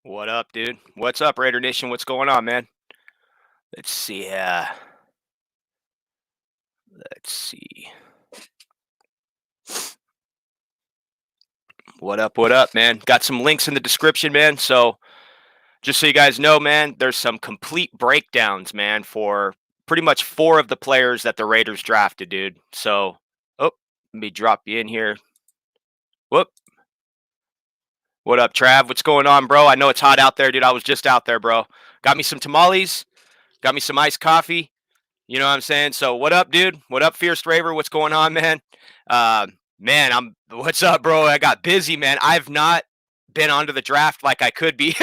What up, dude? What's up, Raider Nation? What's going on, man? Let's see. Let's see. What up? What up, man? Got some links in the description, man. So just so you guys know, man, there's some complete breakdowns, man, for pretty much four of the players that the Raiders drafted, dude. So, oh, let me drop you in here. Whoop. What up, Trav? What's going on, bro? I know it's hot out there, dude. I was just out there, bro. Got me some tamales. Got me some iced coffee. You know what I'm saying? So what up, dude? What up, Fierce Raver? What's going on, man? Man, what's up, bro? I got busy, man. I've not been onto the draft like I could be,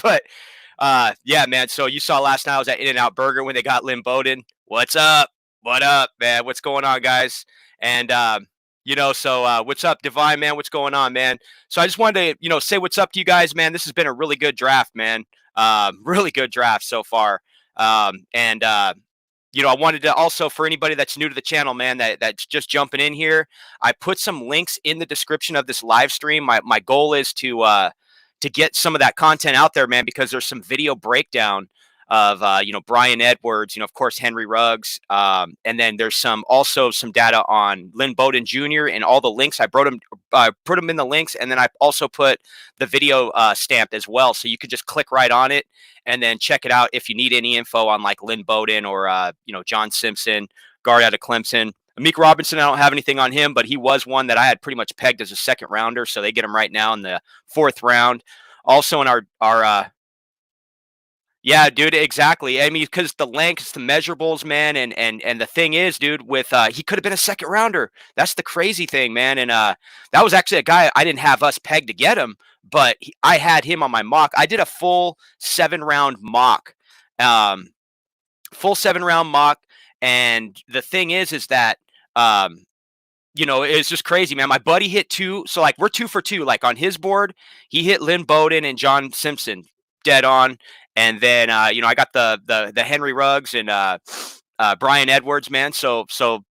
but yeah, man. So you saw last night I was at In-N-Out Burger when they got Lynn Bowden. What's up? What up, man? What's going on, guys? And what's up, Divine, man? What's going on, man? So I just wanted to, say what's up to you guys, man. This has been a really good draft, man. Really good draft so far. I wanted to also, for anybody that's new to the channel, man, that's just jumping in here, I put some links in the description of this live stream. My goal is to get some of that content out there, man, because there's some video breakdown of Bryan Edwards, of course Henry Ruggs, and then there's also some data on Lynn Bowden Jr. and all the links. I put them in the links, and then I also put the video stamped as well, so you could just click right on it and then check it out if you need any info on like Lynn Bowden or John Simpson, guard out of Clemson. Amik Robinson, I don't have anything on him, but he was one that I had pretty much pegged as a second rounder, so they get him right now in the 4th round. Also in our yeah, dude, exactly. I mean, because the lengths, the measurables, man, and the thing is, dude, with he could have been a second rounder. That's the crazy thing, man. And that was actually a guy I didn't have us pegged to get him, but I had him on my mock. I did a full 7-round mock, full 7-round mock. And the thing is that it's just crazy, man. My buddy hit 2, so like we're 2 for 2. Like on his board, he hit Lynn Bowden and John Simpson dead on. And then I got the Henry Ruggs and Bryan Edwards, man. So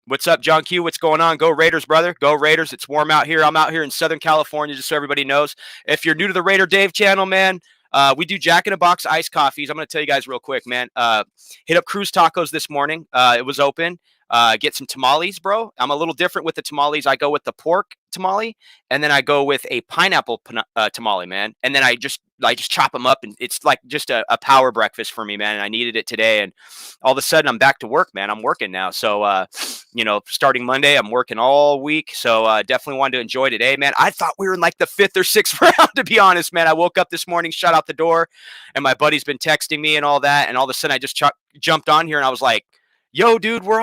what's up, John Q? What's going on? Go Raiders, brother. Go Raiders. It's warm out here. I'm out here in Southern California, just so everybody knows. If you're new to the RaiderDave channel, man, we do Jack in a Box iced coffees. I'm going to tell you guys real quick, man. Hit up Cruz Tacos this morning. It was open. Get some tamales, bro. I'm a little different with the tamales. I go with the pork tamale, and then I go with a pineapple tamale, man. And then I just chop them up, and it's like just a power breakfast for me, man. And I needed it today, and all of a sudden I'm back to work, man. I'm working now, so starting Monday, I'm working all week. So definitely wanted to enjoy today, man. I thought we were in like the 5th or 6th round, to be honest, man. I woke up this morning, shut out the door, and my buddy's been texting me and all that, and all of a sudden I just jumped on here, and I was like, yo, dude, we're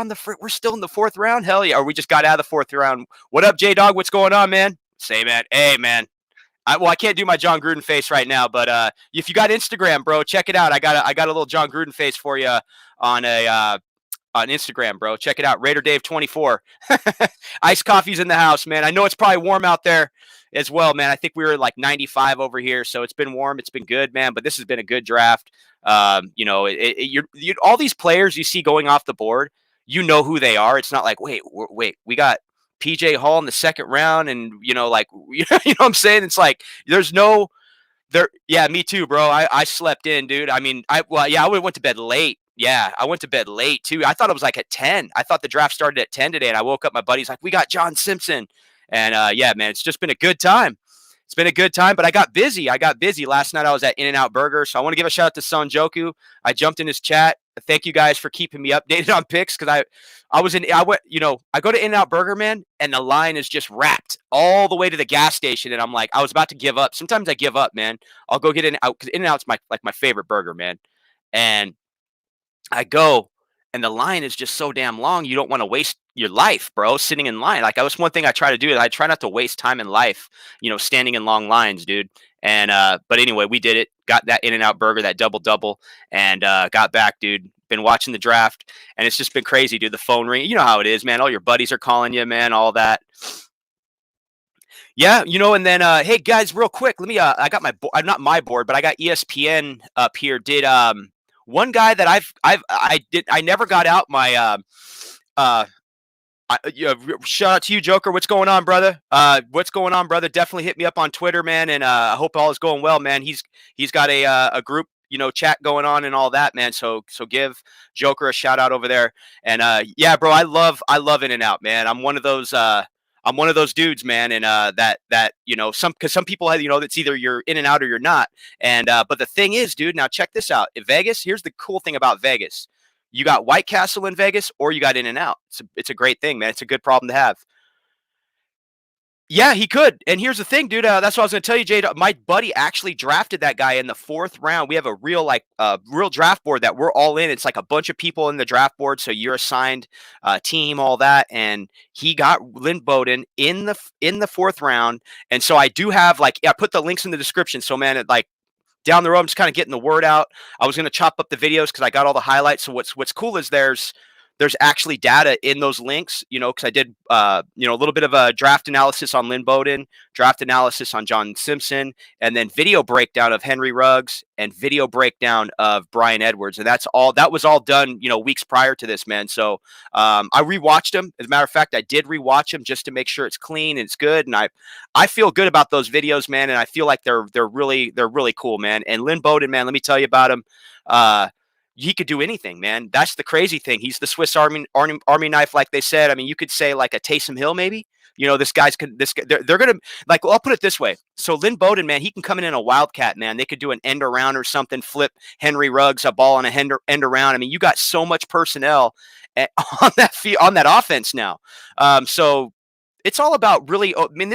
still in the 4th round. Hell yeah. Or we just got out of the 4th round. What up, J-Dog? What's going on, man? Say, man. Hey, man. I can't do my John Gruden face right now, but if you got Instagram, bro, check it out. I got a little John Gruden face for you on Instagram, bro. Check it out. RaiderDave24. Iced coffee's in the house, man. I know it's probably warm out there as well, man. I think we were like 95 over here, so it's been warm. It's been good, man. But this has been a good draft. All these players you see going off the board, you know who they are. It's not like, wait, we got PJ Hall in the 2nd round, and you know what I'm saying? It's like there's no there. Yeah, me too, bro. I slept in, dude. I mean, I went to bed late. Yeah, I went to bed late too. I thought it was like at 10. I thought the draft started at 10 today, and I woke up. My buddy's like, "We got John Simpson," and yeah, man, it's just been a good time. It's been a good time, but I got busy. Last night I was at In-N-Out Burger, so I want to give a shout out to Sonjoku. I jumped in his chat. Thank you guys for keeping me updated on picks, because I go to In-N-Out Burger, man, and the line is just wrapped all the way to the gas station, and I'm like, I was about to give up. Sometimes I give up, man. I'll go get In-N-Out, because In-N-Out's my favorite burger, man. And I go, and the line is just so damn long. You don't want to waste your life, bro, sitting in line. Like, that was one thing I try to do. I try not to waste time in life, standing in long lines, dude. And but anyway, we did it. Got that In-N-Out Burger, that double, and got back, dude. Been watching the draft, and it's just been crazy, dude. The phone ring, you know how it is, man. All your buddies are calling you, man. All that. Yeah, and then hey guys, real quick, let me I got not my board, but I got ESPN up here. Did one guy that I never got out my Yeah, shout out to you, Joker. What's going on, brother? What's going on, brother? Definitely hit me up on Twitter, man. And I hope all is going well, man. He's got a group, chat going on and all that, man. So give Joker a shout out over there. And yeah, bro, I love In and Out, man. I'm one of those dudes, man. And that because some people have, it's either you're In and Out or you're not. And but the thing is, dude, now check this out. In Vegas, here's the cool thing about Vegas. You got White Castle in Vegas, or you got In and Out. It's a great thing, man. It's a good problem to have. Yeah, he could. And here's the thing, dude. That's what I was going to tell you, Jade. My buddy actually drafted that guy in the 4th round. We have a real draft board that we're all in. It's like a bunch of people in the draft board, so you're assigned a team, all that. And he got Lynn Bowden in the 4th round. And so I do have I put the links in the description. So man, down the road, I'm just kind of getting the word out. I was going to chop up the videos because I got all the highlights. So what's cool is there's actually data in those links, because I did, a little bit of a draft analysis on Lynn Bowden, draft analysis on John Simpson, and then video breakdown of Henry Ruggs and video breakdown of Bryan Edwards. And that was all done, weeks prior to this, man. So I rewatched them. As a matter of fact, I did rewatch them just to make sure it's clean and it's good. And I feel good about those videos, man. And I feel like they're really cool, man. And Lynn Bowden, man, let me tell you about him. He could do anything, man. That's the crazy thing. He's the Swiss Army knife, like they said. I mean, you could say like a Taysom Hill, maybe. They're gonna well, I'll put it this way. So Lynn Bowden, man, he can come in a wildcat, man. They could do an end around or something, flip Henry Ruggs a ball on a end around. I mean, you got so much personnel on that offense now. So it's all about really. I mean,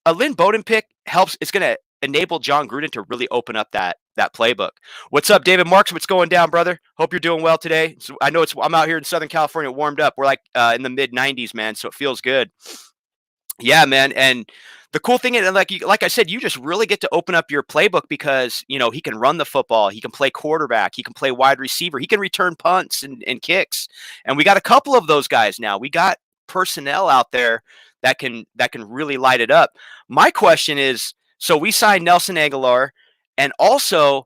a Lynn Bowden pick helps. It's gonna enable John Gruden to really open up that playbook. What's up, David Marks? What's going down, brother? Hope you're doing well today. So I know I'm out here in Southern California, warmed up. We're in the mid 90s, man, so it feels good. Yeah, man. And the cool thing is, like I said, you just really get to open up your playbook because he can run the football, he can play quarterback, he can play wide receiver, he can return punts and kicks, and we got a couple of those guys now. We got personnel out there that can really light it up. My question is, so we signed Nelson Aguilar, and also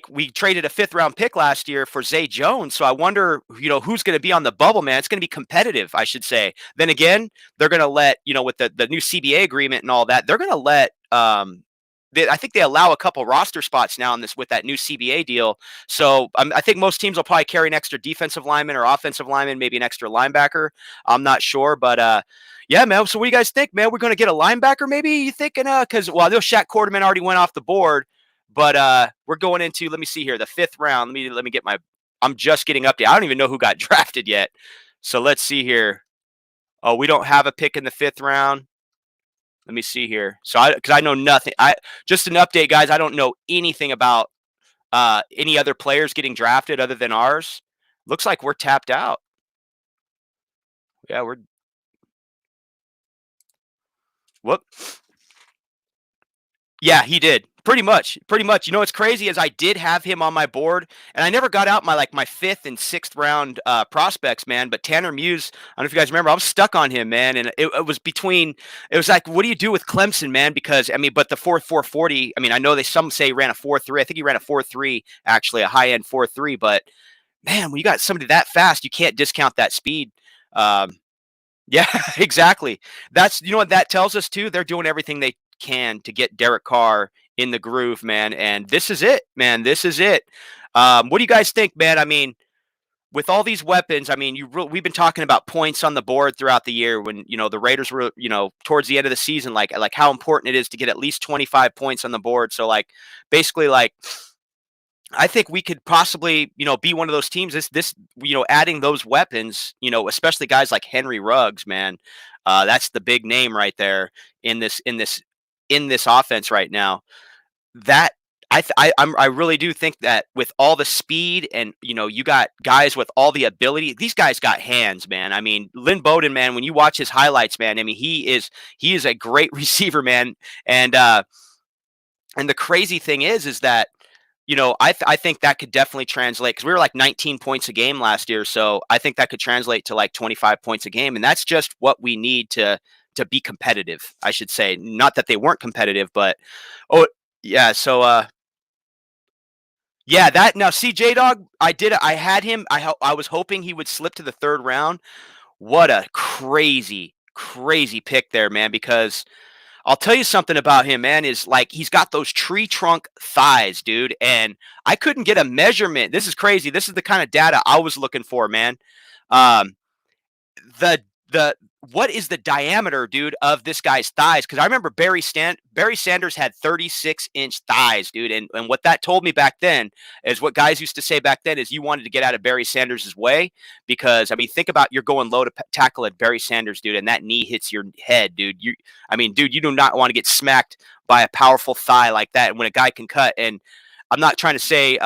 we traded a 5th round pick last year for Zay Jones. So I wonder, who's going to be on the bubble, man. It's going to be competitive, I should say. Then again, they're going to let, with the new CBA agreement and all that, they're going to let, I think they allow a couple roster spots now with that new CBA deal. So I think most teams will probably carry an extra defensive lineman or offensive lineman, maybe an extra linebacker. I'm not sure, but yeah, man. So what do you guys think, man? We're going to get a linebacker, maybe? You thinking? Because I know Shaq Quarterman already went off the board, but we're going into. Let me see here, the 5th round. Let me get my. I'm just getting updated. I don't even know who got drafted yet. So let's see here. Oh, we don't have a pick in the 5th round. Let me see here. So because I know nothing. Just an update, guys. I don't know anything about any other players getting drafted other than ours. Looks like we're tapped out. Yeah, we're. Whoop. Yeah, he did. Pretty much. What's crazy is I did have him on my board, and I never got out my 5th and 6th round prospects, man. But Tanner Muse, I don't know if you guys remember, I was stuck on him, man. And it was between. It was like, what do you do with Clemson, man? Because but the 4.40. I mean, I know some say he ran a 4.3. I think he ran a 4.3, actually, a high end 4.3. But man, when you got somebody that fast, you can't discount that speed. Yeah, exactly. That's what that tells us too. They're doing everything they can to get Derek Carr in the groove, man. And this is it, man. This is it. What do you guys think, man? I mean, with all these weapons, I mean, we've been talking about points on the board throughout the year when, the Raiders were, towards the end of the season, like how important it is to get at least 25 points on the board. So basically I think we could possibly, be one of those teams. Adding those weapons, especially guys like Henry Ruggs, man. That's the big name right there in this offense right now. That I really do think that with all the speed and you got guys with all the ability. These guys got hands, man. I mean, Lynn Bowden, man. When you watch his highlights, man. I mean, he is a great receiver, man. And the crazy thing is that. I think that could definitely translate because we were 19 points a game last year. So I think that could translate to 25 points a game. And that's just what we need to be competitive, I should say. Not that they weren't competitive, but yeah. So yeah, that now CJ Dog, I had him. I was hoping he would slip to the 3rd round. what a crazy, crazy pick there, man, because I'll tell you something about him, man, is like he's got those tree trunk thighs, dude. And I couldn't get a measurement. This is crazy. This is the kind of data I was looking for, man. Um, the what is the diameter, dude, of this guy's thighs? Because I remember Barry Sanders had 36-inch thighs, dude, and what that told me back then is what guys used to say back then is you wanted to get out of Barry Sanders' way because I mean think about you're going low to tackle at Barry Sanders, dude, and that knee hits your head, dude. Dude, you do not want to get smacked by a powerful thigh like that. And when a guy can cut, and I'm not trying to say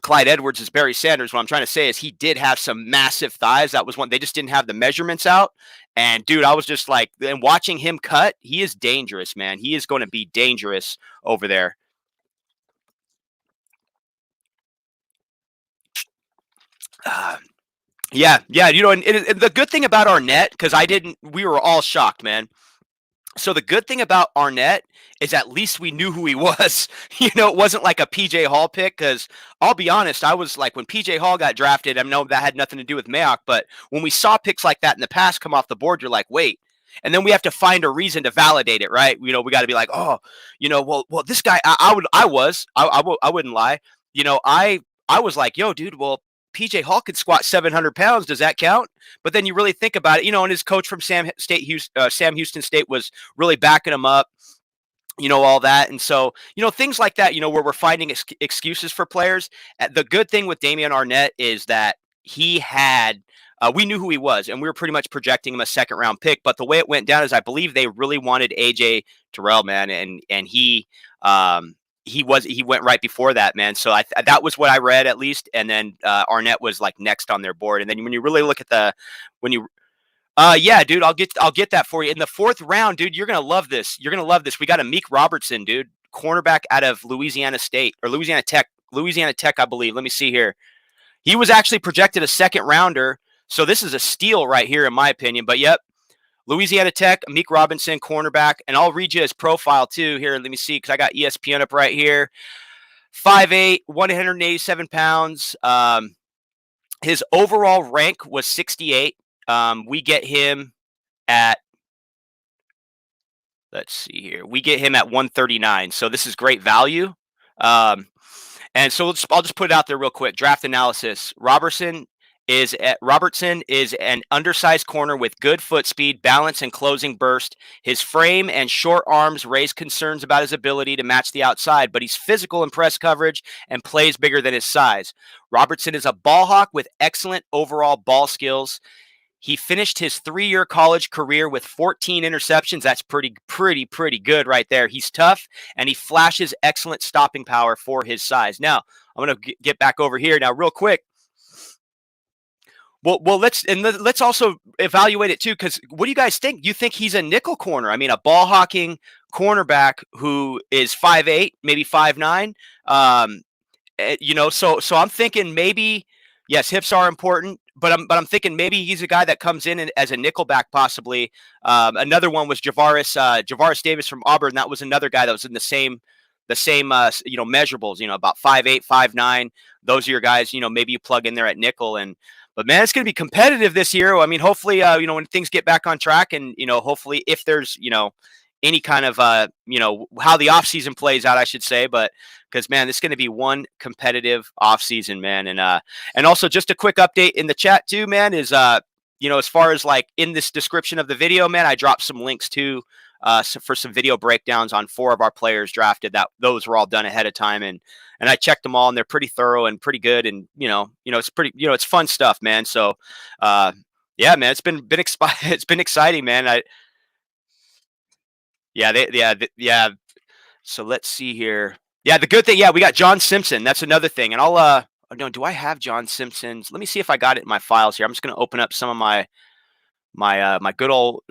Clyde Edwards is Barry Sanders. What I'm trying to say is he did have some massive thighs. That was one. They just didn't have the measurements out. And dude, I was just like, and watching him cut, he is dangerous, man. He is going to be dangerous over there. Yeah. And the good thing about Arnett, because we were all shocked, man. So the good thing about Arnett is at least we knew who he was. It wasn't like a PJ Hall pick because I'll be honest, I was like when PJ Hall got drafted, I know that had nothing to do with Mayock, but when we saw picks like that in the past come off the board, you're like, wait. And then we have to find a reason to validate it, right? We got to be like, oh, well, this guy, I wouldn't lie. I was like, yo, dude, well, PJ Hall could squat 700 pounds. Does that count? But then you really think about it, and his coach from Sam Houston State was really backing him up, all that. And so, things like that, where we're finding excuses for players. The good thing with Damian Arnett is that we knew who he was, and we were pretty much projecting him a second round pick. But the way it went down is I believe they really wanted AJ Terrell, man. And he went right before that, man. So that was what I read at least. And then Arnett was like next on their board. And then when you really look at yeah, dude, I'll get that for you in the fourth round, dude. You're gonna love this. We got Amik Robertson, dude, cornerback out of Louisiana State or Louisiana Tech, I believe. Let me see here. He was actually projected a second rounder, so this is a steal right here, in my opinion. But yep, Louisiana Tech, Amik Robinson, cornerback, and I'll read you his profile too. Here, let me see, because I got ESPN up right here. 5'8", 187 pounds. His overall rank was 68. We get him at, let's see here. We get him at 139. So this is great value. And so I'll just put it out there real quick. Draft analysis. Robertson is an undersized corner with good foot speed, balance, and closing burst. His frame and short arms raise concerns about his ability to match the outside, but he's physical in press coverage and plays bigger than his size. Robertson is a ball hawk with excellent overall ball skills. He finished his 3-year college career with 14 interceptions. That's pretty good right there. He's tough, and he flashes excellent stopping power for his size. Now, I'm going to get back over here now real quick. Well, let's also evaluate it too, because what do you guys think? You think he's a nickel corner? I mean, a ball hawking cornerback who is 5'8", maybe 5'9". So I'm thinking maybe yes, hips are important, but I'm thinking maybe he's a guy that comes in as a nickelback possibly. Another one was Javaris Davis from Auburn. That was another guy that was in the same measurables. About 5'8", 5'9". Those are your guys. Maybe you plug in there at nickel But man, it's going to be competitive this year. I mean, hopefully, when things get back on track, and hopefully, if there's any kind of how the offseason plays out, I should say, but because man, this is going to be one competitive offseason, man, and also just a quick update in the chat too, man, is as far as like in this description of the video, man, I dropped some links to for some video breakdowns on 4 of our players drafted. Those were all done ahead of time, and I checked them all, and they're pretty thorough and pretty good, and it's pretty, it's fun stuff, man. So, yeah, man, it's been it's been exciting, man. Yeah. So let's see here. Yeah, the good thing, yeah, we got John Simpson. That's another thing, and I'll no, do I have John Simpson's? Let me see if I got it in my files here. I'm just going to open up some of my good old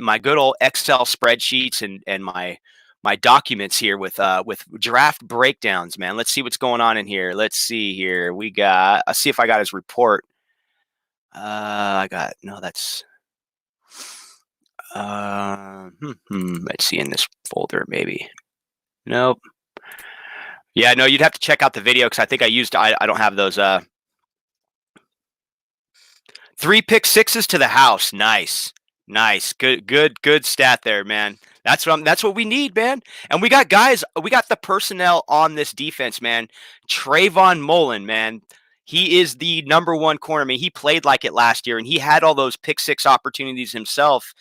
Excel spreadsheets and my documents here with draft breakdowns, man. Let's see what's going on in here. Let's see here. I'll see if I got his report. Let's see in this folder maybe. Nope. Yeah, no, you'd have to check out the video because I think I don't have those. 3 pick sixes to the house. Nice. Nice. Good stat there, man. That's what we need, man. And we got guys, we got the personnel on this defense, man. Trayvon Mullen, man. He is the number one corner. I mean, he played like it last year and he had all those pick six opportunities himself.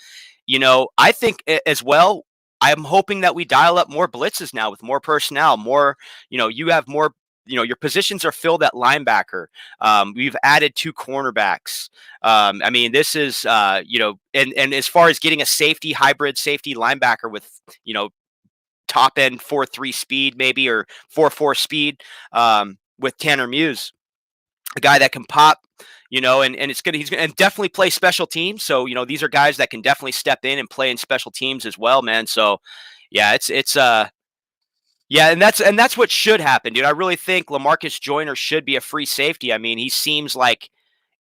I think as well, I'm hoping that we dial up more blitzes now with more personnel, more, you have more, your positions are filled at linebacker. We've added 2 cornerbacks. I mean, this is, and as far as getting a safety, hybrid safety linebacker with, top end 4.3 speed, maybe, or 4.4 speed, with Tanner Muse, a guy that can pop, and he's gonna and definitely play special teams. So, these are guys that can definitely step in and play in special teams as well, man. So yeah, yeah, and that's what should happen, dude. I really think Lamarcus Joyner should be a free safety. I mean, he seems like,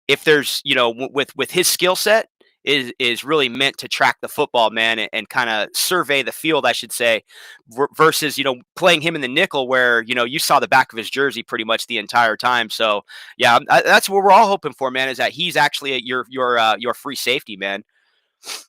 if there's, with his skill set, is really meant to track the football, man, and kind of survey the field, I should say, versus, playing him in the nickel where, you saw the back of his jersey pretty much the entire time. So yeah, that's what we're all hoping for, man, is that he's actually your free safety, man.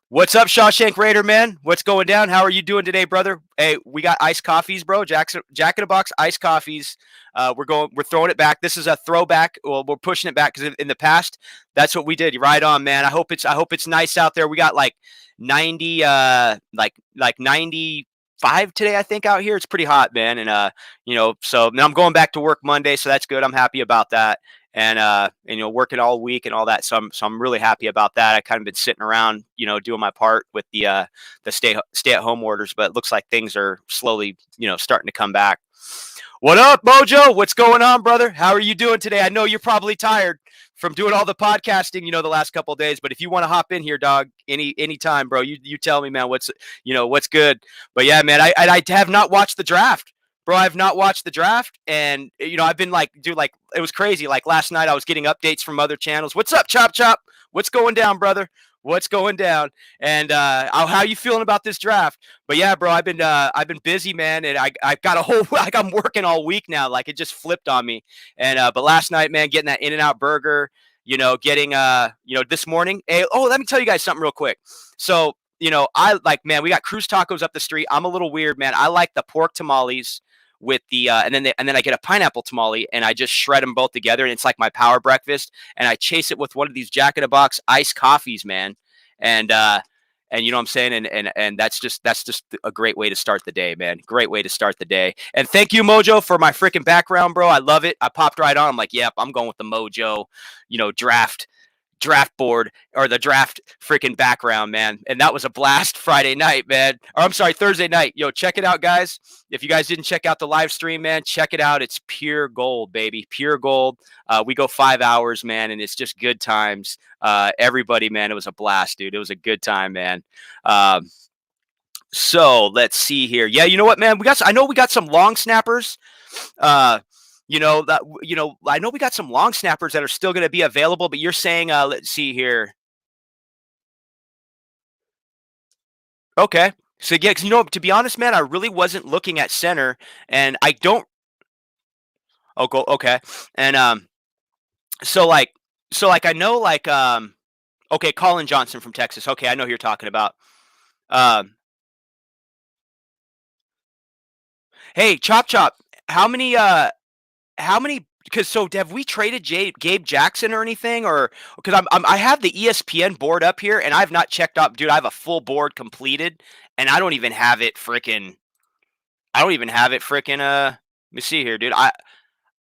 What's up, Shawshank Raider, man? What's going down? How are you doing today, brother? Hey, we got iced coffees, bro. Jack in the Box iced coffees. We're throwing it back. This is a throwback. Well, we're pushing it back because in the past, that's what we did. You're right on, man. I hope it's nice out there. We got like 90, like 95 today, I think, out here. It's pretty hot, man. And so now I'm going back to work Monday, so that's good. I'm happy about that. And working all week and all that. So I'm really happy about that. I kind of been sitting around, doing my part with the stay at home orders, but it looks like things are slowly, starting to come back. What up, Mojo? What's going on, brother? How are you doing today? I know you're probably tired from doing all the podcasting, the last couple of days, but if you want to hop in here, dog, anytime, bro, you tell me, man, what's good. But yeah, man, I have not watched the draft. Bro, I've not watched the draft, and I've been it was crazy. Like last night, I was getting updates from other channels. What's up, Chop Chop? What's going down, brother? What's going down? And how you feeling about this draft? But yeah, bro, I've been busy, man, and I've got a whole I'm working all week now. Like it just flipped on me. And but last night, man, getting that In-N-Out burger, getting this morning. Hey, let me tell you guys something real quick. So I man, we got Cruz Tacos up the street. I'm a little weird, man. I like the pork tamales with the and then I get a pineapple tamale and I just shred them both together and it's like my power breakfast, and I chase it with one of these Jack in the Box iced coffees, man. And you know what I'm saying, and that's just a great way to start the day, man. Great way to start the day. And thank you, Mojo, for my freaking background, bro. I love it. I popped right on. I'm like, yep, I'm going with the Mojo, draft board or the draft freaking background, man. And that was a blast Friday night, man. Or I'm sorry, Thursday night. Yo, check it out, guys. If you guys didn't check out the live stream, man, check it out. It's pure gold, baby. Pure gold. We go 5 hours, man, and it's just good times. Everybody, man, it was a blast, dude. It was a good time, man. So let's see here. Yeah, you know what, man? I know we got some long snappers. I know we got some long snappers that are still going to be available, but you're saying, let's see here. Okay. So yeah, because to be honest, man, I really wasn't looking at center, and I don't. Oh, go okay. And I know okay, Colin Johnson from Texas. Okay, I know who you're talking about. Hey, Chop Chop, how many? Because have we traded Gabe Jackson or anything, or because I have the ESPN board up here and I've not checked up, dude. I have a full board completed and I don't even have it freaking. Let me see here, dude. Let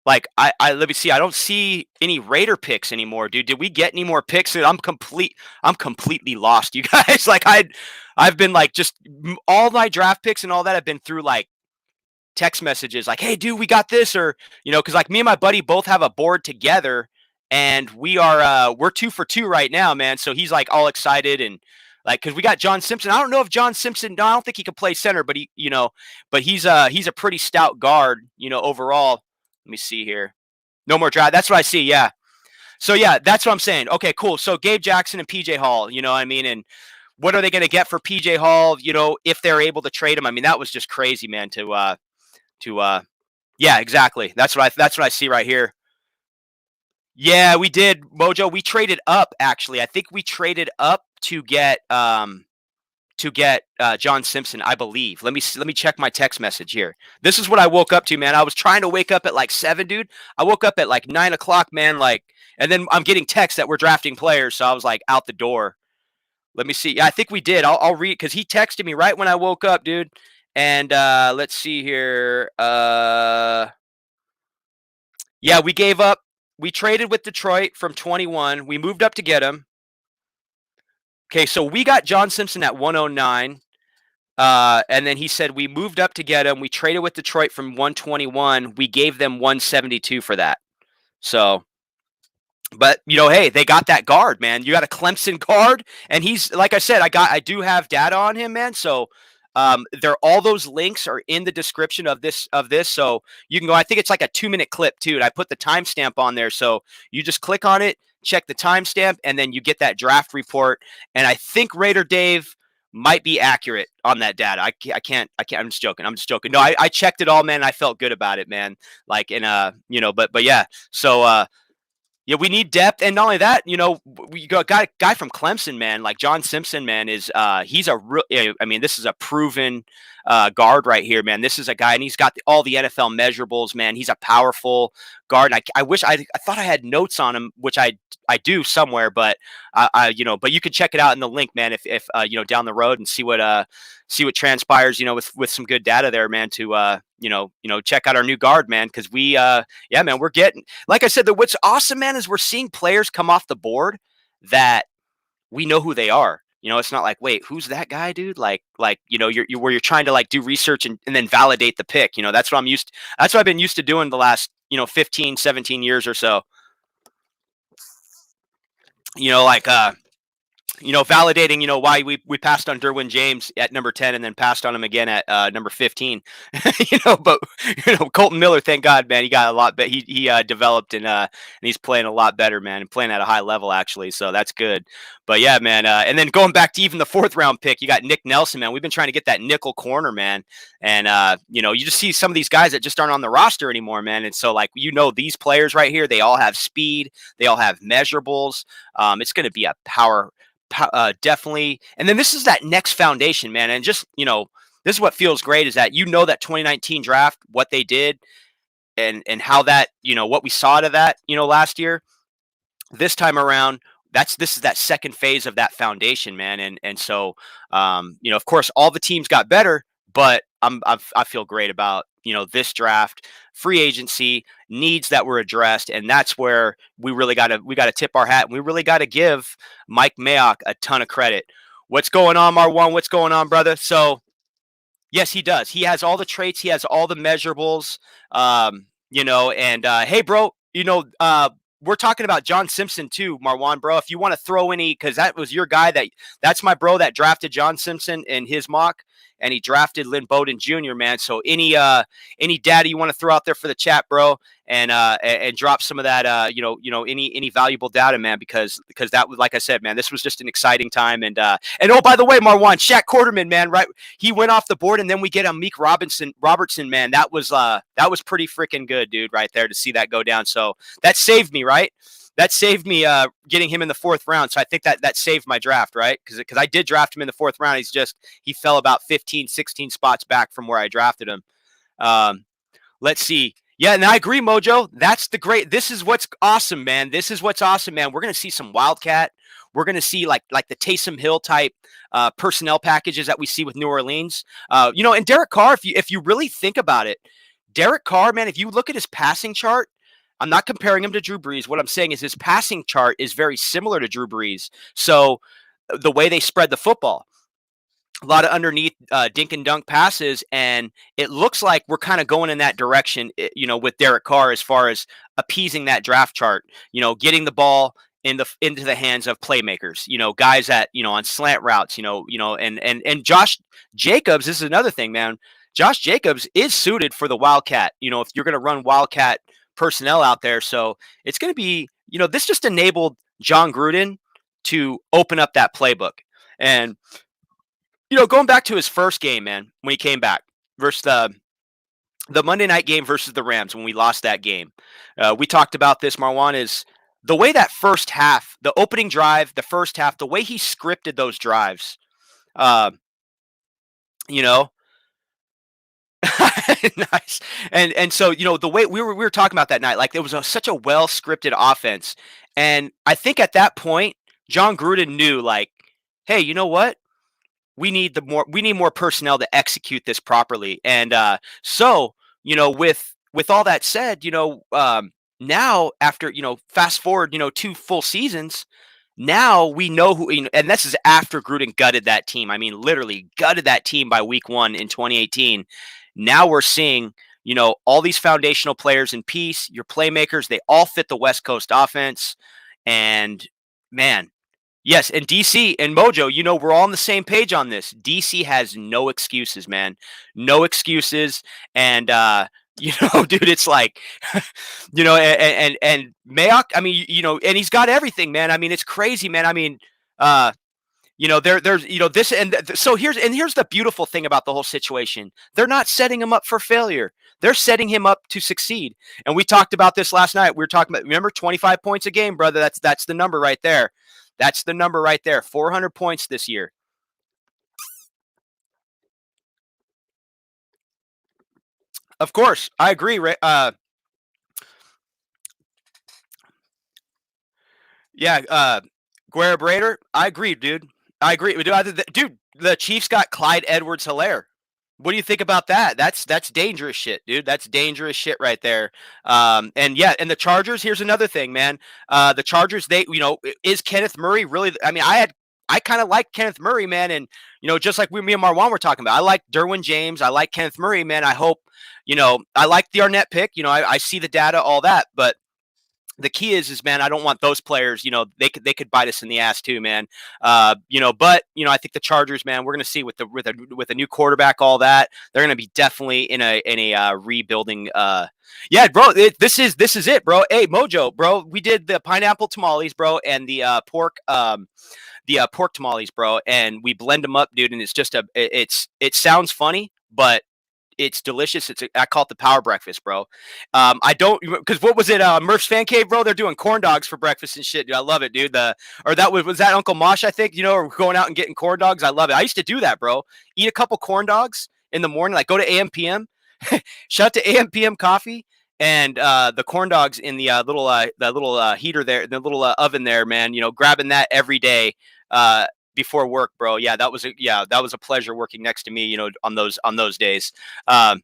me see. I don't see any Raider picks anymore, dude. Did we get any more picks? Dude, I'm completely lost, you guys. I've been just all my draft picks and all that have been through text messages like, hey, dude, we got this, or because me and my buddy both have a board together and we're 2 for 2 right now, man. So he's all excited and because we got John Simpson. I don't know if John Simpson, no, I don't think he can play center, but he's a pretty stout guard, overall. Let me see here. No more draft. That's what I see. Yeah. So yeah, that's what I'm saying. Okay, cool. So Gabe Jackson and PJ Hall, you know what I mean? And what are they going to get for PJ Hall, if they're able to trade him? I mean, that was just crazy, man, yeah, exactly. That's what I see right here. Yeah, we did, Mojo. We traded up, actually. I think we traded up to get John Simpson, I believe. Let me check my text message here. This is what I woke up to, man. I was trying to wake up at like 7, dude. I woke up at like 9 o'clock, man. Like, and then I'm getting texts that we're drafting players, so I was like out the door. Let me see. Yeah, I think we did. I'll read because he texted me right when I woke up, dude. And let's see here. Yeah, we gave up. We traded with Detroit from 21. We moved up to get him. Okay, so we got John Simpson at 109. And then he said we moved up to get him. We traded with Detroit from 121. We gave them 172 for that. So, but hey, they got that guard, man. You got a Clemson guard, and he's like I said, I do have data on him, man. So, all those links are in the description of this. So you can go. I think it's like a 2-minute clip too. And I put the timestamp on there, so you just click on it, check the timestamp, and then you get that draft report. And I think Raider Dave might be accurate on that data. I can't. I'm just joking. No, I checked it all, man. I felt good about it, man. Like, but yeah. So, yeah, we need depth, and not only that, we got a guy from Clemson, man. Like John Simpson, man, he's a real. I mean, this is a proven guard right here, man. This is a guy, and he's got all the NFL measurables, man. He's a powerful guard. And I wish I thought I had notes on him, which I do somewhere, but but you can check it out in the link, man. If down the road and see what transpires, with some good data there, man. To check out our new guard, man, because yeah, man, we're getting, like I said, what's awesome, man, is we're seeing players come off the board that we know who they are. It's not like, wait, who's that guy, dude? Like, you're where you're trying to like do research and then validate the pick. That's what that's what I've been used to doing the last, 15, 17 years or so. Like, validating, why we passed on Derwin James at number 10 and then passed on him again at number 15. But Colton Miller, thank God, man, he got a lot better. He developed and he's playing a lot better, man, and playing at a high level actually. So that's good. But yeah, man, and then going back to even the 4th round pick, you got Nick Nelson, man. We've been trying to get that nickel corner, man, and you just see some of these guys that just aren't on the roster anymore, man. And so like these players right here, they all have speed, they all have measurables. It's going to be a power. Definitely. And then this is that next foundation, man. And just, this is what feels great is that, that 2019 draft, what they did and how that, what we saw out of that, last year, this time around, this is that second phase of that foundation, man. And so, of course, all the teams got better, but I feel great about, this draft, free agency, needs that were addressed. And that's where we got to tip our hat. And we really got to give Mike Mayock a ton of credit. What's going on, Marwan? What's going on, brother? So, yes, he does. He has all the traits. He has all the measurables, and hey, bro, we're talking about John Simpson too, Marwan, bro. If you want to throw any, because that was your guy, that's my bro that drafted John Simpson in his mock, and he drafted Lynn Bowden Jr., man. So any data you want to throw out there for the chat, bro, and drop some of that, any valuable data, man, because that was, like I said, man, this was just an exciting time. And oh, by the way, Marwan, Shaq Quarterman, man, right? He went off the board, and then we get a Meek Robertson, man. That was pretty freaking good, dude, right there, to see that go down. So that saved me, right? That saved me getting him in the 4th round. So I think that saved my draft, right? Because I did draft him in the 4th round. He fell about 15, 16 spots back from where I drafted him. Let's see. Yeah, and I agree, Mojo. This is what's awesome, man. This is what's awesome, man. We're going to see some Wildcat. We're going to see like the Taysom Hill type personnel packages that we see with New Orleans. And Derek Carr, if you really think about it, Derek Carr, man, if you look at his passing chart, I'm not comparing him to Drew Brees. What I'm saying is his passing chart is very similar to Drew Brees. So the way they spread the football, a lot of underneath dink and dunk passes, and it looks like we're kind of going in that direction, with Derek Carr as far as appeasing that draft chart, getting the ball into the hands of playmakers, guys that, on slant routes, and Josh Jacobs, this is another thing, man. Josh Jacobs is suited for the Wildcat, if you're going to run Wildcat personnel out there. So it's going to be, this just enabled John Gruden to open up that playbook. And, going back to his first game, man, when he came back versus the Monday night game versus the Rams, when we lost that game, we talked about this, Marwan, is the way that first half, the opening drive, the first half, the way he scripted those drives, uh, you know, nice. And so, the way we were talking about that night, like, it was such a well scripted offense. And I think at that point, John Gruden knew, like, hey, you know what? We need more personnel to execute this properly. And so, with all that said, now after, fast forward, 2 full seasons, now we know who, and this is after Gruden gutted that team. I mean, literally gutted that team by week 1 in 2018. Now we're seeing, all these foundational players in peace, your playmakers, they all fit the West Coast offense. And man, yes, and DC and Mojo, we're all on the same page on this. DC has no excuses, man. No excuses. And dude, it's like, and Mayock, I mean, and he's got everything, man. I mean, it's crazy, man. I mean, uh, there's, this, so here's the beautiful thing about the whole situation. They're not setting him up for failure. They're setting him up to succeed. And we talked about this last night. We were talking about, remember, 25 points a game, brother. That's the number right there. That's the number right there. 400 points this year. Of course, I agree. Yeah, Guerra Brader, I agree, dude. I agree. Dude, the Chiefs got Clyde Edwards-Helaire. What do you think about that? That's dangerous shit, dude. That's dangerous shit right there. And yeah, and the Chargers, here's another thing, man. The Chargers, is Kenneth Murray really? I mean, I kind of like Kenneth Murray, man, and just like me and Marwan were talking about, I like Derwin James, I like Kenneth Murray, man. I hope, I like the Arnett pick. I see the data, all that, but the key is, man, I don't want those players, they could bite us in the ass too, man. But I think the Chargers, man, we're gonna see with a new quarterback, all that, they're gonna be definitely in a rebuilding. Yeah, bro, this is it, bro. Hey, Mojo, bro, we did the pineapple tamales, bro, and the pork pork tamales, bro, and we blend them up, dude, and it sounds funny, but it's delicious. I call it the power breakfast, bro. I don't, because what was it? Murph's Fan Cave, bro. They're doing corn dogs for breakfast and shit, dude. I love it, dude. Or that was that Uncle Mosh, I think. Or going out and getting corn dogs. I love it. I used to do that, bro. Eat a couple corn dogs in the morning, like go to AM/PM. Shout out to AM/PM Coffee and the corn dogs in the little heater there, the little oven there, man. Grabbing that every day. Before work, bro. Yeah, that was a pleasure working next to me, on those days. But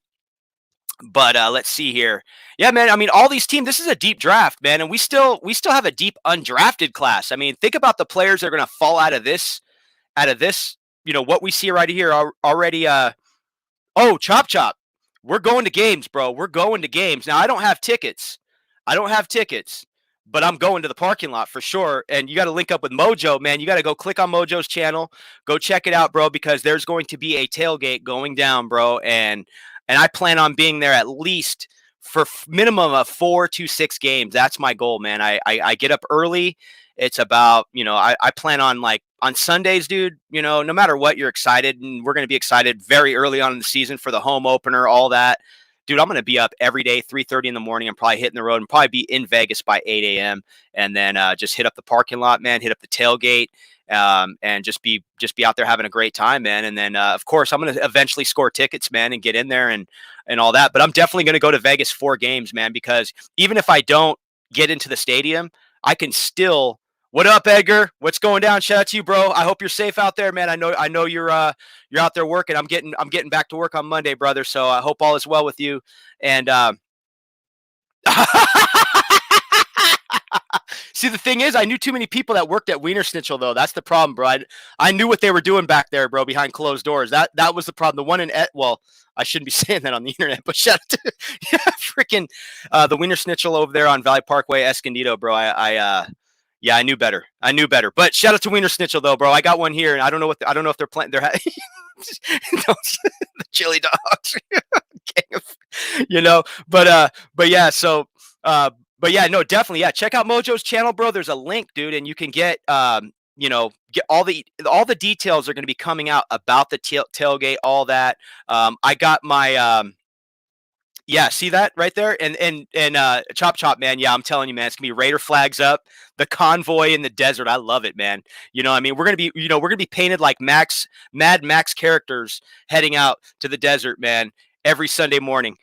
let's see here. Yeah, man. I mean, all these teams. This is a deep draft, man, and we still have a deep undrafted class. I mean, think about the players that are going to fall out of this. What we see right here already. Oh, chop chop. We're going to games, bro. We're going to games. Now, I don't have tickets. But I'm going to the parking lot for sure. And you got to link up with Mojo, man. You got to go click on Mojo's channel. Go check it out, bro, because there's going to be a tailgate going down, bro. And I plan on being there at least for minimum of 4 to 6 games. That's my goal, man. I get up early. It's about, I plan on, like, on Sundays, dude, no matter what, you're excited. And we're going to be excited very early on in the season for the home opener, all that. Dude, I'm going to be up every day, 3:30 in the morning. I'm probably hitting the road and probably be in Vegas by 8 a.m. And then just hit up the parking lot, man, hit up the tailgate, and just be out there having a great time, man. And then, of course, I'm going to eventually score tickets, man, and get in there and all that. But I'm definitely going to go to Vegas for games, man, because even if I don't get into the stadium, I can still. What up, Edgar? What's going down? Shout out to you, bro. I hope you're safe out there, man. I know you're out there working. I'm getting back to work on Monday, brother. So I hope all is well with you. And see, the thing is, I knew too many people that worked at Wiener Schnitzel, though. That's the problem, bro. I knew what they were doing back there, bro, behind closed doors. That was the problem. The one in I shouldn't be saying that on the internet, but shout out to freaking the Wiener Schnitzel over there on Valley Parkway, Escondido, bro. Yeah, I knew better. But shout out to Wiener Schnitzel, though, bro. I got one here, and I don't know if they're planting. They're the chili dogs, But yeah. So, but yeah, no, definitely, yeah. Check out Mojo's channel, bro. There's a link, dude, and you can get get all the details are going to be coming out about the tailgate, all that. I got my Yeah, see that right there? And Chop Chop, man, yeah, I'm telling you, man, it's gonna be Raider flags up, the convoy in the desert. I love it, man. You know, I mean, we're gonna be painted like Mad Max characters heading out to the desert, man, every Sunday morning.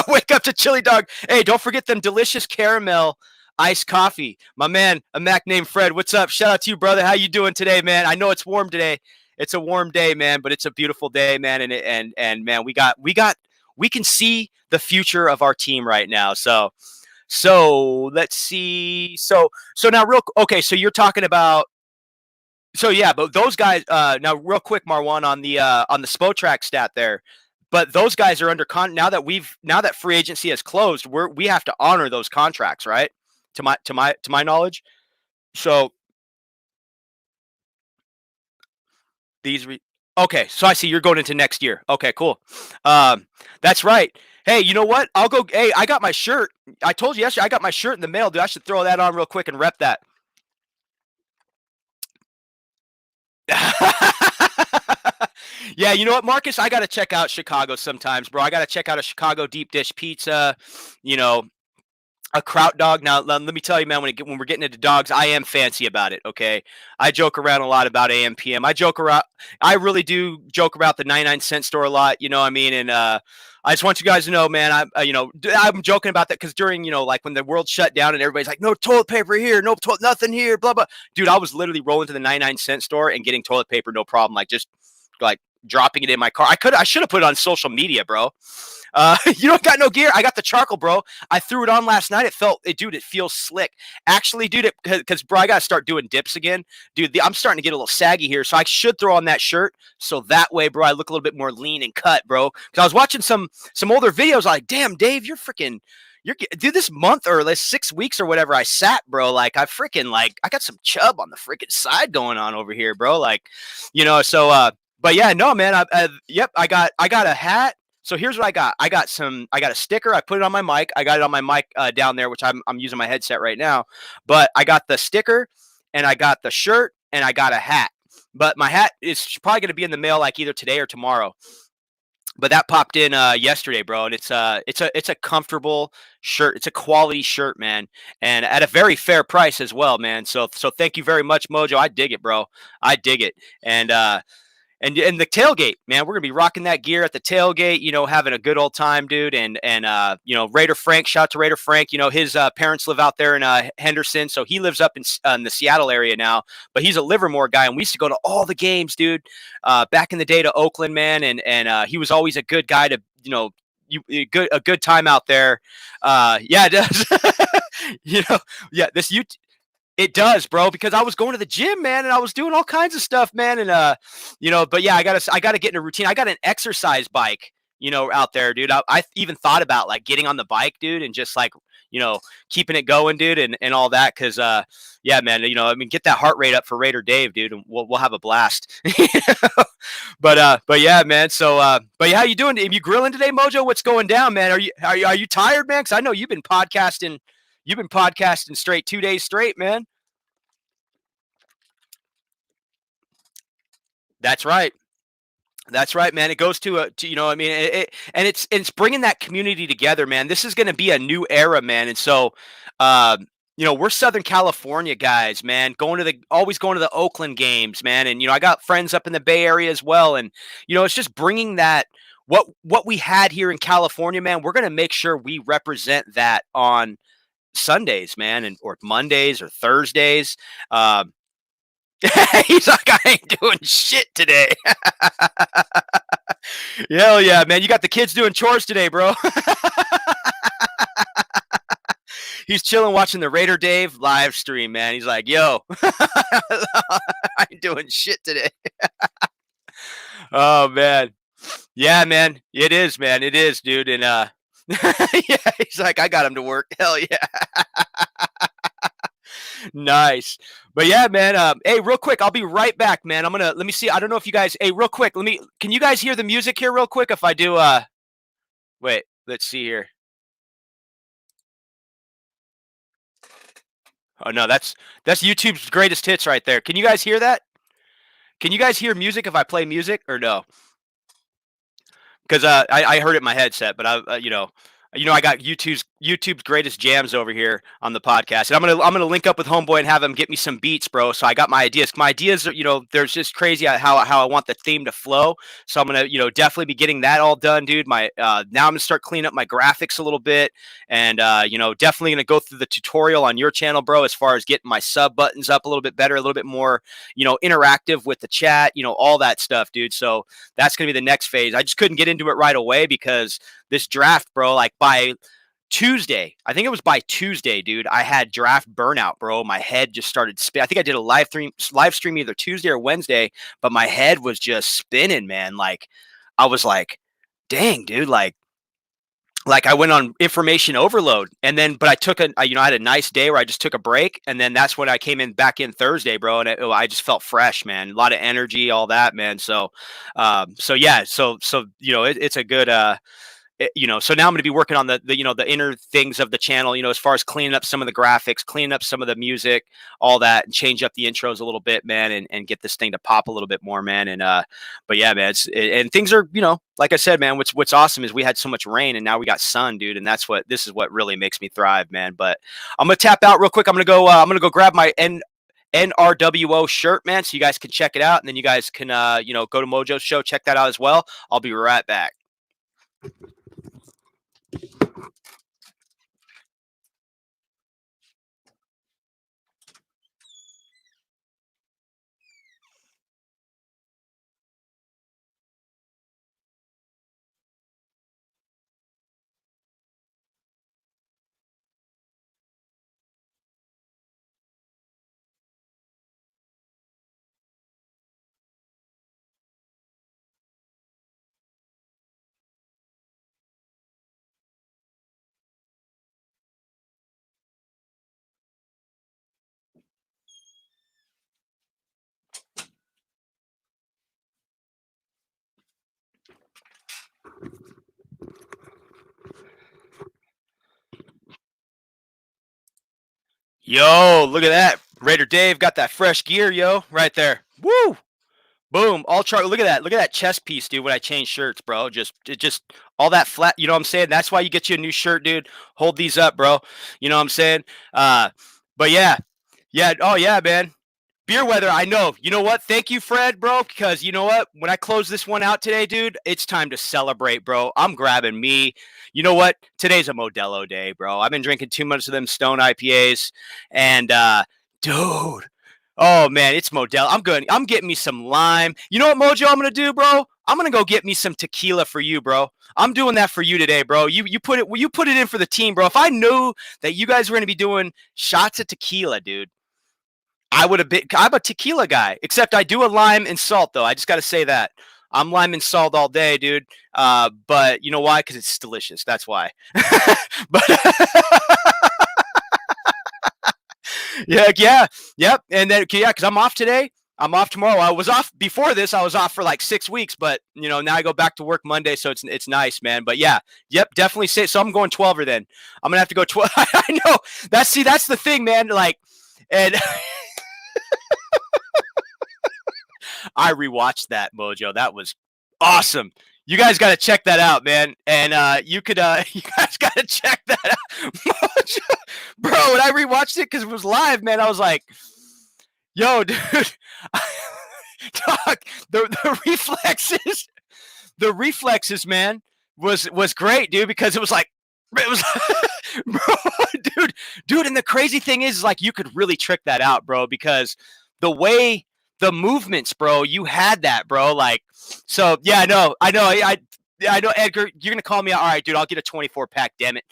Wake up to chili dog. Hey, don't forget them delicious caramel iced coffee. My man, a Mac named Fred. What's up? Shout out to you, brother. How you doing today, man? I know it's warm today. It's a warm day, man, but it's a beautiful day, man. And man, we can see the future of our team right now. So let's see. So now okay, so you're talking about so yeah, but those guys now real quick, Marwan, on the Spotrac stat there. But those guys are under now that free agency has closed, we have to honor those contracts, right? To my knowledge. So okay, so I see you're going into next year. Okay, cool. That's right. Hey, you know what? I'll go. Hey, I got my shirt. I told you yesterday I got my shirt in the mail, dude. I should throw that on real quick and rep that. Yeah, you know what, Marcus? I got to check out Chicago sometimes, bro. I got to check out a Chicago deep dish pizza. You know, a kraut dog. Now, let me tell you, man, when we're getting into dogs, I am fancy about it, okay? I joke around a lot about AM/PM. I really do joke about the 99-cent store a lot, you know what I mean? And I just want you guys to know, man, I'm joking about that because during, like when the world shut down and everybody's like, no toilet paper here, nothing here, blah, blah. Dude, I was literally rolling to the 99-cent store and getting toilet paper, no problem. Like, just, like, dropping it in my car. I should have put it on social media, bro. You don't got no gear. I got the charcoal, bro. I threw it on last night. Dude, it feels slick. Actually, dude, because bro, I gotta start doing dips again, dude. I'm starting to get a little saggy here, so I should throw on that shirt so that way, bro, I look a little bit more lean and cut, bro. Because I was watching some older videos, like, damn, Dave, dude, this month or this 6 weeks or whatever I sat, bro, like I got some chub on the freaking side going on over here, bro. Like, so but yeah, no, man. Yep, I got a hat. So here's what I got. I got a sticker. I put it on my mic. I got it on my mic down there, which I'm using my headset right now. But I got the sticker, and I got the shirt, and I got a hat. But my hat is probably going to be in the mail like either today or tomorrow. But that popped in yesterday, bro, and it's a comfortable shirt. It's a quality shirt, man, and at a very fair price as well, man. So thank you very much, Mojo. I dig it, bro. I dig it, and the tailgate, man, we're gonna be rocking that gear at the tailgate, having a good old time, dude. And Raider Frank, shout out to Raider Frank. His parents live out there in Henderson, so he lives up in the Seattle area now. But he's a Livermore guy, and we used to go to all the games, dude. Back in the day to Oakland, man, and he was always a good guy to a good time out there. Yeah, it does. Yeah, it does, bro, because I was going to the gym, man, and I was doing all kinds of stuff, man. And but yeah, I gotta get in a routine. I got an exercise bike, out there, dude. I even thought about like getting on the bike, dude, and just like, keeping it going, dude, and all that. Cause yeah, man, get that heart rate up for RaiderDave, dude, and we'll have a blast. But yeah, man. So but yeah, how you doing? Are you grilling today, Mojo? What's going down, man? Are you tired, man? Cause I know you've been podcasting. You've been podcasting straight 2 days straight, man. That's right. That's right, man. It goes and it's bringing that community together, man. This is going to be a new era, man. And so, we're Southern California guys, man, always going to the Oakland games, man. And, I got friends up in the Bay Area as well. And, it's just bringing that, what we had here in California, man. We're going to make sure we represent that on Sundays, man, or Mondays or Thursdays. He's like, I ain't doing shit today. Hell yeah, man. You got the kids doing chores today, bro. He's chilling watching the RaiderDave live stream, man. He's like, yo, I ain't doing shit today. Oh, man. Yeah, man. It is, man. It is, dude. And yeah, he's like, I got him to work. Hell yeah. Nice. But yeah, man. Hey, real quick, I'll be right back, man. Let me see. I don't know if you guys, hey, real quick, can you guys hear the music here real quick? If I do, wait, let's see here. Oh no, that's YouTube's greatest hits right there. Can you guys hear that? Can you guys hear music if I play music or no? because I heard it in my headset, but I got YouTube's greatest jams over here on the podcast, and I'm gonna link up with Homeboy and have him get me some beats, bro. So I got my ideas. My ideas are, there's just crazy how I want the theme to flow. So I'm gonna, definitely be getting that all done, dude. My now I'm gonna start cleaning up my graphics a little bit, and definitely gonna go through the tutorial on your channel, bro, as far as getting my sub buttons up a little bit better, a little bit more, interactive with the chat, all that stuff, dude. So that's going to be the next phase. I just couldn't get into it right away because this draft, bro, like by Tuesday, I think it was by Tuesday, dude, I had draft burnout, bro. My head just started spinning. I think I did a live stream either Tuesday or Wednesday, but my head was just spinning, man. Like I was like, dang, dude, like I went on information overload, and then but I took I had a nice day where I just took a break, and then that's when I came in back in Thursday, bro, and I just felt fresh, man. A lot of energy, all that, man. So yeah, so it's a good so now I'm going to be working on the inner things of the channel, as far as cleaning up some of the graphics, cleaning up some of the music, all that, and change up the intros a little bit, man, and get this thing to pop a little bit more, man. And but yeah, man, and things are, like I said, man, what's awesome is we had so much rain and now we got sun, dude, and this is what really makes me thrive, man. But I'm gonna tap out real quick. I'm gonna go grab my NRWO shirt, man, so you guys can check it out, and then you guys can go to Mojo's show, check that out as well. I'll be right back. Yo, look at that. Raider Dave got that fresh gear, yo, right there. Woo! Boom. All chart. Look at that. Look at that chest piece, dude, when I change shirts, bro. Just all that flat, you know what I'm saying? That's why you get you a new shirt, dude. Hold these up, bro. You know what I'm saying? But yeah. Yeah, oh yeah, man. Beer weather, I know. You know what? Thank you, Fred, bro, because you know what? When I close this one out today, dude, it's time to celebrate, bro. I'm grabbing me. You know what? Today's a Modelo day, bro. I've been drinking too much of them Stone IPAs, and dude, oh man, it's Modelo. I'm good. I'm getting me some lime. You know what, Mojo? I'm gonna do, bro. I'm gonna go get me some tequila for you, bro. I'm doing that for you today, bro. You put it in for the team, bro. If I knew that you guys were gonna be doing shots of tequila, dude, I would have been. I'm a tequila guy, except I do a lime and salt, though. I just got to say that. I'm lime and salt all day, dude. But you know why? Because it's delicious. That's why. But yeah, yep. And then yeah, because I'm off today. I'm off tomorrow. I was off before this. I was off for like 6 weeks, but now I go back to work Monday, so it's nice, man. But yeah, yep, definitely say. So I'm going 12er then. I'm gonna have to go 12. I know. That's the thing, man. Like, and. I rewatched that, Mojo. That was awesome. You guys got to check that out, man. And you guys got to check that out, Mojo. Bro. When I rewatched it because it was live, man, I was like, "Yo, dude, dog, the reflexes, man, was great, dude, because it was like." It was, bro, dude, and the crazy thing is, like, you could really trick that out, bro, because the way the movements, bro, you had that, bro. Like, so yeah, I know, Edgar, you're gonna call me out. All right, dude, I'll get a 24-pack. Damn it.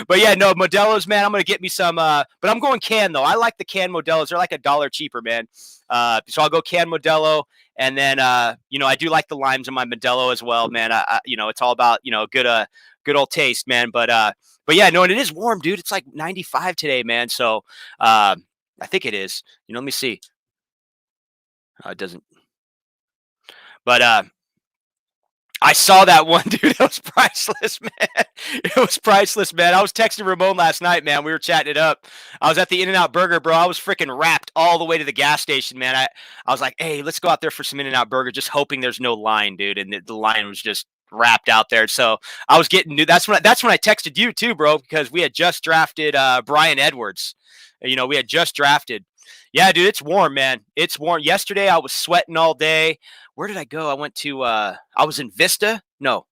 But yeah, no, Modelo's, man. I'm gonna get me some. But I'm going can though. I like the can Modelo's. They're like $1 cheaper, man. So I'll go can Modelo, and then I do like the limes in my Modelo as well, man. It's all about good old taste, man. But yeah, no, and it is warm, dude. It's like 95 today, man. So I think it is. Let me see. It doesn't. But I saw that one, dude. It was priceless, man. It was priceless, man. I was texting Ramon last night, man. We were chatting it up. I was at the In-N-Out Burger, bro. I was freaking wrapped all the way to the gas station, man. I was like, hey, let's go out there for some In-N-Out Burger, just hoping there's no line, dude. And the line was just wrapped out there. So I was getting new. That's when I texted you too, bro, because we had just drafted Bryan Edwards. We had just drafted. Yeah, dude, it's warm, man. It's warm. Yesterday I was sweating all day. Where did I go? I went to I was in Vista. No.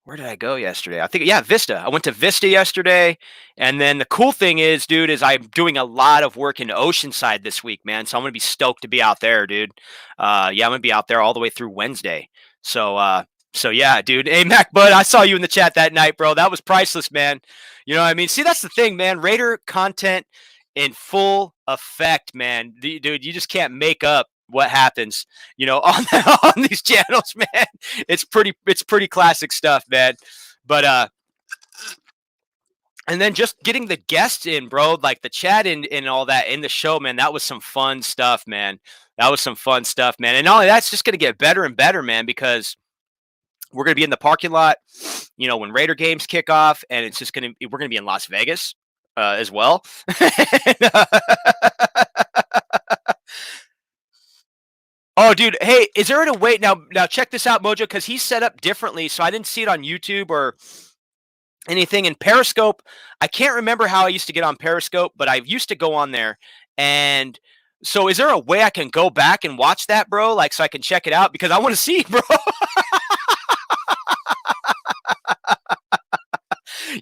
Where did I go yesterday? I think Vista. I went to Vista yesterday. And then the cool thing is, dude, is I'm doing a lot of work in Oceanside this week, man. So I'm gonna be stoked to be out there, dude. I'm gonna be out there all the way through Wednesday. So yeah, dude. Hey Mac Bud, I saw you in the chat that night, bro. That was priceless, man. You know what I mean? See, that's the thing, man. Raider content in full effect, man. Dude, you just can't make up what happens, on these channels, man. It's pretty classic stuff, man. But and then just getting the guests in, bro, like the chat and all that in the show, man. That was some fun stuff, man. That was some fun stuff, man. And not only that's just gonna get better and better, man, because we're gonna be in the parking lot, when Raider games kick off, and we're gonna be in Las Vegas as well. Oh, dude. Hey, is there a way now? Now check this out, Mojo, because he's set up differently. So I didn't see it on YouTube or anything. In Periscope, I can't remember how I used to get on Periscope, but I used to go on there. And so, is there a way I can go back and watch that, bro? Like, so I can check it out because I want to see, bro.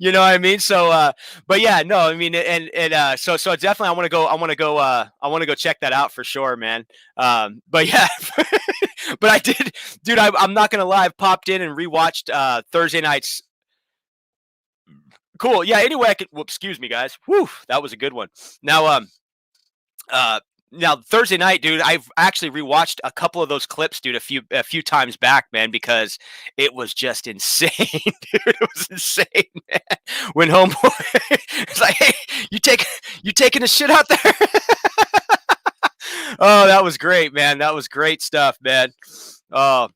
You know what I mean? So, but yeah, no, I mean, so definitely, I want to go check that out for sure, man. But yeah, but I did, dude. I'm not gonna lie. I popped in and rewatched Thursday night's. Cool. Yeah. Anyway, excuse me, guys. Whew, that was a good one. Now Thursday night, dude, I've actually rewatched a couple of those clips, dude, a few times back, man, because it was just insane, dude. It was insane, man. When homeboy, it's like, hey, you taking a shit out there? Oh, that was great, man. That was great stuff, man. Oh,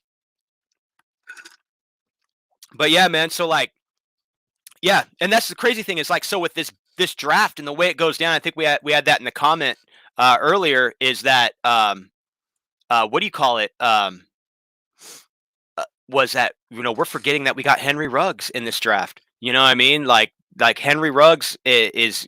but yeah, man. So like, yeah, and that's the crazy thing is like, so with this draft and the way it goes down, I think we had that in the comment earlier. Is that what do you call it? Was that we're forgetting that we got Henry Ruggs in this draft. You know what I mean? Like Henry Ruggs is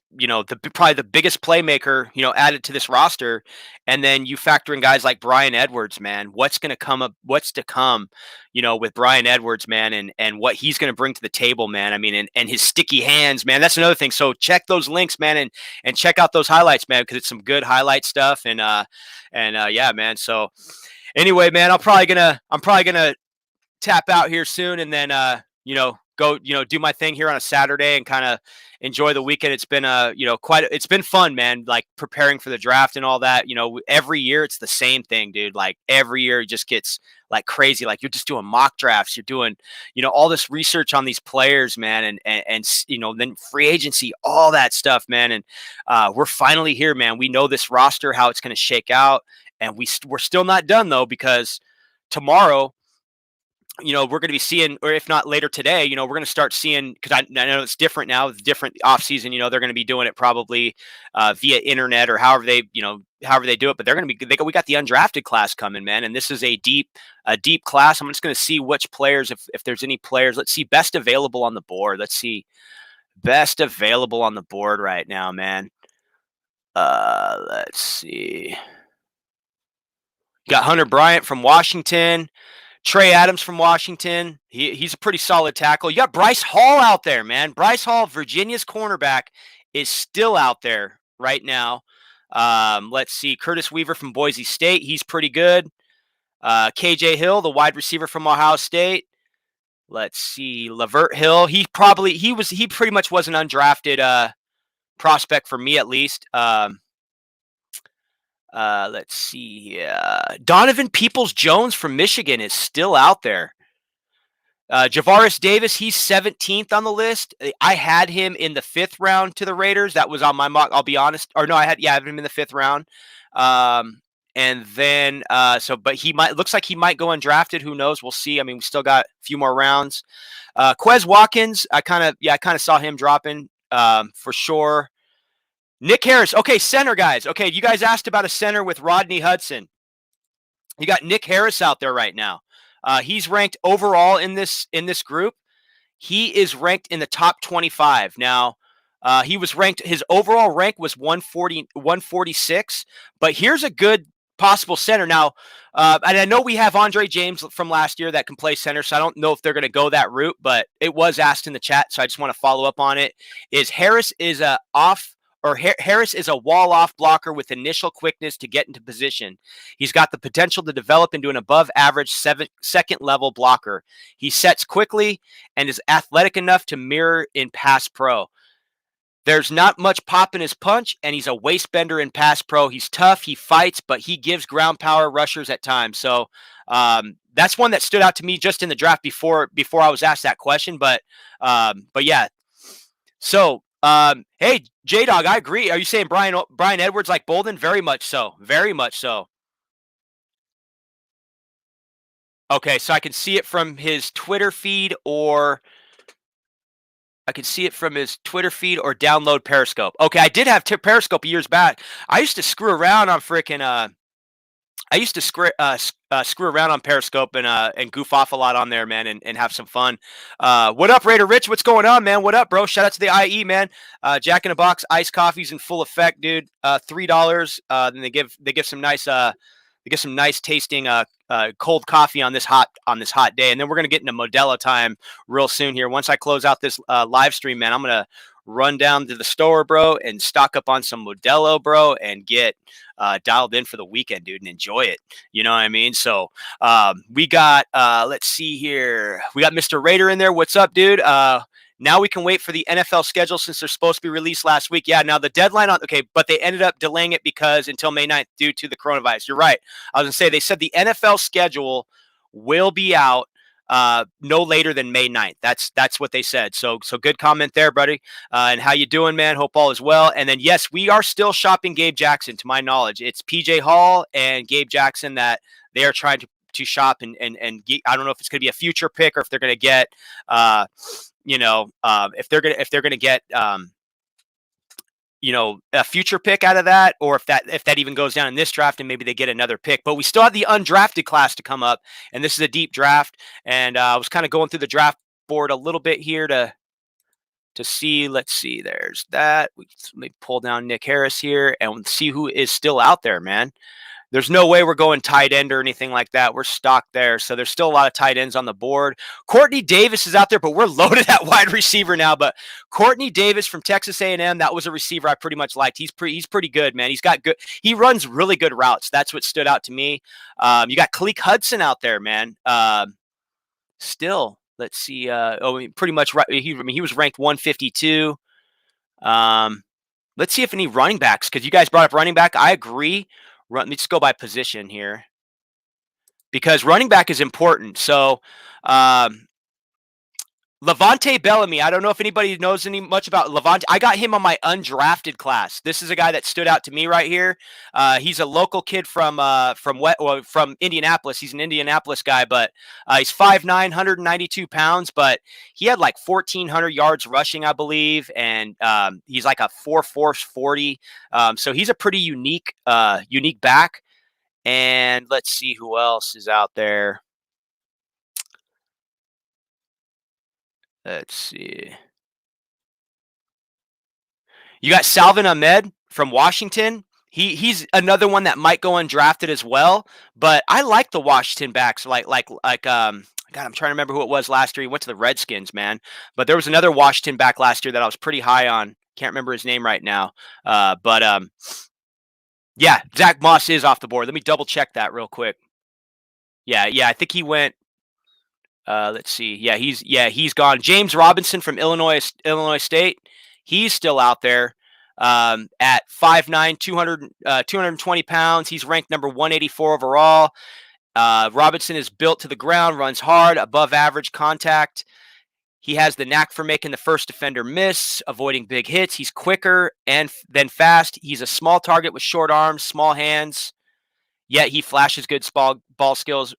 probably the biggest playmaker added to this roster, and then you factor in guys like Bryan Edwards, man. What's to come with Bryan Edwards, man, and what he's going to bring to the table, man. I mean, and his sticky hands, man. That's another thing. So check those links, man, and check out those highlights, man, because it's some good highlight stuff. And yeah, man. So anyway, man, I'm probably gonna tap out here soon, and then go do my thing here on a Saturday and kind of enjoy the weekend. It's been it's been fun, man, like preparing for the draft and all that. Every year it's the same thing, dude. Like every year it just gets like crazy. Like you're just doing mock drafts, you're doing all this research on these players, man, and then free agency, all that stuff, man. And we're finally here, man. We know this roster, how it's going to shake out, and we're still not done though, because tomorrow we're going to be seeing, or if not later today, we're going to start seeing, because I know it's different now, it's different off season. They're going to be doing it probably via internet or however they do it. But they're going to be, we got the undrafted class coming, man, and this is a deep class. I'm just going to see which players, if there's any players. Let's see best available on the board. Let's see best available on the board right now, man. Let's see. You got Hunter Bryant from Washington. Trey Adams from Washington. He's a pretty solid tackle. You got Bryce Hall out there, man. Bryce Hall, Virginia's cornerback, is still out there right now. Let's see. Curtis Weaver from Boise State. He's pretty good. KJ Hill, the wide receiver from Ohio State. Let's see. Lavert Hill. He pretty much was an undrafted prospect for me, at least. Let's see. Donovan Peoples-Jones from Michigan is still out there. Javaris Davis, he's 17th on the list. I had him in the 5th round to the Raiders. That was on my mock. I'll be honest. Or no, I had him in the 5th round. And then, but looks like he might go undrafted. Who knows? We'll see. I mean, we still got a few more rounds. Quez Watkins, I kind of saw him dropping for sure. Nick Harris. Okay, center guys. Okay, you guys asked about a center with Rodney Hudson. You got Nick Harris out there right now. He's ranked overall in this group. He is ranked in the top 25. Now, he was ranked, his overall rank was 146, but here's a good possible center. Now, and I know we have Andre James from last year that can play center, so I don't know if they're going to go that route, but it was asked in the chat, so I just want to follow up on it. Harris is a wall-off blocker with initial quickness to get into position. He's got the potential to develop into an above-average second-level blocker. He sets quickly and is athletic enough to mirror in pass pro. There's not much pop in his punch, and he's a waist bender in pass pro. He's tough, he fights, but he gives ground power rushers at times. So that's one that stood out to me just in the draft before I was asked that question. But yeah. So hey, J-Dog, I agree. Are you saying Bryan Edwards like Bowden? Very much so. Very much so. Okay, so I can see it from his Twitter feed or download Periscope. Okay, I did have Periscope years back. I used to screw around on freaking screw around on Periscope and goof off a lot on there, man, and have some fun. What up, Raider Rich? What's going on, man? What up, bro? Shout out to the IE, man. Jack in a Box iced coffee's in full effect, dude. $3. Then they give some nice tasting cold coffee on this hot day, and then we're gonna get into Modelo time real soon here. Once I close out this live stream, man, I'm gonna run down to the store, bro, and stock up on some Modelo, bro, and get dialed in for the weekend, dude, and enjoy it. You know what I mean? So we got, let's see here. We got Mr. Raider in there. What's up, dude? Now we can wait for the NFL schedule since they're supposed to be released last week. Yeah, now the deadline but they ended up delaying it until May 9th due to the coronavirus. You're right. I was going to say, they said the NFL schedule will be out no later than May 9th. That's what they said. So good comment there, buddy. And how you doing, man? Hope all is well. And then, yes, we are still shopping Gabe Jackson, to my knowledge. It's PJ Hall and Gabe Jackson that they are trying to shop and I don't know if it's going to be a future pick or if they're going to get, if they're going to get, a future pick out of that, or if that even goes down in this draft and maybe they get another pick. But we still have the undrafted class to come up, and this is a deep draft. And I was kind of going through the draft board a little bit here to see. Let's see. There's that. Let me pull down Nick Harris here and see who is still out there, man. There's no way we're going tight end or anything like that. We're stocked there. So there's still a lot of tight ends on the board. Courtney Davis is out there, but we're loaded at wide receiver now. But Courtney Davis from Texas A&M, that was a receiver I pretty much liked. He's pretty good, man. He runs really good routes. That's what stood out to me. You got Khaleke Hudson out there, man. Still, let's see. Pretty much right. He was ranked 152. Let's see if any running backs, because you guys brought up running back. I agree. Let me just go by position here because running back is important. So Levante Bellamy, I don't know if anybody knows much about Levante. I got him on my undrafted class. This is a guy that stood out to me right here. He's a local kid from Indianapolis. He's an Indianapolis guy, but he's 5'9", 192 pounds, but he had like 1,400 yards rushing, I believe, and he's like a 4.4 40. So he's a pretty unique back. And let's see who else is out there. Let's see. You got Salvin Ahmed from Washington. He's another one that might go undrafted as well. But I like the Washington backs. God, I'm trying to remember who it was last year. He went to the Redskins, man. But there was another Washington back last year that I was pretty high on. Can't remember his name right now. Yeah, Zach Moss is off the board. Let me double check that real quick. Yeah, I think he went. Let's see. Yeah, he's gone. James Robinson from Illinois State. He's still out there at 5'9", 220 pounds. He's ranked number 184 overall. Robinson is built to the ground, runs hard, above average contact. He has the knack for making the first defender miss, avoiding big hits. He's quicker and then fast. He's a small target with short arms, small hands. yet he flashes good ball skills.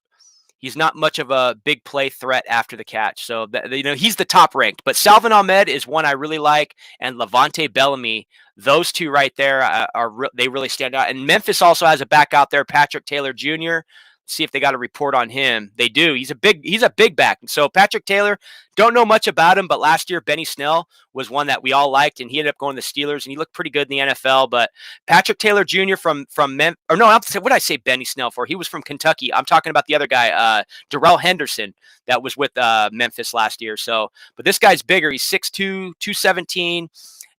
He's not much of a big play threat after the catch. So, he's the top ranked. But Salvon Ahmed is one I really like, and Levante Bellamy. Those two right there they really stand out. And Memphis also has a back out there, Patrick Taylor Jr. See if they got a report on him. They do. He's a big back. So Patrick Taylor, don't know much about him, but last year Benny Snell was one that we all liked, and he ended up going to the Steelers, and he looked pretty good in the NFL. But Patrick Taylor Jr. from Memphis, or no, what did I say Benny Snell for? He was from Kentucky. I'm talking about the other guy, Darrell Henderson, that was with Memphis last year. So, but this guy's bigger. He's 6'2", 217.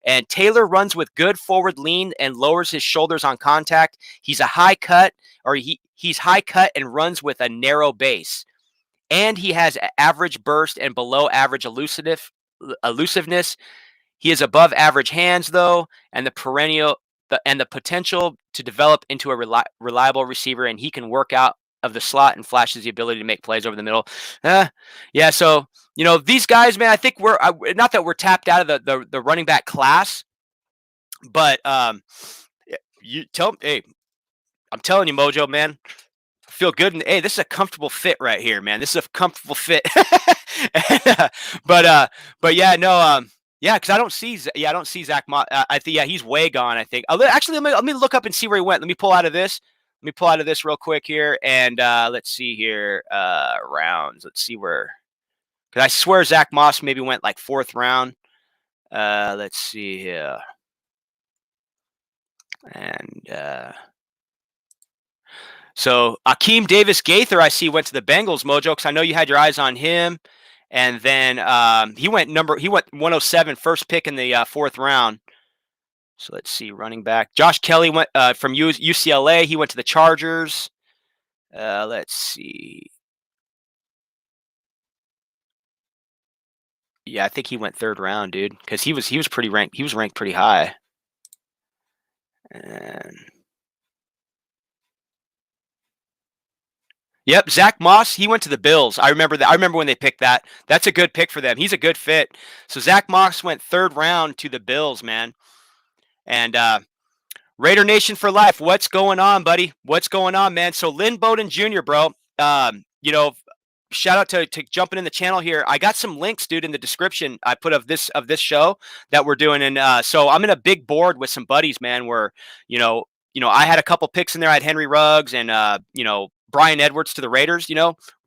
And Taylor runs with good forward lean and lowers his shoulders on contact. He's a high cut, or he's high cut and runs with a narrow base. And he has average burst and below average elusiveness. He is above average hands, though, and the potential to develop into a reliable receiver. And he can work out of the slot and flashes the ability to make plays over the middle. Yeah, so these guys, man, I think we're not that we're tapped out of the running back class, but hey, I'm telling you, Mojo, man, I feel good. And hey, this is a comfortable fit right here, man. This is a comfortable fit. But yeah, no, yeah, because I don't see Zach Moss. I think he's way gone. I think. Actually, let me look up and see where he went. Let me pull out of this. Let me pull out of this real quick here, and let's see here. Rounds. Let's see where. Because I swear Zach Moss maybe went like 4th round. Let's see here. And so Akeem Davis Gaither, I see, went to the Bengals, Mojo, because I know you had your eyes on him. And then he went 107, first pick in the 4th round. So let's see, running back. Josh Kelly went from UCLA. He went to the Chargers. Let's see. Yeah, I think he went 3rd round, dude, because he was pretty ranked. He was ranked pretty high. And yep, Zach Moss, he went to the Bills. I remember that. I remember when they picked that. That's a good pick for them. He's a good fit. So Zach Moss went 3rd round to the Bills, man. And Raider Nation for life. What's going on, buddy? What's going on, man? So Lynn Bowden Jr., bro. Shout out to jumping in the channel here. I got some links, dude, in the description I put of this show that we're doing. And so I'm in a big board with some buddies, man, where, I had a couple picks in there. I had Henry Ruggs and, Bryan Edwards to the Raiders,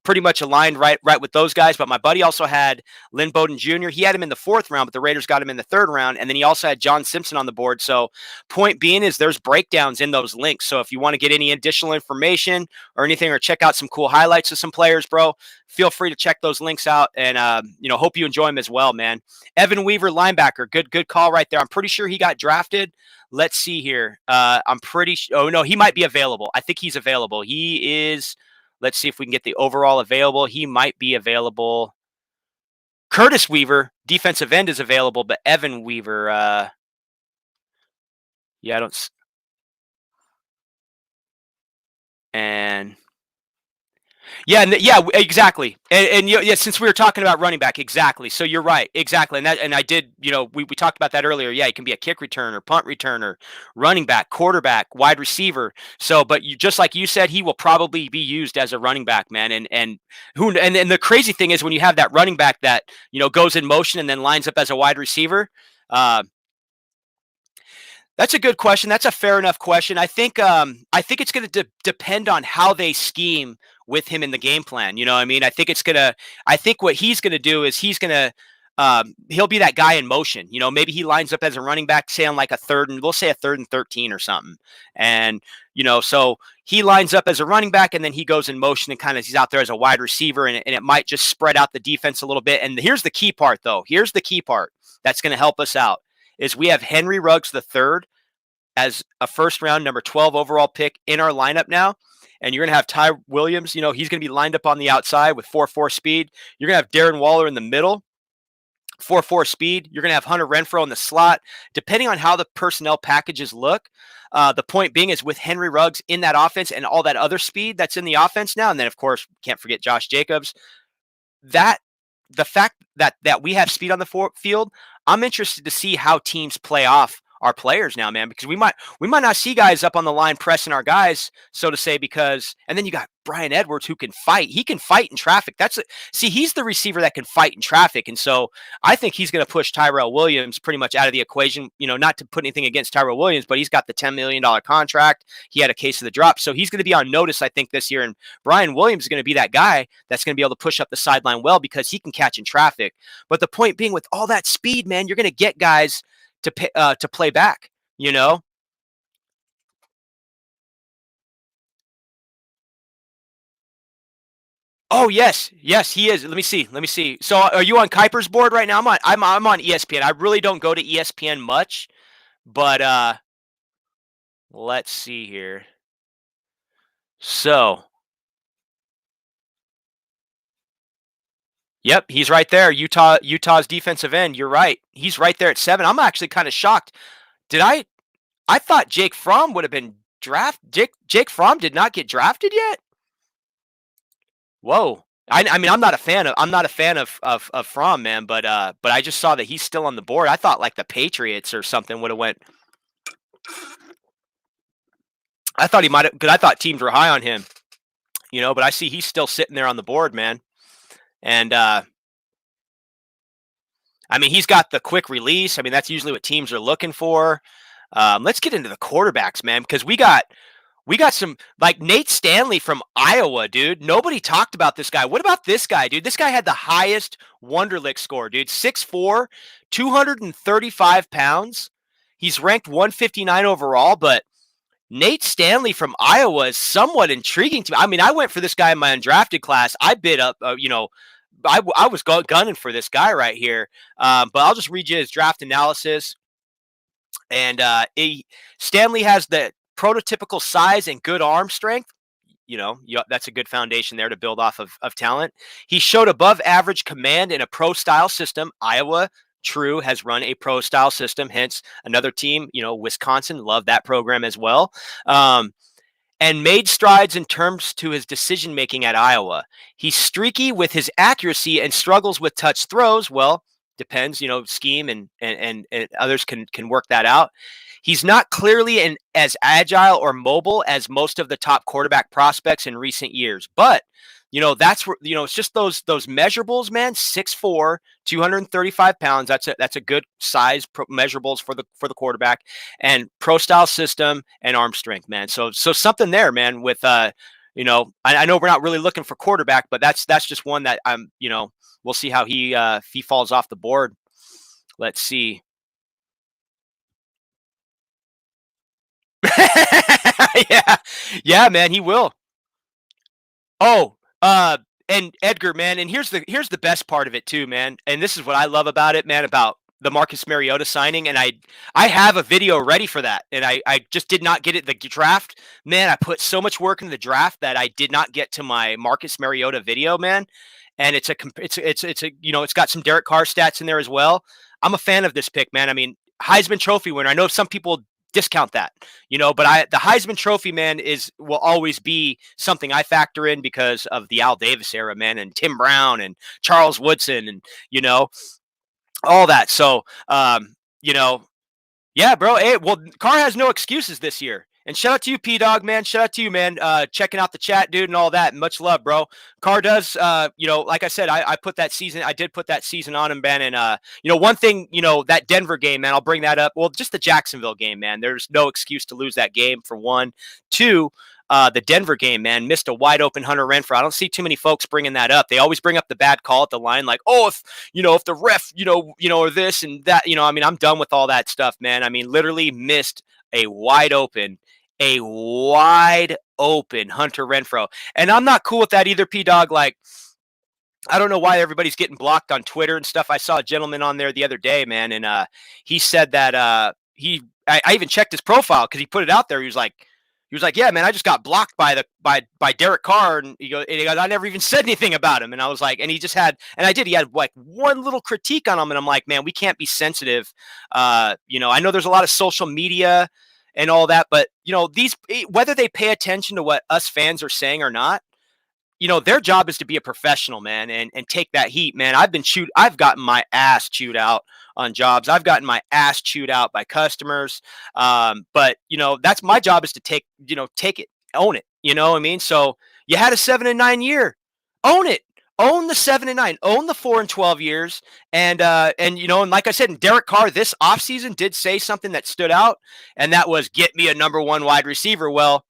pretty much aligned right with those guys. But my buddy also had Lynn Bowden Jr. He had him in the 4th round, but the Raiders got him in the 3rd round. And then he also had John Simpson on the board. So point being is there's breakdowns in those links. So if you want to get any additional information or anything, or check out some cool highlights of some players, bro, feel free to check those links out. And, hope you enjoy them as well, man. Evan Weaver, linebacker. Good call right there. I'm pretty sure he got drafted. Let's see here. I'm pretty sure. Oh, no, he might be available. I think he's available. He is. Let's see if we can get the overall available. He might be available. Curtis Weaver, defensive end, is available, but Evan Weaver, I don't. And yeah, exactly. And since we were talking about running back, exactly. So you're right, exactly. And I did, we talked about that earlier. Yeah, he can be a kick returner, punt returner, running back, quarterback, wide receiver. So, but just like you said, he will probably be used as a running back, man. And the crazy thing is when you have that running back that goes in motion and then lines up as a wide receiver. That's a good question. That's a fair enough question. I think it's going to depend on how they scheme with him in the game plan. You know what I mean? I think what he's going to do is he'll be that guy in motion. Maybe he lines up as a running back, say on like we'll say a 3rd and 13 or something. And, so he lines up as a running back and then he goes in motion and kind of he's out there as a wide receiver and it might just spread out the defense a little bit. And here's the key part though. Here's the key part that's going to help us out. Is we have Henry Ruggs III as a 1st round, number 12 overall pick in our lineup now. And you're going to have Ty Williams. He's going to be lined up on the outside with 4.4 speed. You're going to have Darren Waller in the middle, 4.4 speed. You're going to have Hunter Renfrow in the slot. Depending on how the personnel packages look, the point being is with Henry Ruggs in that offense and all that other speed that's in the offense now. And then, of course, can't forget Josh Jacobs. The fact that we have speed on the field, I'm interested to see how teams play off our players now, man, because we might not see guys up on the line pressing our guys, so to say, because and then you got Bryan Edwards who can fight. He can fight in traffic. See, he's the receiver that can fight in traffic, and so I think he's going to push Tyrell Williams pretty much out of the equation. Not to put anything against Tyrell Williams, but he's got the $10 million contract. He had a case of the drop, so he's going to be on notice, I think, this year. And Bryan Williams is going to be that guy that's going to be able to push up the sideline well because he can catch in traffic. But the point being, with all that speed, man, you're going to get guys to play back. Oh yes, he is. Let me see. So are you on Kuiper's board right now? I'm on ESPN. I really don't go to ESPN much, but let's see here. So, yep, he's right there. Utah's defensive end. You're right. He's right there at 7. I'm actually kind of shocked. I thought Jake Fromm would have been drafted. Jake Fromm did not get drafted yet. Whoa. I mean, I'm not a fan of Fromm, man, but I just saw that he's still on the board. I thought like the Patriots or something would have went. I thought he might have, because I thought teams were high on him, but I see he's still sitting there on the board, man. And I mean, he's got the quick release. I mean, that's usually what teams are looking for. Let's get into the quarterbacks, man, because we got some, like Nate Stanley from Iowa, dude. Nobody talked about this guy. What about this guy, dude? This guy had the highest Wonderlic score, dude. 6'4", 235 pounds. He's ranked 159 overall, but Nate Stanley from Iowa is somewhat intriguing to me. I mean, I went for this guy in my undrafted class. I bid up, I was gunning for this guy right here. But I'll just read you his draft analysis. And Stanley has the prototypical size and good arm strength. That's a good foundation there to build off of talent. He showed above average command in a pro style system. Iowa, true, has run a pro style system. Hence another team, Wisconsin, love that program as well. And made strides in terms to his decision making at Iowa. He's streaky with his accuracy and struggles with touch throws. Well, depends, scheme and others can work that out. He's not clearly as agile or mobile as most of the top quarterback prospects in recent years, but that's where, it's just those measurables, man. 6'4", 235 pounds. That's a good size measurables for the quarterback, and pro style system and arm strength, man. So something there, man, with I know we're not really looking for quarterback, but that's just one that we'll see how he falls off the board. Let's see. Yeah, man, he will. Oh, and Edgar, man, and here's the best part of it too, man. And this is what I love about it, man, about the Marcus Mariota signing. And I have a video ready for that, and I just did not get it. The draft, man, I put so much work into the draft that I did not get to my Marcus Mariota video, man. And it's got some Derek Carr stats in there as well. I'm a fan of this pick, man. I mean, Heisman Trophy winner. I know some people discount that, but the Heisman Trophy, man, will always be something I factor in because of the Al Davis era, man, and Tim Brown and Charles Woodson and all that. So yeah, bro. Hey, well, Carr has no excuses this year. And shout out to you, P-Dog, man. Shout out to you, man. Checking out the chat, dude, and all that. Much love, bro. Carr does, like I said, I did put that season on him, man. And, one thing, that Denver game, man, I'll bring that up. Well, just the Jacksonville game, man. There's no excuse to lose that game, for one. Two, the Denver game, man, missed a wide open Hunter Renfrow. I don't see too many folks bringing that up. They always bring up the bad call at the line, like, oh, if the ref, or this and that, I mean, I'm done with all that stuff, man. I mean, literally missed a wide open Hunter Renfrow. And I'm not cool with that either, P-Dog. Like, I don't know why everybody's getting blocked on Twitter and stuff. I saw a gentleman on there the other day, man, and he said that I even checked his profile because he put it out there. He was like, yeah, man, I just got blocked by Derek Carr, and he goes, I never even said anything about him. And I was like, and he had like one little critique on him, and I'm like, man, we can't be sensitive. I know there's a lot of social media and all that, but whether they pay attention to what us fans are saying or not, their job is to be a professional, man, and take that heat, man. I've gotten my ass chewed out on jobs. I've gotten my ass chewed out by customers. But that's my job, is to take it, own it. You know what I mean? So you had a 7-9 year, own it. Own the 7-9, own the 4-12 years. And like I said, and Derek Carr this offseason did say something that stood out, and that was, get me a number one wide receiver. Well,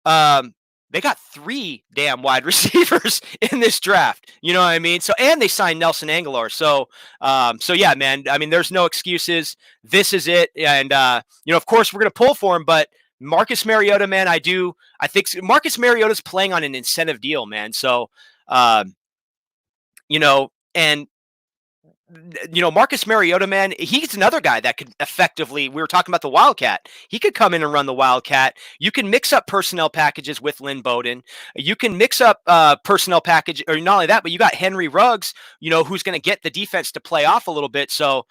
they got 3 damn wide receivers in this draft. You know what I mean? So, and they signed Nelson Aguilar. So yeah, man, I mean, there's no excuses. This is it. And, of course we're going to pull for him, but Marcus Mariota, man, I think Marcus Mariota's playing on an incentive deal, man. So, and Marcus Mariota, man, he's another guy that could effectively, we were talking about the Wildcat. He could come in and run the Wildcat. You can mix up personnel packages with Lynn Bowden. You can mix up personnel package, or not only that, but you got Henry Ruggs, who's going to get the defense to play off a little bit. So,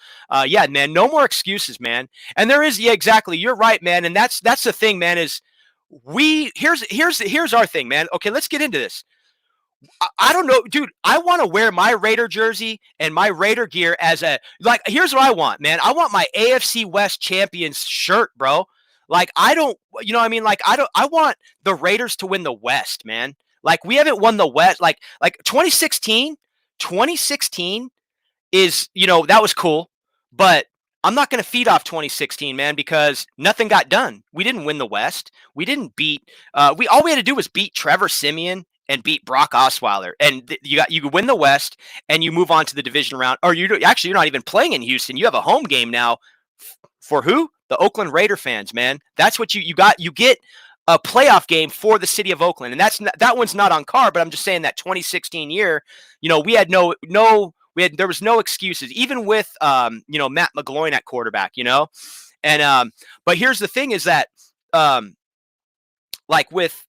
yeah, man, no more excuses, man. And there is, yeah, exactly. You're right, man. And that's the thing, man, is here's our thing, man. Okay, let's get into this. I don't know, dude. I want to wear my Raider jersey and my Raider gear as here's what I want, man. I want my AFC West champions shirt, bro. Like, I don't, what I mean? Like, I want the Raiders to win the West, man. Like, we haven't won the West. Like 2016 is, that was cool, but I'm not going to feed off 2016, man, because nothing got done. We didn't win the West. We didn't beat, all we had to do was beat Trevor Siemian and beat Brock Osweiler, and you win the West, and you move on to the division round. Or you're not even playing in Houston. You have a home game now for who? The Oakland Raider fans, man. That's what you got. You get a playoff game for the city of Oakland, and that one's not on card. But I'm just saying that 2016 year, we had there was no excuses, even with Matt McGloin at quarterback, and but here's the thing is that with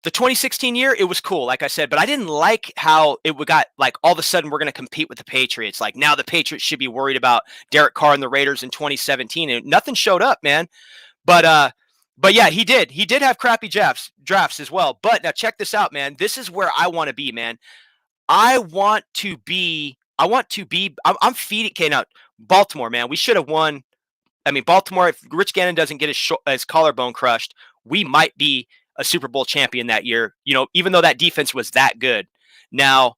the 2016 year, it was cool, like I said, but I didn't like how it got, like, all of a sudden we're going to compete with the Patriots. Like, now the Patriots should be worried about Derek Carr and the Raiders in 2017, and nothing showed up, man. But yeah, he did have crappy drafts as well. But now check this out, man. This is where I want to be, man. I'm feeding, okay, now, Baltimore, man, we should have won. I mean, Baltimore, if Rich Gannon doesn't get his collarbone crushed, we might be a Super Bowl champion that year, even though that defense was that good. Now,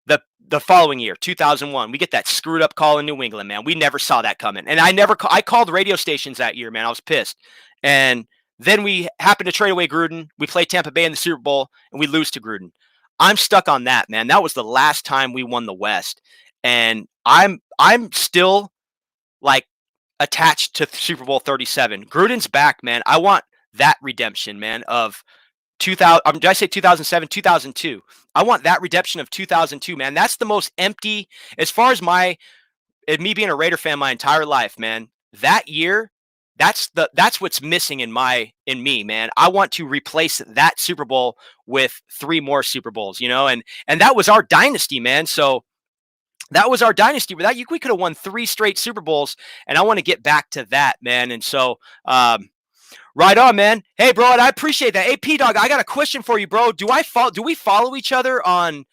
the following year, 2001, we get that screwed up call in New England, man. We never saw that coming. And I called radio stations that year, man. I was pissed. And then we happened to trade away Gruden. We play Tampa Bay in the Super Bowl, and we lose to Gruden. I'm stuck on that, man. That was the last time we won the West. And I'm still, like, attached to Super Bowl 37. Gruden's back, man. I want that redemption, man, of 2000. Did I say 2007? 2002. I want that redemption of 2002, man. That's the most empty, as far as me being a Raider fan my entire life, man. That year, that's what's missing in me, man. I want to replace that Super Bowl with 3 more Super Bowls, and that was our dynasty, man. So that was our dynasty. We could have won 3 straight Super Bowls, and I want to get back to that, man. And so, right on, man. Hey, bro, and I appreciate that. Hey, P-Dog, I got a question for you, bro. Do we follow each other on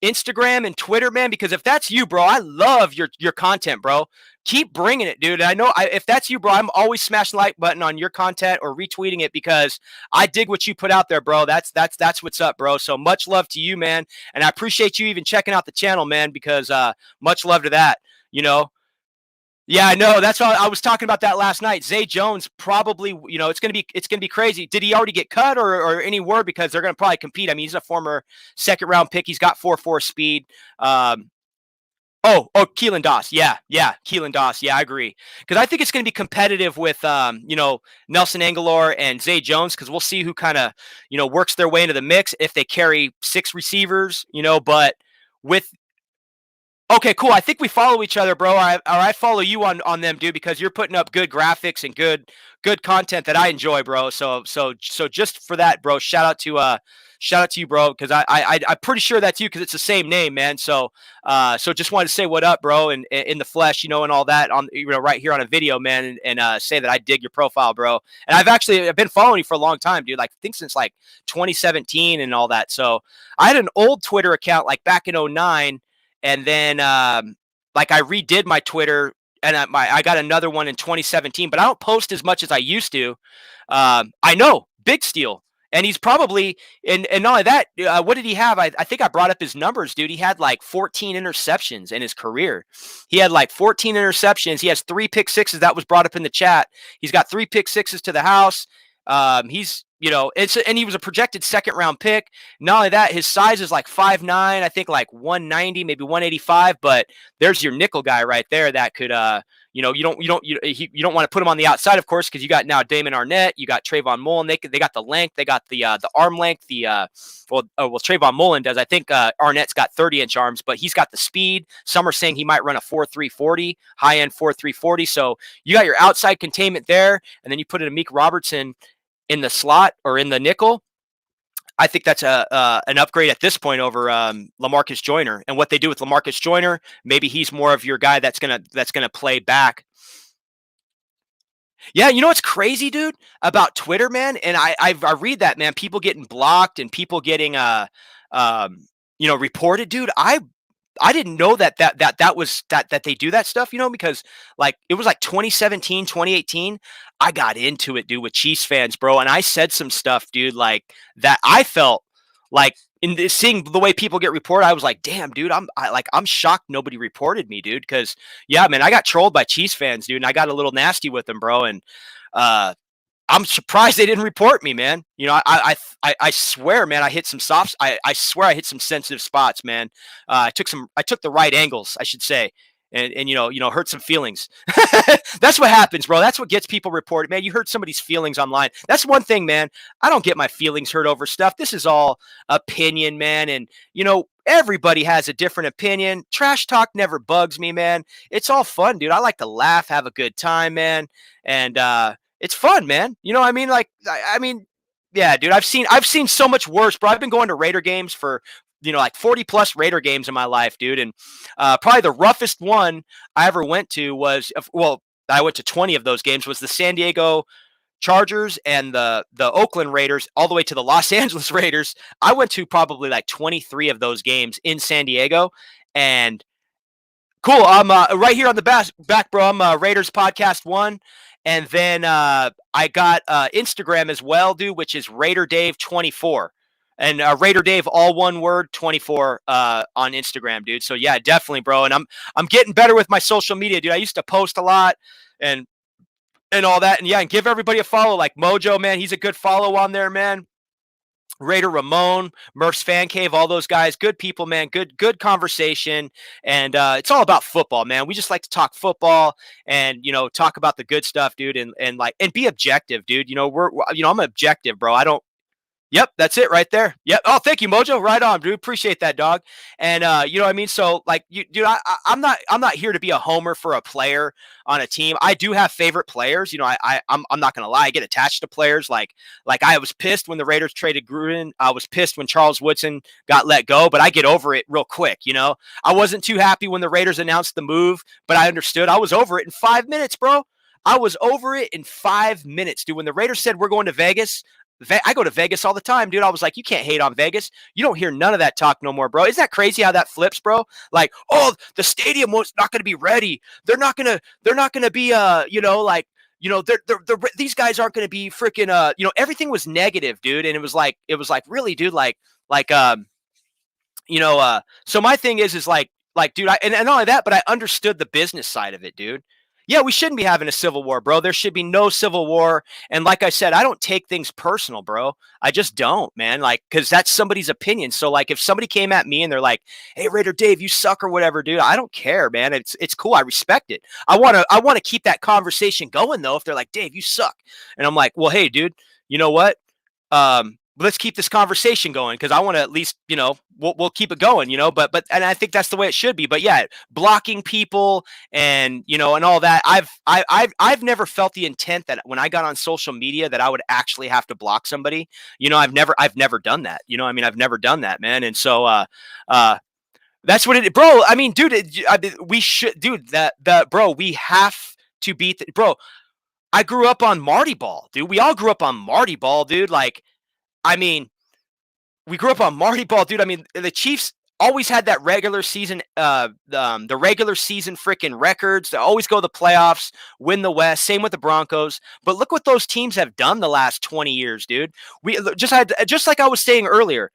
Instagram and Twitter, man? Because if that's you, bro, I love your content, bro. Keep bringing it, dude. I know if that's you, bro, I'm always smashing the like button on your content or retweeting it because I dig what you put out there, bro. That's what's up, bro. So much love to you, man. And I appreciate you even checking out the channel, man, because much love to that, Yeah, I know. That's why I was talking about that last night. Zay Jones probably, it's gonna be crazy. Did he already get cut or any word? Because they're gonna probably compete. I mean, he's a former 2nd round pick. He's got 4.4 speed. Keelan Doss. Yeah, Keelan Doss. Yeah, I agree. Because I think it's gonna be competitive with Nelson Aguilar and Zay Jones, because we'll see who kind of works their way into the mix if they carry 6 receivers. But with okay, cool. I think we follow each other, bro. I follow you on them, dude, because you're putting up good graphics and good content that I enjoy, bro. So just for that, bro, shout out Shout out to you, bro, because I'm pretty sure that's you because it's the same name, man. So just wanted to say what up, bro, and in the flesh, you know, and all that on, you know, right here on a video, man, and say that I dig your profile, bro. And I've been following you for a long time, dude. Like I think since like 2017 and all that. So I had an old Twitter account like back in 09, and then like I redid my Twitter, and I got another one in 2017, but I don't post as much as I used to. I know, big steal. And he's probably, and not only that, what did he have? I think I brought up his numbers, dude. He had like 14 interceptions in his career. He had like 14 interceptions. He has 3 pick sixes. That was brought up in the chat. He's got 3 pick sixes to the house. He's, you know, and he was a projected 2nd round pick. Not only that, his size is like 5'9", I think like 190, maybe 185. But there's your nickel guy right there that could, you know, you don't want to put him on the outside, of course, because you got now Damian Arnett, you got Trayvon Mullen. They got the length, they got the arm length. Well, Trayvon Mullen does. I think Arnett's got 30-inch arms, but he's got the speed. Some are saying he might run a 4.3 40, high end 4.3 40. So you got your outside containment there, and then you put in Amik Robertson in the slot or in the nickel. I think that's an upgrade at this point over Lamarcus Joyner. And what they do with Lamarcus Joyner, maybe he's more of your guy that's gonna play back. Yeah, you know what's crazy, dude, about Twitter, man? And I read that, man. People getting blocked and people getting you know, reported, dude. I didn't know that they do that stuff, you know, because like it was like 2017, 2018. I got into it, dude, with Chiefs fans, bro. And I said some stuff, dude, like that I felt like seeing the way people get reported. I was like, damn, dude, I'm shocked nobody reported me, dude. Cause yeah, man, I got trolled by Chiefs fans, dude. And I got a little nasty with them, bro. And, I'm surprised they didn't report me, man. You know, I swear, man, I hit some softs. I swear I hit some sensitive spots, man. I took the right angles, I should say, and you know, hurt some feelings. That's what happens, bro. That's what gets people reported, man. You hurt somebody's feelings online. That's one thing, man. I don't get my feelings hurt over stuff. This is all opinion, man. And you know, everybody has a different opinion. Trash talk never bugs me, man. It's all fun, dude. I like to laugh, have a good time, man. And it's fun, man. You know what I mean? Like, I mean, yeah, dude, I've seen so much worse, bro. I've been going to Raider games for, you know, like 40 plus Raider games in my life, dude. And probably the roughest one I ever went to was, well, I went to 20 of those games, was the San Diego Chargers and the Oakland Raiders, all the way to the Los Angeles Raiders. I went to probably like 23 of those games in San Diego. And cool. I'm right here on the back, bro. I'm Raiders Podcast 1. And then I got Instagram as well, dude, which is RaiderDave 24. And RaiderDave, all one word, 24 on Instagram, dude. So yeah, definitely, bro. And I'm getting better with my social media, dude. I used to post a lot and all that. And yeah, and give everybody a follow. Like Mojo, man, he's a good follow on there, man. Raider Ramon, Murph's Fan Cave, all those guys, good people, man. Good conversation, and it's all about football, man. We just like to talk football and you know talk about the good stuff, dude, and be objective, dude. You know I'm objective, bro. I don't. Yep, that's it right there. Yep. Oh, thank you, Mojo. Right on, dude. Appreciate that, dog. And you know what I mean? So like you dude, I'm not here to be a homer for a player on a team. I do have favorite players. You know, I'm not gonna lie, I get attached to players. Like I was pissed when the Raiders traded Gruden. I was pissed when Charles Woodson got let go, but I get over it real quick, you know. I wasn't too happy when the Raiders announced the move, but I understood. I was over it in 5 minutes, bro. I was over it in 5 minutes, dude. When the Raiders said we're going to Vegas, I go to Vegas all the time, dude. I was like, you can't hate on Vegas. You don't hear none of that talk no more, bro. Isn't that crazy how that flips, bro? Like, oh, the stadium was not going to be ready. They're not going to be, you know, like, you know, these guys aren't going to be freaking, you know, everything was negative, dude. And it was like, really, dude, you know, so my thing is like, dude, and not only that, but I understood the business side of it, dude. Yeah, we shouldn't be having a civil war, bro. There should be no civil war. And like I said, I don't take things personal, bro. I just don't, man. Like, because that's somebody's opinion. So, like, if somebody came at me and they're like, "Hey, RaiderDave, you suck" or whatever, dude, I don't care, man. It's cool. I respect it. I want to keep that conversation going though. If they're like, "Dave, you suck," and I'm like, "Well, hey, dude, you know what? Let's keep this conversation going because I want to at least, you know, we'll keep it going, but and I think that's the way it should be. But yeah, blocking people and and all that. I've never felt the intent that when I got on social media that I would actually have to block somebody. I've never done that. I've never done that, man. And so that's what it, bro. I mean, dude, we should, dude. Bro, we have to beat, bro. I grew up on Marty Ball, dude. We all grew up on Marty Ball, dude. Like, I mean, we grew up on Marty Ball, dude. I mean, the Chiefs always had that regular season, the regular season freaking records. They always go to the playoffs, win the West. Same with the Broncos. But look what those teams have done the last 20 years, dude. We just like I was saying earlier.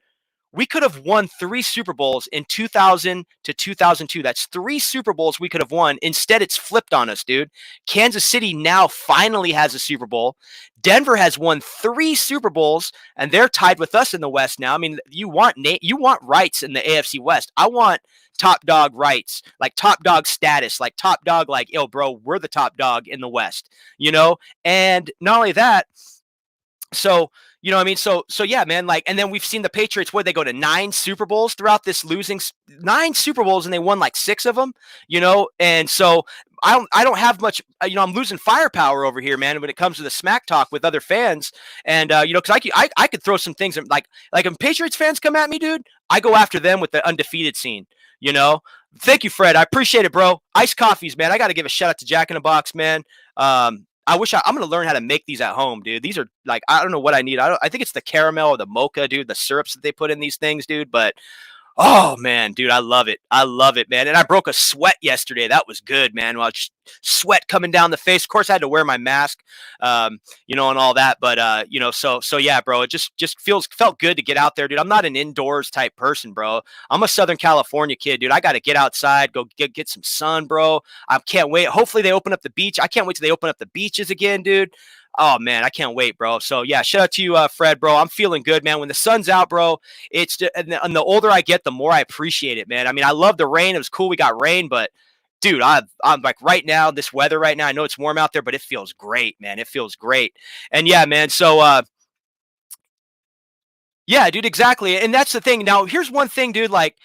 We could have won 3 Super Bowls in 2000 to 2002. That's 3 Super Bowls we could have won. Instead, it's flipped on us, dude. Kansas City now finally has a Super Bowl. Denver has won 3 Super Bowls, and they're tied with us in the West now. I mean, you want rights in the AFC West. I want top dog rights, like top dog status, like top dog, like, yo, bro, we're the top dog in the West, And not only that, so yeah, man, like, and then we've seen the Patriots where they go to 9 Super Bowls throughout this losing 9 Super Bowls, and they won like 6 of them, and so I don't have much, I'm losing firepower over here, man, when it comes to the smack talk with other fans. And, because I could throw some things like when Patriots fans come at me, dude, I go after them with the undefeated scene, Thank you, Fred. I appreciate it, bro. Iced coffees, man. I got to give a shout out to Jack in the Box, man. I'm going to learn how to make these at home, dude. These are like, I don't know what I need. I think it's the caramel or the mocha, dude, the syrups that they put in these things, dude. But oh man, dude, I love it. I love it, man. And I broke a sweat yesterday. That was good, man. Well, sweat coming down the face. Of course, I had to wear my mask, and all that. But so yeah, bro. It just felt good to get out there, dude. I'm not an indoors type person, bro. I'm a Southern California kid, dude. I got to get outside, go get some sun, bro. I can't wait. Hopefully they open up the beach. I can't wait till they open up the beaches again, dude. Oh man, I can't wait, bro. So yeah, shout out to you, Fred, bro. I'm feeling good, man. When the sun's out, bro, it's just, and the older I get, the more I appreciate it, man. I mean, I love the rain. It was cool we got rain, but dude, I'm like right now, this weather right now. I know it's warm out there, but it feels great, man. It feels great. And yeah, man. So yeah, dude, exactly. And that's the thing. Now, here's one thing, dude. Like,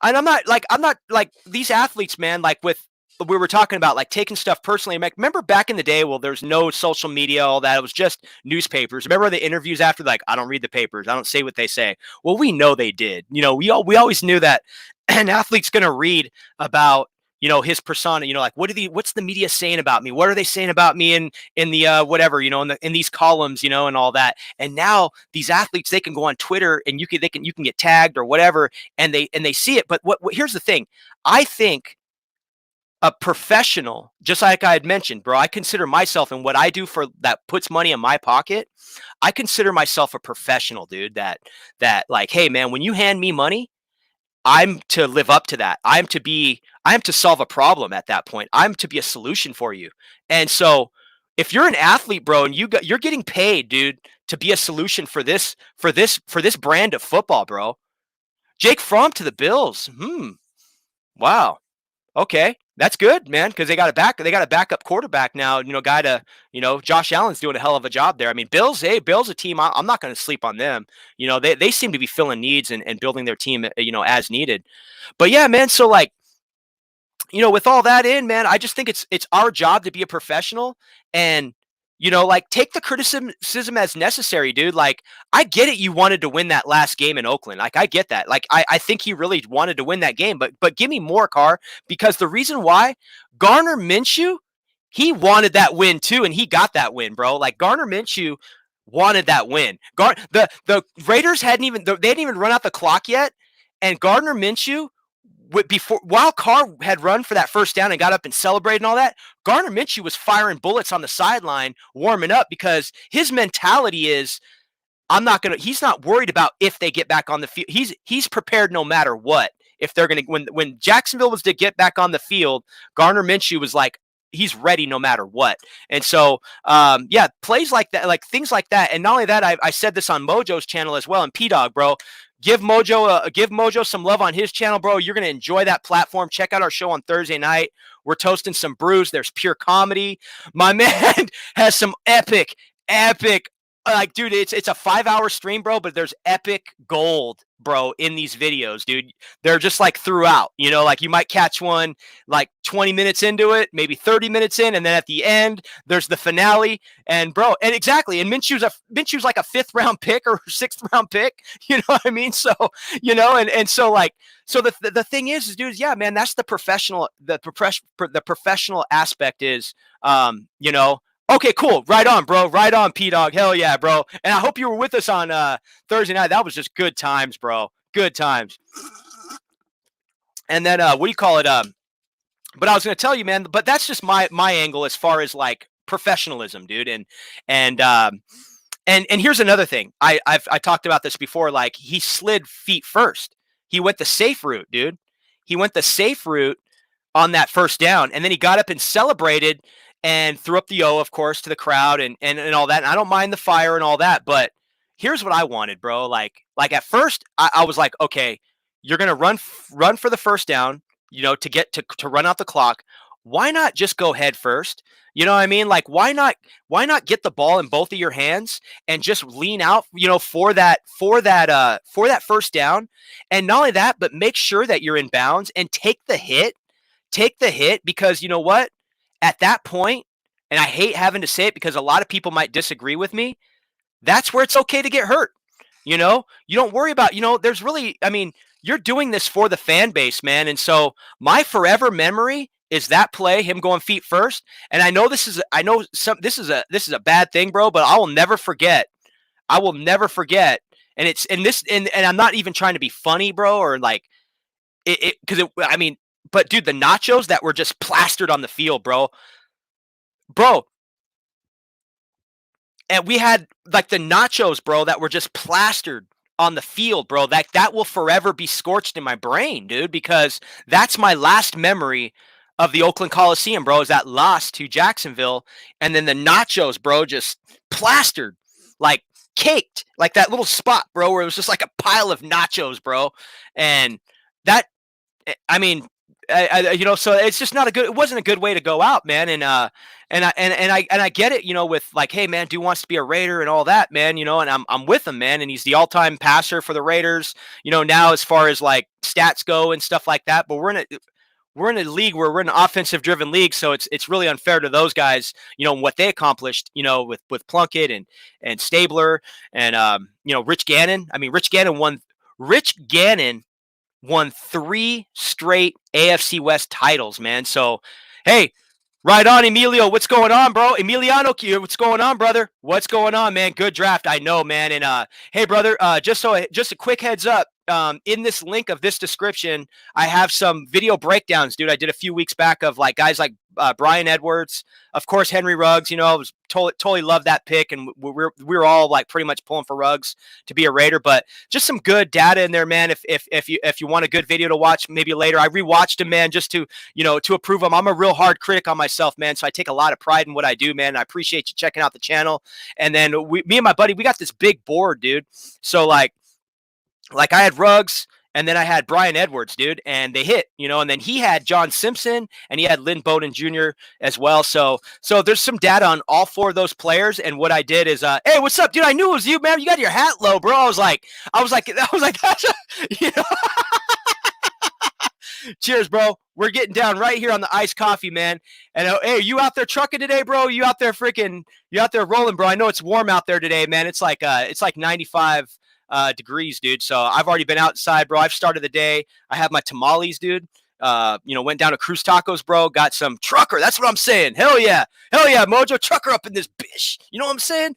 and I'm not like these athletes, man. Like we were talking about like taking stuff personally. Like, remember back in the day, well, there's no social media, all that. It was just newspapers. Remember the interviews after, like, I don't read the papers. I don't say what they say. Well, we know they did. We always knew that an athlete's going to read about, his persona, like, what's the media saying about me? What are they saying about me in the whatever, in these columns, and all that. And now these athletes, they can go on Twitter and you can get tagged or whatever, and they see it. But what here's the thing. I think a professional, just like I had mentioned, bro, I consider myself, and what I do for that puts money in my pocket, I consider myself a professional, dude, that like, hey man, when you hand me money, I'm to live up to that. I'm to solve a problem at that point. I'm to be a solution for you. And so if you're an athlete, bro, and you're getting paid, dude, to be a solution for this brand of football, bro. Jake Fromm to the Bills. Wow. Okay, that's good, man, because they got a backup quarterback now. Josh Allen's doing a hell of a job there. I mean, Bills a team. I'm not going to sleep on them. They seem to be filling needs and building their team, as needed. But yeah, man. So like, with all that in, man, I just think it's our job to be a professional and, like, take the criticism as necessary, dude. Like, I get it. You wanted to win that last game in Oakland. Like, I get that. Like, I think he really wanted to win that game, but give me more, Carr, because the reason why Gardner Minshew, he wanted that win too. And he got that win, bro. Like, Gardner Minshew wanted that win. The Raiders they hadn't even run out the clock yet. And Gardner Minshew, while Carr had run for that first down and got up and celebrated and all that, Gardner Minshew was firing bullets on the sideline, warming up, because his mentality is, he's not worried about if they get back on the field. He's prepared no matter what. If they're going to, when Jacksonville was to get back on the field, Gardner Minshew was like, he's ready no matter what. And so, yeah, plays like that, like things like that. And not only that, I said this on Mojo's channel as well. And P-Dog, bro, give Mojo some love on his channel, bro. You're going to enjoy that platform. Check out our show on Thursday night. We're toasting some brews. There's pure comedy. My man has some epic like, dude, it's a 5-hour stream, bro, but there's epic gold, bro, in these videos, dude. They're just like throughout, like you might catch one like 20 minutes into it, maybe 30 minutes in, and then at the end there's the finale. And bro, and exactly, and Minshew's like a 5th round pick or 6th round pick, you know what I mean? So, and so like, so the thing is, dude, yeah, man, that's the professional aspect is, okay, cool. Right on, bro. Right on, P-Dog. Hell yeah, bro. And I hope you were with us on Thursday night. That was just good times, bro. Good times. And then what do you call it? But I was going to tell you, man, but that's just my angle as far as like professionalism, dude. And here's another thing. I talked about this before. Like, he slid feet first. He went the safe route, dude. He went the safe route on that first down, and then he got up and celebrated and threw up the O, of course, to the crowd and all that. And I don't mind the fire and all that, but here's what I wanted, bro. Like at first, I was like, okay, you're gonna run for the first down, to get to run out the clock. Why not just go head first? You know what I mean? Like, why not get the ball in both of your hands and just lean out, for that first down? And not only that, but make sure that you're in bounds and take the hit. Take the hit, because you know what? At that point, and I hate having to say it because a lot of people might disagree with me, that's where it's okay to get hurt. You don't worry about, there's really, I mean, you're doing this for the fan base, man. And so my forever memory is that play, him going feet first. And I know this is a bad thing, bro, but I will never forget. And and I'm not even trying to be funny, bro, or like but dude, the nachos that were just plastered on the field, bro. And we had like the nachos, bro, that were just plastered on the field, bro. That will forever be scorched in my brain, dude, because that's my last memory of the Oakland Coliseum, bro, is that loss to Jacksonville. And then the nachos, bro, just plastered, like caked, like that little spot, bro, where it was just like a pile of nachos, bro. And that, I mean, so it's just it wasn't a good way to go out, man. And I get it, with like, hey man, Dude wants to be a Raider and all that, man, and I'm with him, man. And he's the all-time passer for the Raiders, now as far as like stats go and stuff like that. But we're in a league where we're an offensive driven league. So it's really unfair to those guys, what they accomplished, with Plunkett and Stabler and, Rich Gannon. I mean, Rich Gannon won 3 straight AFC West titles, man. So, hey, right on, Emilio. What's going on, bro? Emiliano, what's going on, brother? What's going on, man? Good draft. I know, man. And, hey, brother, just a quick heads up. In this link of this description, I have some video breakdowns, dude. I did a few weeks back of like guys like Bryan Edwards, of course, Henry Ruggs. I was totally love that pick, and we were all like pretty much pulling for Ruggs to be a Raider. But just some good data in there, man. If you want a good video to watch, maybe later. I rewatched him, man, just to approve him. I'm a real hard critic on myself, man, so I take a lot of pride in what I do, man. I appreciate you checking out the channel. And then me and my buddy, we got this big board, dude. So like I had Ruggs, and then I had Bryan Edwards, dude, and they hit, and then he had John Simpson, and he had Lynn Bowden Jr. as well. So there's some data on all 4 of those players. And what I did is, hey, what's up, dude? I knew it was you, man. You got your hat low, bro. I was like, cheers, bro. We're getting down right here on the iced coffee, man. And hey, you out there trucking today, bro? You out there rolling, bro? I know it's warm out there today, man. It's like 95 degrees, dude. So I've already been outside, bro. I've started the day. I have my tamales, dude. Went down to Cruz Tacos, bro. Got some trucker. That's what I'm saying. Hell yeah, Mojo trucker up in this bitch. You know what I'm saying?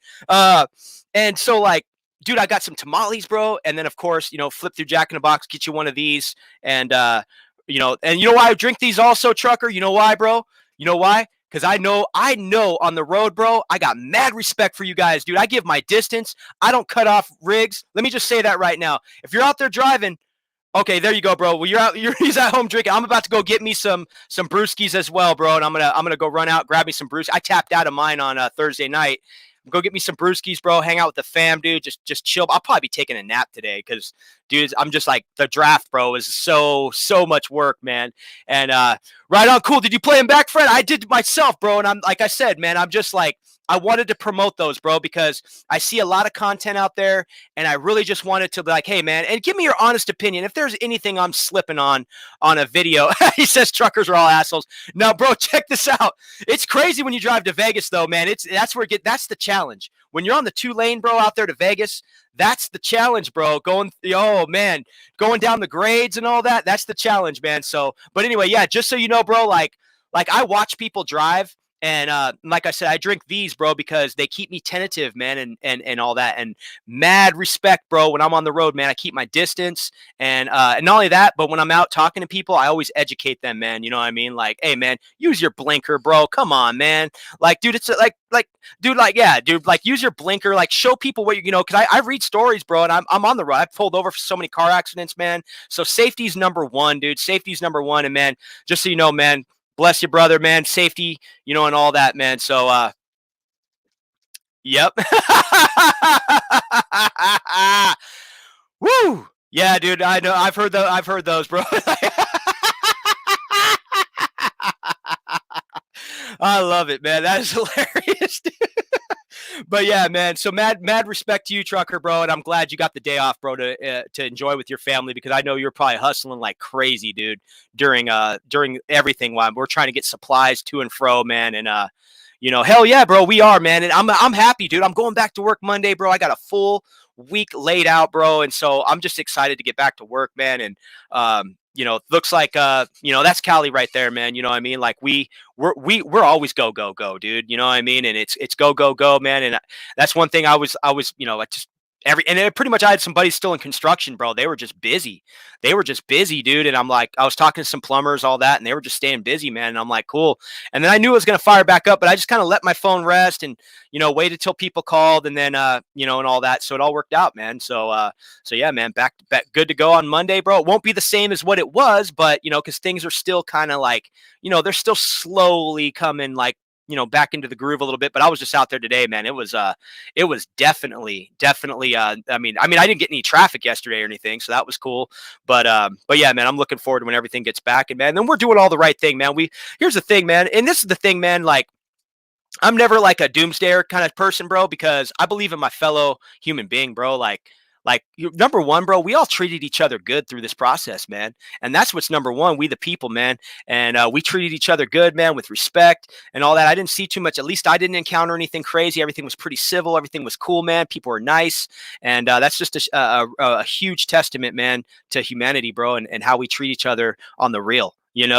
And so like, dude, I got some tamales, bro. And then of course, flip through Jack in the Box, get you one of these. And and you know why I drink these also, trucker? You know why, bro? You know why? Because I know on the road, bro, I got mad respect for you guys, dude. I give my distance. I don't cut off rigs. Let me just say that right now. If you're out there driving, okay, there you go, bro. Well, he's at home drinking. I'm about to go get me some brewskis as well, bro. And I'm gonna go run out, grab me some brewskis. I tapped out of mine on Thursday night. Go get me some brewskis, bro. Hang out with the fam, dude. Just chill. I'll probably be taking a nap today because, dude, I'm just like, the draft, bro, is so much work, man. And right on, cool. Did you play him back, Fred? I did myself, bro. And I'm like I said, man, I'm just like, I wanted to promote those, bro, because I see a lot of content out there, and I really just wanted to be like, hey, man, and give me your honest opinion. If there's anything I'm slipping on a video, he says truckers are all assholes. No, bro, check this out. It's crazy when you drive to Vegas, though, man. That's the challenge. When you're on the 2-lane, bro, out there to Vegas, that's the challenge, bro. Going down the grades and all that. That's the challenge, man. So, but anyway, yeah, just so you know, bro, like I watch people drive. And like I said, I drink these, bro, because they keep me tentative, man, and all that. And mad respect, bro. When I'm on the road, man, I keep my distance. And not only that, but when I'm out talking to people, I always educate them, man. You know what I mean? Like, hey, man, use your blinker, bro. Come on, man. Like, dude, it's like, use your blinker. Like, show people what because I read stories, bro, and I'm on the road. I've pulled over for so many car accidents, man. So safety's number one, dude. Safety's number one. And, man, just so you know, man, bless you, brother, man. Safety, and all that, man. So, yep. Woo! Yeah, dude. I know. I've heard those, bro. I love it, man. That is hilarious, dude. But yeah, man. So mad respect to you, trucker, bro. And I'm glad you got the day off, bro, to enjoy with your family, because I know you're probably hustling like crazy, dude, during everything while we're trying to get supplies to and fro, man. And hell yeah, bro, we are, man. And I'm happy, dude. I'm going back to work Monday, bro. I got a full week laid out, bro. And so I'm just excited to get back to work, man. And looks like that's Cali right there, man. You know what I mean? Like we're always go, dude. You know what I mean? And it's go, man. And that's one thing I was like just pretty much I had some buddies still in construction, bro. They were just busy. Dude. And I'm like, I was talking to some plumbers, all that, and they were just staying busy, man. And I'm like, cool. And then I knew it was going to fire back up, but I just kind of let my phone rest and, waited till people called, and then, and all that. So it all worked out, man. So yeah, man, back good to go on Monday, bro. It won't be the same as what it was, but, cause things are still kind of like, they're still slowly coming like, back into the groove a little bit. But I was just out there today, man. It was definitely, I mean, I didn't get any traffic yesterday or anything, so that was cool. But yeah, man, I'm looking forward to when everything gets back. And man, then we're doing all the right thing, man. Here's the thing, man. And this is the thing, man, like, I'm never like a doomsdayer kind of person, bro, because I believe in my fellow human being, bro. Like number one, bro, we all treated each other good through this process, man. And that's what's number one. We the people, man. And we treated each other good, man, with respect and all that. I didn't see too much. At least I didn't encounter anything crazy. Everything was pretty civil. Everything was cool, man. People were nice. And that's just a huge testament, man, to humanity, bro, and how we treat each other on the real.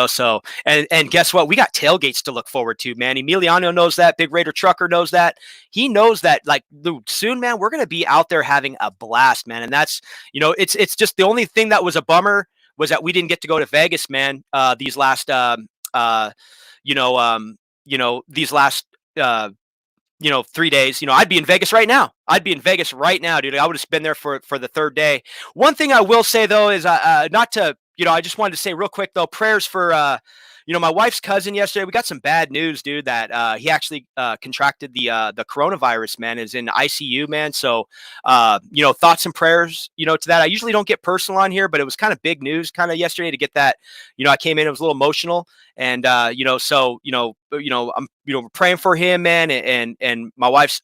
So, and guess what? We got tailgates to look forward to, man. Emiliano knows that. Big Raider Trucker knows that. He knows that, like, dude, soon, man, we're going to be out there having a blast, man. And that's, it's just the only thing that was a bummer was that we didn't get to go to Vegas, man, these last, these last, 3 days. I'd be in Vegas right now. Dude. I would have been there for the third day. One thing I will say, though, is not to, I just wanted to say real quick, though, prayers for, my wife's cousin yesterday. We got some bad news, dude, that he actually contracted the coronavirus, man, is in ICU, man. So, thoughts and prayers, to that. I usually don't get personal on here, but it was kind of big news kind of yesterday to get that. I came in, it was a little emotional. And, so, I'm, we're praying for him, man. And my wife's,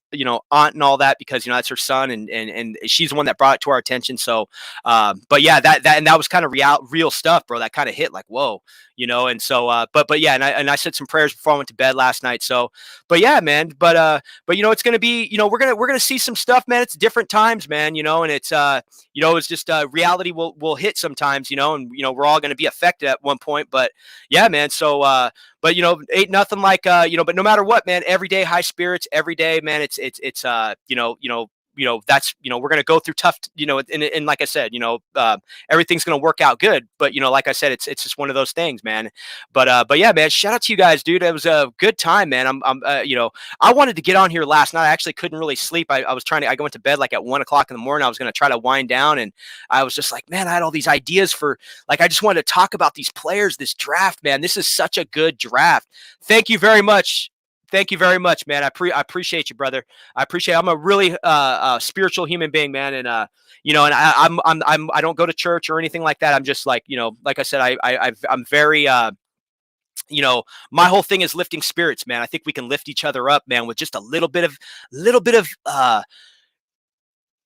aunt and all that, because, that's her son and she's the one that brought it to our attention. So, but yeah, that was kind of real stuff, bro. That kind of hit like, whoa, and so, but yeah, and I said some prayers before I went to bed last night. So, but yeah, man, but it's going to be, we're going to see some stuff, man. It's different times, man, and it's, it's just, reality will hit sometimes, and, we're all going to be affected at one point, but yeah, man. So, but ain't nothing like but no matter what, man, every day high spirits, every day, man. It's that's we're gonna go through tough, and like I said, everything's gonna work out good. But like I said, it's just one of those things, man. But yeah, man, shout out to you guys, dude. It was a good time, man. I wanted to get on here last night. I actually couldn't really sleep. I was trying to. I went to bed like at 1 o'clock in the morning. I was gonna try to wind down, and I was just like, man, I had all these ideas for like I just wanted to talk about these players, this draft, man. This is such a good draft. Thank you very much. Thank you very much, man. I appreciate you, brother. I appreciate. I'm a really spiritual human being, man, and and I don't go to church or anything like that. I'm just like, like I said, I'm very my whole thing is lifting spirits, man. I think we can lift each other up, man, with just a little bit of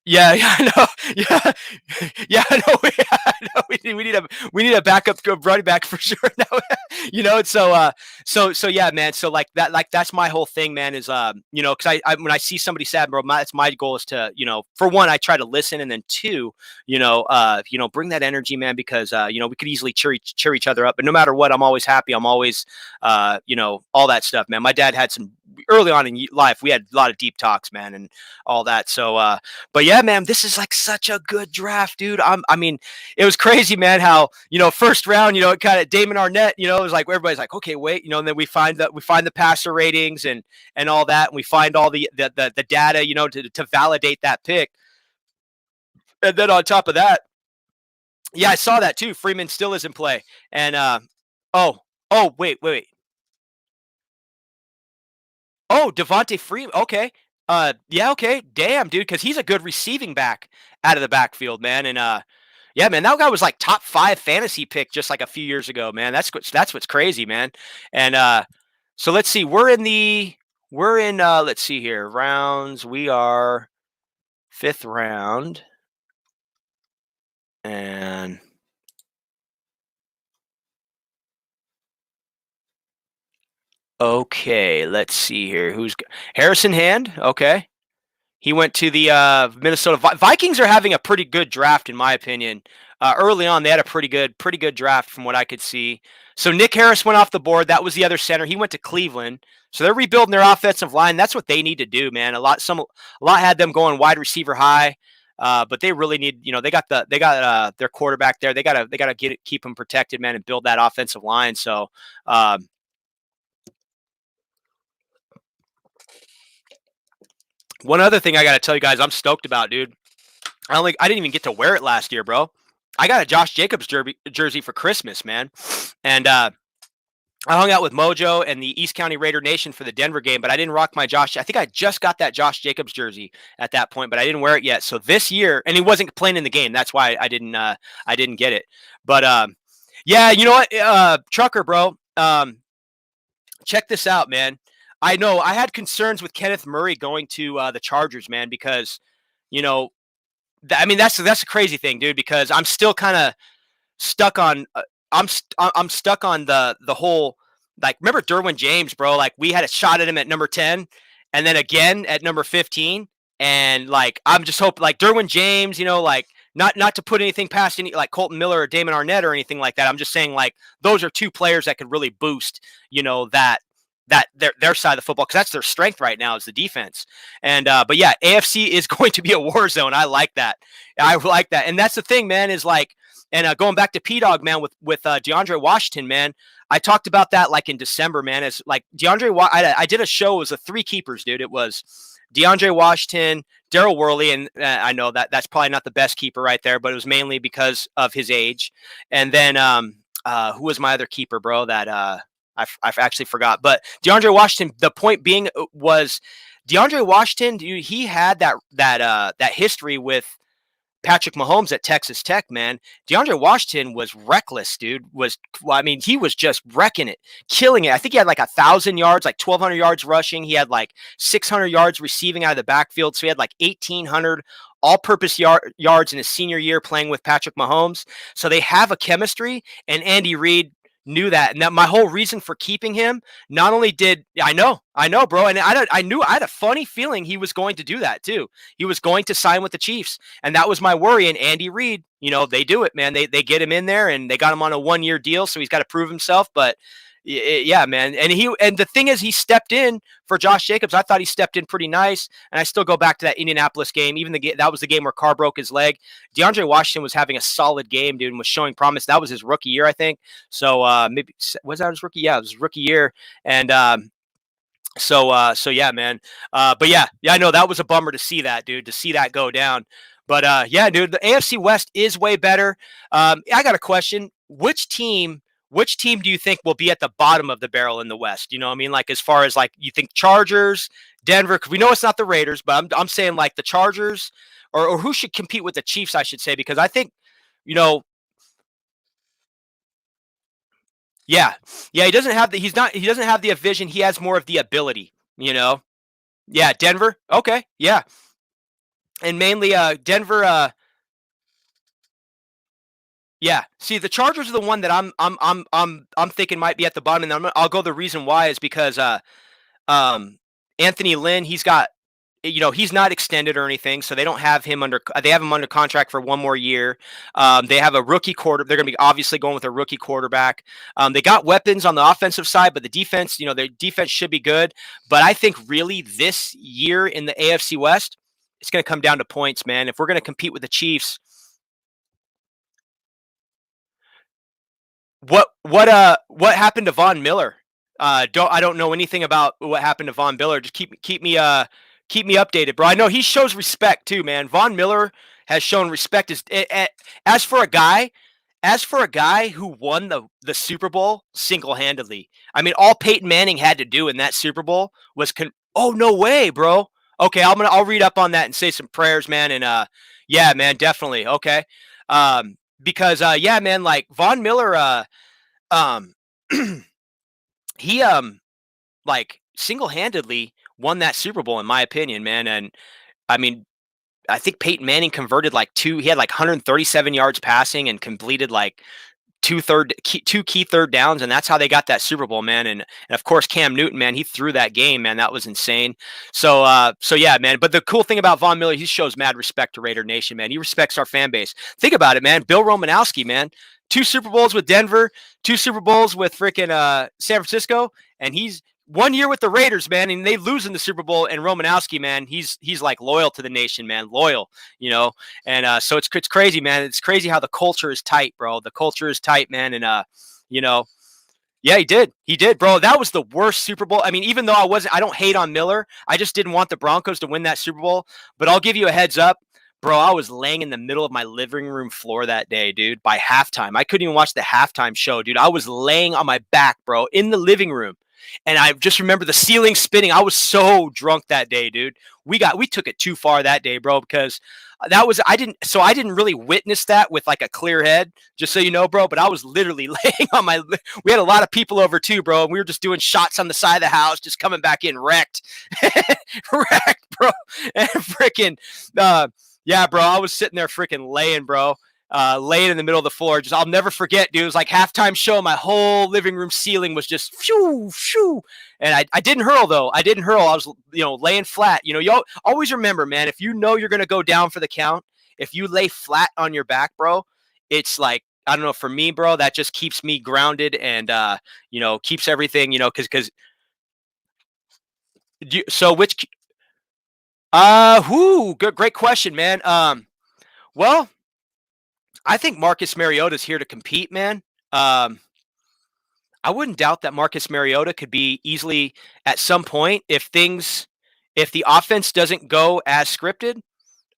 yeah, yeah, I know. Yeah, yeah, I know. I know. We need a backup running back for sure. Now, and so yeah, man. So like that, that's my whole thing, man. Is because I when I see somebody sad, bro, that's my goal is to for one, I try to listen, and then two, bring that energy, man, because we could easily cheer each other up, but no matter what, I'm always happy. I'm always all that stuff, man. My dad had some early on in life. We had a lot of deep talks, man, and all that. So, but yeah, man, this is like such a good draft, dude. I mean, it was crazy, man, how, first round, it kind of Damian Arnett, it was like, everybody's like, okay, wait, and then we find the passer ratings and all that. And we find all the data, to validate that pick. And then on top of that, yeah, I saw that too. Freeman still is in play. And, wait. Oh, Devontae Freeman. Okay. Yeah, okay. Damn, dude, because he's a good receiving back out of the backfield, man. And yeah, man, that guy was like top 5 fantasy pick just like a few years ago, man. That's what's crazy, man. And so let's see. We're in let's see here. Rounds. We are 5th round. And okay, let's see here. Who's Harrison Hand? Okay. He went to the Minnesota Vikings are having a pretty good draft, in my opinion. Early on, they had a pretty good draft from what I could see. So Nick Harris went off the board. That was the other center. He went to Cleveland. So they're rebuilding their offensive line. That's what they need to do, man. A lot had them going wide receiver high, but they really need. They got their quarterback there. They gotta keep him protected, man, and build that offensive line. So. One other thing I got to tell you guys, I'm stoked about, dude. I didn't even get to wear it last year, bro. I got a Josh Jacobs jersey for Christmas, man. And I hung out with Mojo and the East County Raider Nation for the Denver game, but I didn't rock my Josh. I think I just got that Josh Jacobs jersey at that point, but I didn't wear it yet. So this year, and he wasn't playing in the game. That's why I didn't get it. But yeah, you know what, Trucker, bro. Check this out, man. I know I had concerns with Kenneth Murray going to the Chargers, man, because, that's a crazy thing, dude, because I'm still kind of stuck on I'm stuck on the whole, like, remember Derwin James, bro? Like, we had a shot at him at number 10 and then again at number 15. And like, I'm just hoping, like, Derwin James, like, not to put anything past any like Colton Miller or Damian Arnett or anything like that. I'm just saying, like, those are two players that could really boost, that their side of the football, because that's their strength right now is the defense. And but yeah, AFC is going to be a war zone. I like that. And that's the thing, man, is like, and going back to P-Dog, man, with DeAndre Washington, man, I talked about that like in December, man. It's like I did a show. It was 3 keepers, dude. It was DeAndre Washington, Daryl Worley, and I know that's probably not the best keeper right there, but it was mainly because of his age. And then who was my other keeper, bro? That I've actually forgot. But DeAndre Washington, the point being was DeAndre Washington, dude, he had that history with Patrick Mahomes at Texas Tech, man. DeAndre Washington was reckless, dude. He was just wrecking it, killing it. I think he had like 1,000 yards, like 1,200 yards rushing. He had like 600 yards receiving out of the backfield. So he had like 1,800 all-purpose yards in his senior year playing with Patrick Mahomes. So they have a chemistry, and Andy Reid knew that. And that my whole reason for keeping him, not only did I know, bro. And I had a funny feeling he was going to do that too. He was going to sign with the Chiefs. And that was my worry. And Andy Reid, they do it, man. They get him in there and they got him on a 1-year deal. So he's got to prove himself. But yeah, man. And the thing is, he stepped in for Josh Jacobs. I thought he stepped in pretty nice. And I still go back to that Indianapolis game. Even that was the game where Carr broke his leg. DeAndre Washington was having a solid game, dude, and was showing promise. That was his rookie year, I think. So maybe was that his rookie? Yeah, it was his rookie year. And so yeah, man. But yeah, I know that was a bummer to see that, dude, to see that go down. But yeah, dude, the AFC West is way better. I got a question. Which team which team do you think will be at the bottom of the barrel in the West? You know what I mean? Like, as far as like, you think Chargers, Denver, because we know it's not the Raiders, but I'm saying like the Chargers, or who should compete with the Chiefs, I should say, because I think, you know, yeah, yeah, he doesn't have the vision. He has more of the ability, you know? Yeah, Denver. Okay, yeah. And mainly Denver, yeah. See, the Chargers are the one that I'm thinking might be at the bottom, and I'll go the reason why is because um Anthony Lynn, he's got, he's not extended or anything, so they don't have him under. They have him under contract for one more year. They have a rookie quarter. They're going to be obviously going with a rookie quarterback. They got weapons on the offensive side, but the defense, their defense should be good. But I think really this year in the AFC West, it's going to come down to points, man. If we're going to compete with the Chiefs, what happened to Von Miller? I don't know anything about what happened to Von Miller. Just keep me updated, bro. I know he shows respect too, man. Von Miller has shown respect as for a guy who won the Super Bowl single-handedly. I mean, all Peyton Manning had to do in that Super Bowl was oh, no way, bro. Okay, I'll read up on that and say some prayers, man. And yeah, man, definitely. Okay. Because yeah, man, like Von Miller um he like single-handedly won that Super Bowl, in my opinion, man. And I mean, I think Peyton Manning converted he had like 137 yards passing and completed like two key third downs, and that's how they got that Super Bowl, man. And of course Cam Newton, man, he threw that game, man. That was insane. So yeah, man. But the cool thing about Von Miller, he shows mad respect to Raider Nation, man. He respects our fan base. Think about it, man. Bill Romanowski, man. 2 Super Bowls with Denver, 2 Super Bowls with freaking San Francisco, and he's 1 year with the Raiders, man, and they lose in the Super Bowl. And Romanowski, man, he's like loyal to the nation, man, loyal, And so it's crazy, man. It's crazy how the culture is tight, bro. The culture is tight, man, and yeah, he did, bro. That was the worst Super Bowl. I mean, even though I don't hate on Miller, I just didn't want the Broncos to win that Super Bowl. But I'll give you a heads up. Bro, I was laying in the middle of my living room floor that day, dude, by halftime. I couldn't even watch the halftime show, dude. I was laying on my back, bro, in the living room. And I just remember the ceiling spinning. I was so drunk that day, dude. We took it too far that day, bro, because I didn't really witness that with like a clear head, just so you know, bro. But I was literally laying on we had a lot of people over too, bro. And we were just doing shots on the side of the house, just coming back in wrecked, wrecked, bro. And freaking, yeah, bro, I was sitting there freaking laying, bro. Laying in the middle of the floor. I'll never forget, dude. It was like halftime show. My whole living room ceiling was just phew, phew. And I didn't hurl, though. I didn't hurl. I was, laying flat. You always remember, man, if you know you're going to go down for the count, if you lay flat on your back, bro, it's like, I don't know, for me, bro, that just keeps me grounded and, keeps everything, because so which, great question, man. Well, I think Marcus Mariota is here to compete, man. I wouldn't doubt that Marcus Mariota could be easily at some point if the offense doesn't go as scripted.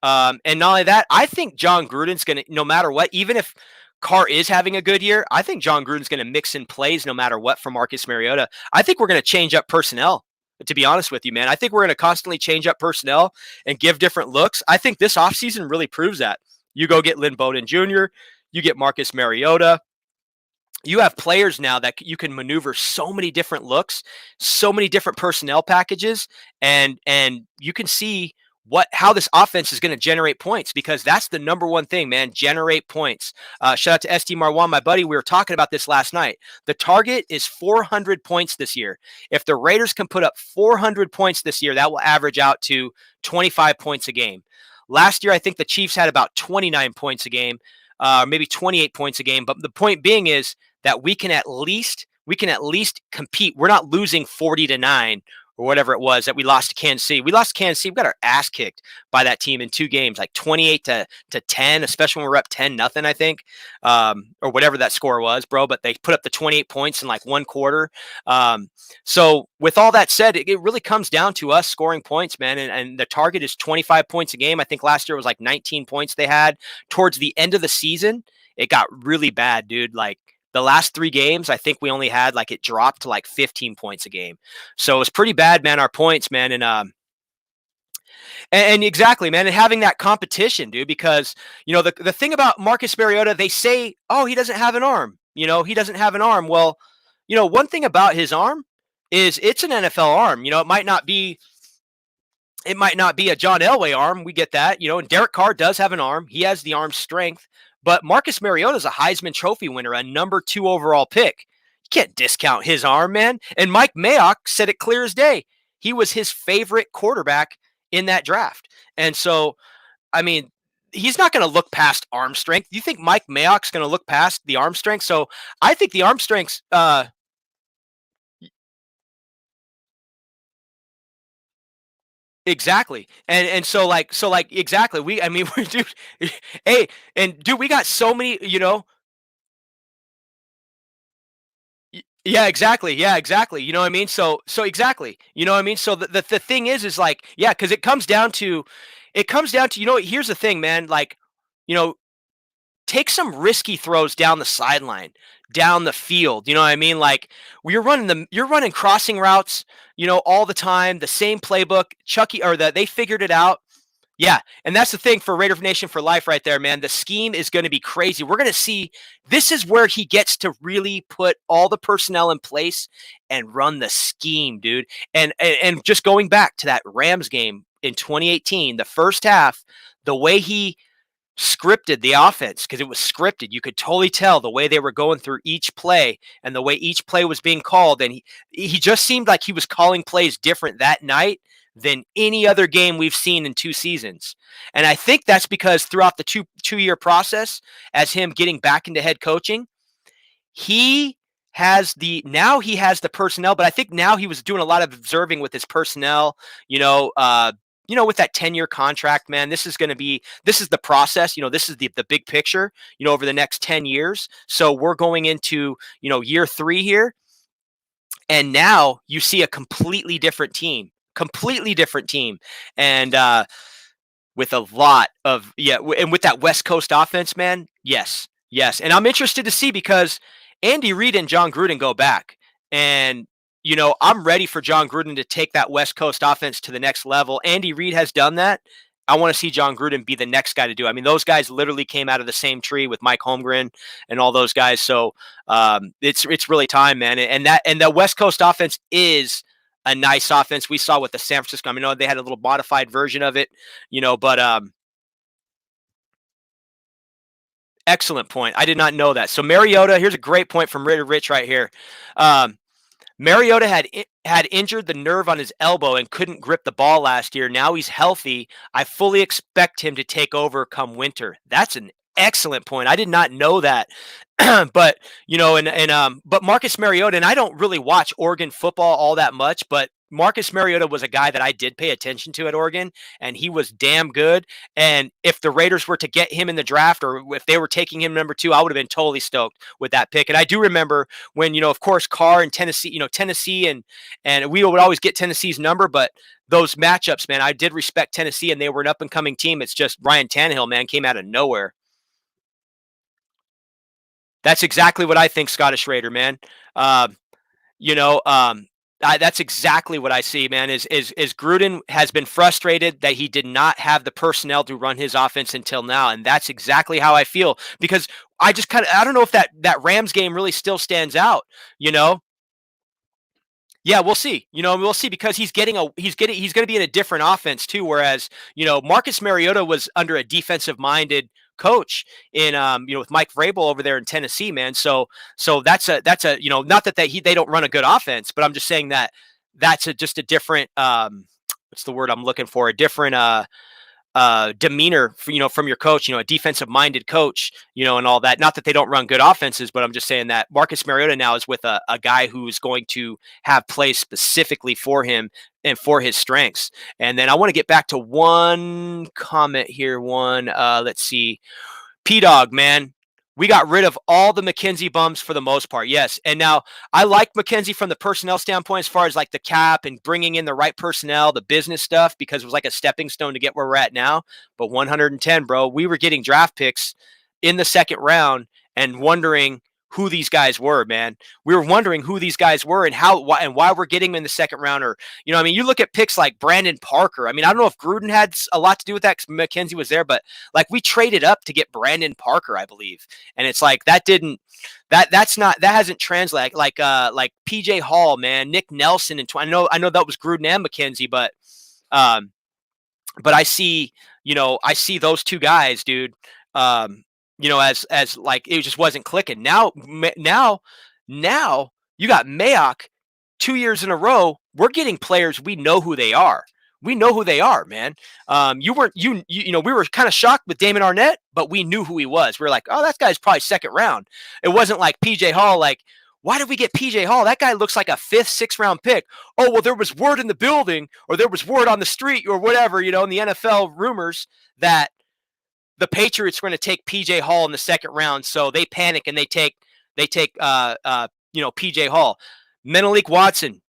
And not only that, I think John Gruden's going to, no matter what, even if Carr is having a good year, I think John Gruden's going to mix in plays no matter what for Marcus Mariota. I think we're going to change up personnel, to be honest with you, man. I think we're going to constantly change up personnel and give different looks. I think this offseason really proves that. You go get Lynn Bowden Jr., you get Marcus Mariota. You have players now that you can maneuver so many different looks, so many different personnel packages, and you can see how this offense is going to generate points, because that's the number one thing, man. Generate points. Shout out to ST Marwan, my buddy. We were talking about this last night. The target is 400 points this year. If the Raiders can put up 400 points this year, that will average out to 25 points a game. Last year, I think the Chiefs had about 29 points a game, maybe 28 points a game. But the point being is that we can at least compete. We're not losing 40-9 or whatever it was that we lost to Kansas City. We lost to Kansas City. We got our ass kicked by that team in 2 games, like 28-10, especially when we're up 10-0, I think, or whatever that score was, bro. But they put up the 28 points in like 1 quarter. So with all that said, it really comes down to us scoring points, man. And the target is 25 points a game. I think last year was like 19 points they had. Towards the end of the season, it got really bad, dude. Like the last 3 games, I think we only had like it dropped to like 15 points a game. So it was pretty bad, man, our points, man. And exactly, man, and having that competition, dude, because the thing about Marcus Mariota, they say, oh, he doesn't have an arm. He doesn't have an arm. Well, one thing about his arm is it's an NFL arm. It might not be a John Elway arm. We get that, and Derek Carr does have an arm. He has the arm strength, but Marcus Mariota is a Heisman Trophy winner, a number 2 overall pick. You can't discount his arm, man. And Mike Mayock said it clear as day. He was his favorite quarterback in that draft. And so, I mean, he's not going to look past arm strength. You think Mike Mayock's going to look past the arm strength? So I think the arm strength's, exactly. And so exactly. We dude, hey, and dude, we got so many, yeah, exactly. Yeah, exactly. You know what I mean? So exactly. You know what I mean? So the thing is like, yeah, because it comes down to, here's the thing, man. Like, you know, take some risky throws down the sideline, down the field. You know what I mean? Like you're running crossing routes, all the time, the same playbook. They figured it out. Yeah, and that's the thing for Raider Nation for life right there, man. The scheme is going to be crazy. We're going to see this is where he gets to really put all the personnel in place and run the scheme, dude. And just going back to that Rams game in 2018, the first half, the way he scripted the offense, because it was scripted. You could totally tell the way they were going through each play and the way each play was being called. And he just seemed like he was calling plays different that night than any other game we've seen in 2 seasons. And I think that's because throughout the two-year process, as him getting back into head coaching, he has the personnel, but I think now he was doing a lot of observing with his personnel, with that 10-year contract, man. This is the process, this is the big picture, over the next 10 years. So we're going into, year 3 here. And now you see a completely different team. And with a lot of, and with that West Coast offense, man. Yes. And I'm interested to see because Andy Reid and John Gruden go back. And, I'm ready for John Gruden to take that West Coast offense to the next level. Andy Reid has done that. I want to see John Gruden be the next guy to do it. I mean, those guys literally came out of the same tree with Mike Holmgren and all those guys. So it's really time, man. And the West Coast offense is a nice offense. We saw with the San Francisco. I mean, they had a little modified version of it, but excellent point. I did not know that. So Mariota, here's a great point from Raider Rich right here. Mariota had injured the nerve on his elbow and couldn't grip the ball last year. Now he's healthy. I fully expect him to take over come winter. That's an excellent point. I did not know that. But but Marcus Mariota, and I don't really watch Oregon football all that much, but Marcus Mariota was a guy that I did pay attention to at Oregon, and he was damn good. And if the Raiders were to get him in the draft, or if they were taking him number 2, I would have been totally stoked with that pick. And I do remember when, of course, Carr and Tennessee, and we would always get Tennessee's number, but those matchups, man, I did respect Tennessee, and they were an up-and-coming team. It's just Ryan Tannehill, man, came out of nowhere. That's exactly what I think, Scottish Raider, man. That's exactly what I see, man, is Gruden has been frustrated that he did not have the personnel to run his offense until now. And that's exactly how I feel, because I don't know if that Rams game really still stands out, Yeah, we'll see. We'll see, because he's going to be in a different offense too. Whereas, Marcus Mariota was under a defensive minded coach in, with Mike Vrabel over there in Tennessee, man. So that's a, not that they don't run a good offense, but I'm just saying that that's just a different, what's the word I'm looking for? A different, demeanor, from your coach, a defensive minded coach, and all that. Not that they don't run good offenses, but I'm just saying that Marcus Mariota now is with a guy who's going to have plays specifically for him and for his strengths. And then I want to get back to one comment here. Let's see. P-Dog, man. We got rid of all the McKenzie bums for the most part. Yes. And now I like McKenzie from the personnel standpoint, as far as like the cap and bringing in the right personnel, the business stuff, because it was like a stepping stone to get where we're at now. But 110, bro, we were getting draft picks in the second round and wondering who these guys were, man. We were wondering who these guys were and why we're getting them in the second round. Or, I mean, you look at picks like Brandon Parker. I mean, I don't know if Gruden had a lot to do with that because McKenzie was there, but like we traded up to get Brandon Parker, I believe. And it's like that hasn't translated like PJ Hall, man, Nick Nelson. And I know that was Gruden and McKenzie, but I see those two guys, dude. As like it just wasn't clicking. Now you got Mayock 2 years in a row. We're getting players. We know who they are. We know who they are, man. We were kind of shocked with Damian Arnett, but we knew who he was. We were like, oh, that guy's probably second round. It wasn't like PJ Hall. Like, why did we get PJ Hall? That guy looks like a 5th, 6th round pick. Oh, well, there was word in the building or there was word on the street or whatever, in the NFL rumors that the Patriots were going to take PJ Hall in the second round. So they panic and they take PJ Hall. Menelik Watson,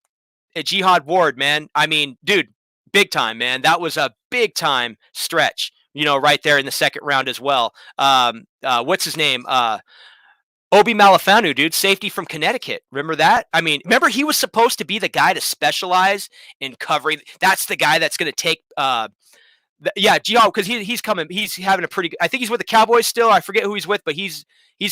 Jihad Ward, man. I mean, dude, big time, man. That was a big time stretch, right there in the second round as well. What's his name? Obi Malafanu, dude, safety from Connecticut. Remember that? I mean, remember he was supposed to be the guy to specialize in covering. That's the guy that's going to take Gio, because he's coming. He's having a pretty. I think he's with the Cowboys still. I forget who he's with, but he's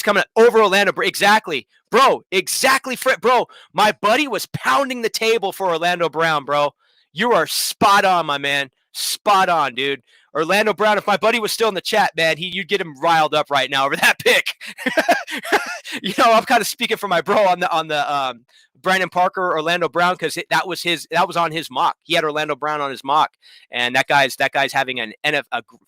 coming over Orlando. Exactly, bro. Exactly, bro. My buddy was pounding the table for Orlando Brown, bro. You are spot on, my man. Spot on, dude. Orlando Brown. If my buddy was still in the chat, man, you'd get him riled up right now over that pick. I'm kind of speaking for my bro on the Brandon Parker, Orlando Brown, because that was on his mock. He had Orlando Brown on his mock, and that guy's having a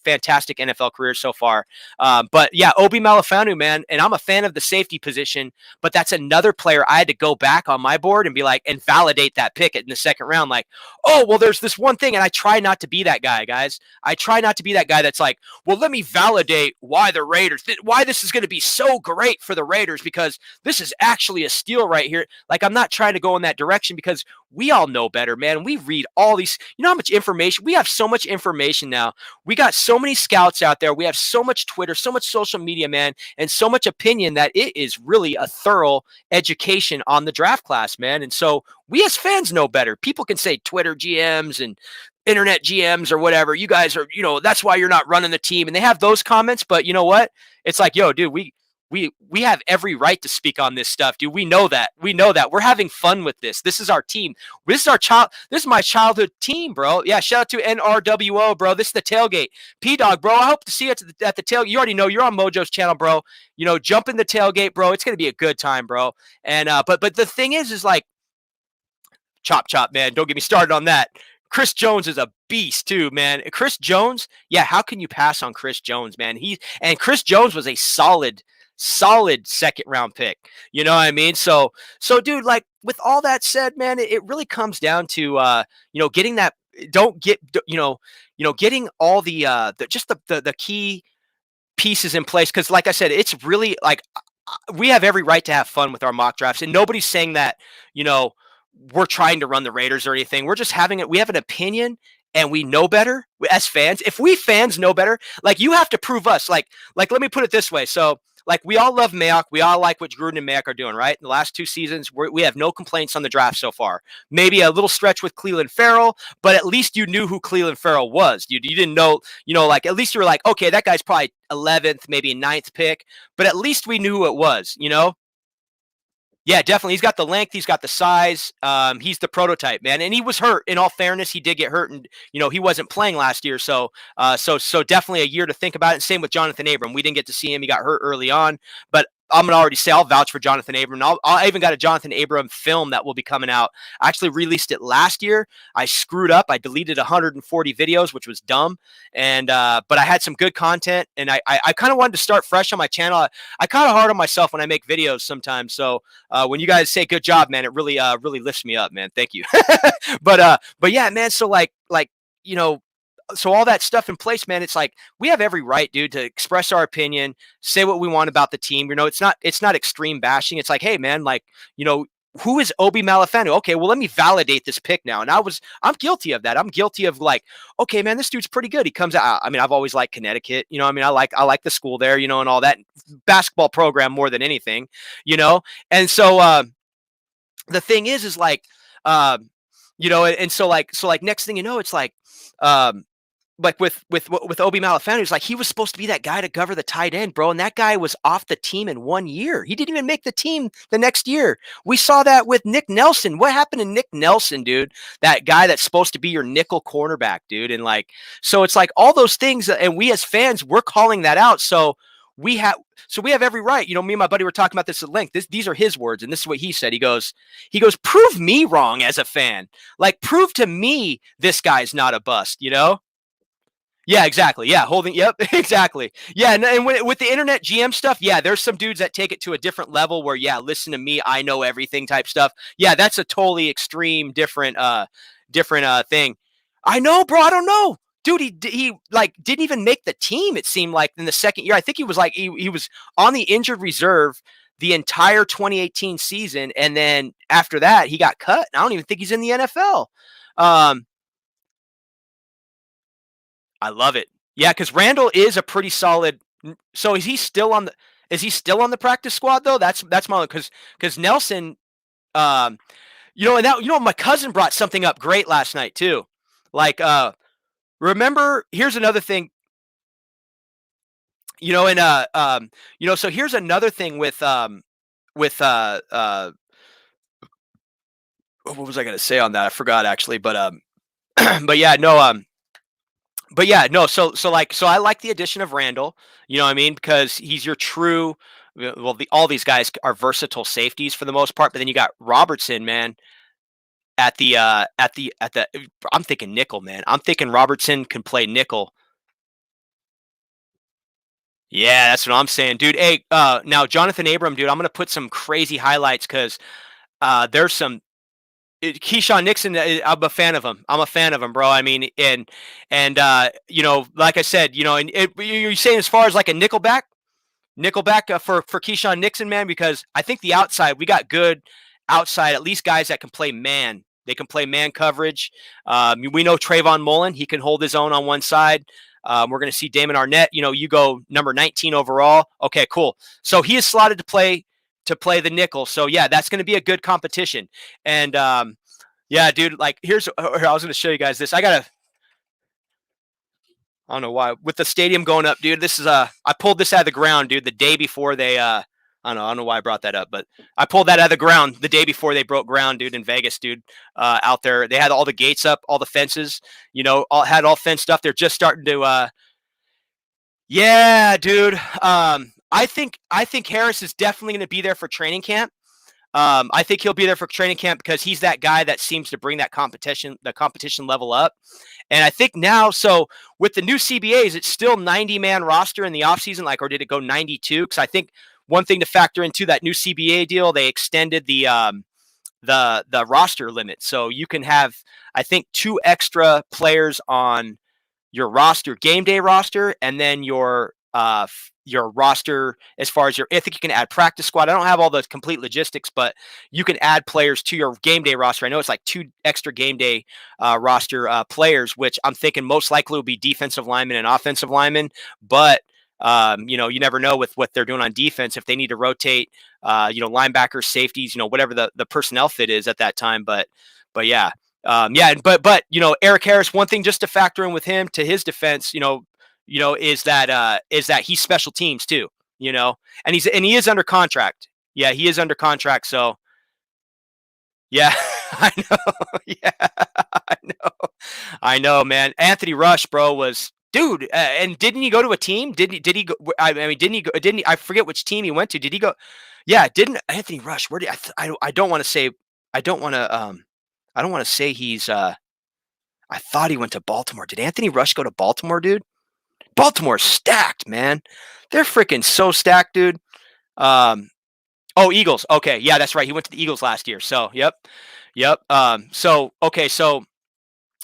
fantastic NFL career so far. But yeah, Obi Malafanu, man, and I'm a fan of the safety position, but that's another player I had to go back on my board and be like, and validate that pick in the second round. Like, oh, well, there's this one thing, and I try not to be that guy, guys. I try not to be that guy that's like, well, let me validate why the Raiders, why this is going to be so great for the Raiders, because this is actually a steal right here. Like, I'm not trying to go in that direction because we all know better, man. We read all these, how much information we have. So much information now. We got so many scouts out there. We have so much Twitter, so much social media, man, and so much opinion that it is really a thorough education on the draft class, man. And so we as fans know better. People can say Twitter GMs and internet GMs or whatever. You guys are, that's why you're not running the team. And they have those comments, but you know what? It's like, yo, dude, we have every right to speak on this stuff, dude. We know that. We're having fun with this. This is our team. This is my childhood team, bro. Yeah, shout out to NRWO, bro. This is the tailgate. P-Dog, bro, I hope to see you at the tailgate. You already know you're on Mojo's channel, bro. Jump in the tailgate, bro. It's going to be a good time, bro. And but the thing is like, chop, man. Don't get me started on that. Chris Jones is a beast too, man. Chris Jones, yeah, how can you pass on Chris Jones, man? Chris Jones was a solid second round pick. You know what I mean? So dude, like with all that said, man, it really comes down to getting that, getting all the key pieces in place. Cause like I said, it's really like we have every right to have fun with our mock drafts, and nobody's saying that, we're trying to run the Raiders or anything. We're just having it. We have an opinion and we know better as fans. If we fans know better, like you have to prove us, like, let me put it this way. So like we all love Mayock. We all like what Gruden and Mayock are doing, right? In the last 2 seasons, we have no complaints on the draft so far. Maybe a little stretch with Clelin Ferrell, but at least you knew who Clelin Ferrell was. You didn't know, like at least you were like, okay, that guy's probably 11th, maybe a 9th pick, but at least we knew who it was, Yeah, definitely. He's got the length. He's got the size. He's the prototype, man. And he was hurt. In all fairness, he did get hurt, and he wasn't playing last year. So definitely a year to think about it. And same with Jonathan Abram. We didn't get to see him. He got hurt early on, but I'm going to already say I'll vouch for Jonathan Abram. I even got a Jonathan Abram film that will be coming out. I actually released it last year. I screwed up. I deleted 140 videos, which was dumb. And but I had some good content, and I kind of wanted to start fresh on my channel. I kind of hard on myself when I make videos sometimes. So when you guys say good job, man, it really lifts me up, man. Thank you. But yeah, man. So so all that stuff in place, man, it's like we have every right, dude, to express our opinion, say what we want about the team. It's not extreme bashing. It's like, hey, man, like, who is Obi Malafanu? Okay, well, let me validate this pick now. And I'm guilty of that. I'm guilty of like, okay, man, this dude's pretty good. He comes out. I mean, I've always liked Connecticut. You know, I mean, I like the school there, you know, and all that basketball program more than anything, you know? And so, the thing is like, you know, and so like next thing you know, it's um, like with Obi Malafanu, it's like he was supposed to be that guy to cover the tight end, bro. And that guy was off the team in 1 year. He didn't even make the team the next year. We saw that with Nick Nelson. What happened to Nick Nelson, dude? That guy that's supposed to be your nickel cornerback, dude. And like, so it's like all those things, and we as fans, we're calling that out. We have every right. You know, me and my buddy were talking about this at length. These are his words, and this is what he said. He goes, prove me wrong as a fan. Like, prove to me this guy's not a bust, you know? Yeah, exactly. Yeah, holding. Yep, exactly. Yeah, and with the internet GM stuff, yeah, there's some dudes that take it to a different level where, yeah, listen to me, I know everything type stuff. Yeah, that's a totally extreme, different thing. I know, bro. I don't know, dude. He like didn't even make the team. It seemed like in the second year. I think he was like he was on the injured reserve the entire 2018 season, and then after that, he got cut. I don't even think he's in the NFL. I love it. Yeah, because Randall is a pretty solid. So is he still on the practice squad though? That's my because Nelson, you know, and that you know my cousin brought something up great last night too. Like, remember? Here's another thing. You know, and you know, so here's another thing with what was I gonna say on that? I forgot actually, but but yeah, no, but yeah, no. So I like the addition of Randall. You know what I mean? Because he's your true. Well, all these guys are versatile safeties for the most part. But then you got Robertson, man. At the. I'm thinking nickel, man. I'm thinking Robertson can play nickel. Yeah, that's what I'm saying, dude. Hey, now Jonathan Abram, dude. I'm gonna put some crazy highlights because there's some Keyshawn Nixon, I'm a fan of him. I'm a fan of him, bro. I mean, and you know, like I said, you know, and you're saying as far as like a nickelback for Keyshawn Nixon, man, because I think the outside we got good outside, at least guys that can play man. They can play man coverage. We know Trayvon Mullen, he can hold his own on one side. We're going to see Damian Arnett. You know, you go number 19 overall. Okay, cool. So he is slotted to play the nickel. So yeah, that's going to be a good competition. And yeah, dude, like I was going to show you guys this. I don't know why with the stadium going up, dude. This is I pulled this out of the ground, dude, the day before they I don't know why I brought that up, but I pulled that out of the ground the day before they broke ground, dude, in Vegas, dude. Out there, they had all the gates up, all the fences, you know, had all fenced up. They're just starting to yeah, dude. I think Harris is definitely going to be there for training camp. I think he'll be there for training camp because he's that guy that seems to bring the competition level up. And I think now, so with the new CBAs, it's still 90-man roster in the offseason, like, or did it go 92? Because I think one thing to factor into that new CBA deal, they extended the roster limit. So you can have, I think, 2 extra players on your roster, game day roster, and then your roster as far as I think you can add practice squad. I don't have all the complete logistics, but you can add players to your game day roster. I know it's like 2 extra game day roster players, which I'm thinking most likely will be defensive linemen and offensive linemen. But you know, you never know with what they're doing on defense if they need to rotate, you know, linebackers, safeties, you know, whatever the personnel fit is at that time. But yeah. Yeah, but you know, Eric Harris, one thing just to factor in with him to his defense, you know, is that he's special teams too, you know, and he is under contract. Yeah, he is under contract. So yeah, I know. Yeah, I know, man. Anthony Rush, bro, was dude, and didn't he go to a team? Did he go? I mean, didn't he go? Didn't he? I forget which team he went to. Did he go? Yeah, didn't Anthony Rush? Where did I don't want to say. I don't want to say he's. I thought he went to Baltimore. Did Anthony Rush go to Baltimore, dude? Baltimore's stacked, man. They're freaking so stacked, dude. Oh, Eagles. Okay, yeah, that's right. He went to the Eagles last year. So, yep. So okay, so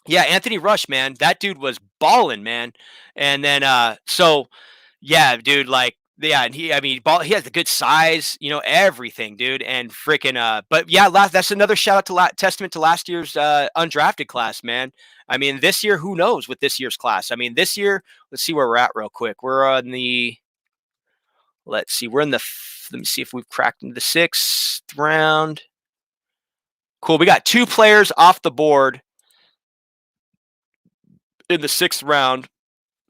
yeah, Anthony Rush, man, that dude was balling, man. And then, so yeah, dude, like Yeah, and he has the good size, everything, dude, and freaking but yeah, that's another shout out to testament to last year's undrafted class, man. I mean, this year, who knows with this year's class? I mean, this year, let's see where we're at real quick. Let's see, let me see if we've cracked into the 6th round. Cool, we got 2 players off the board in the 6th round.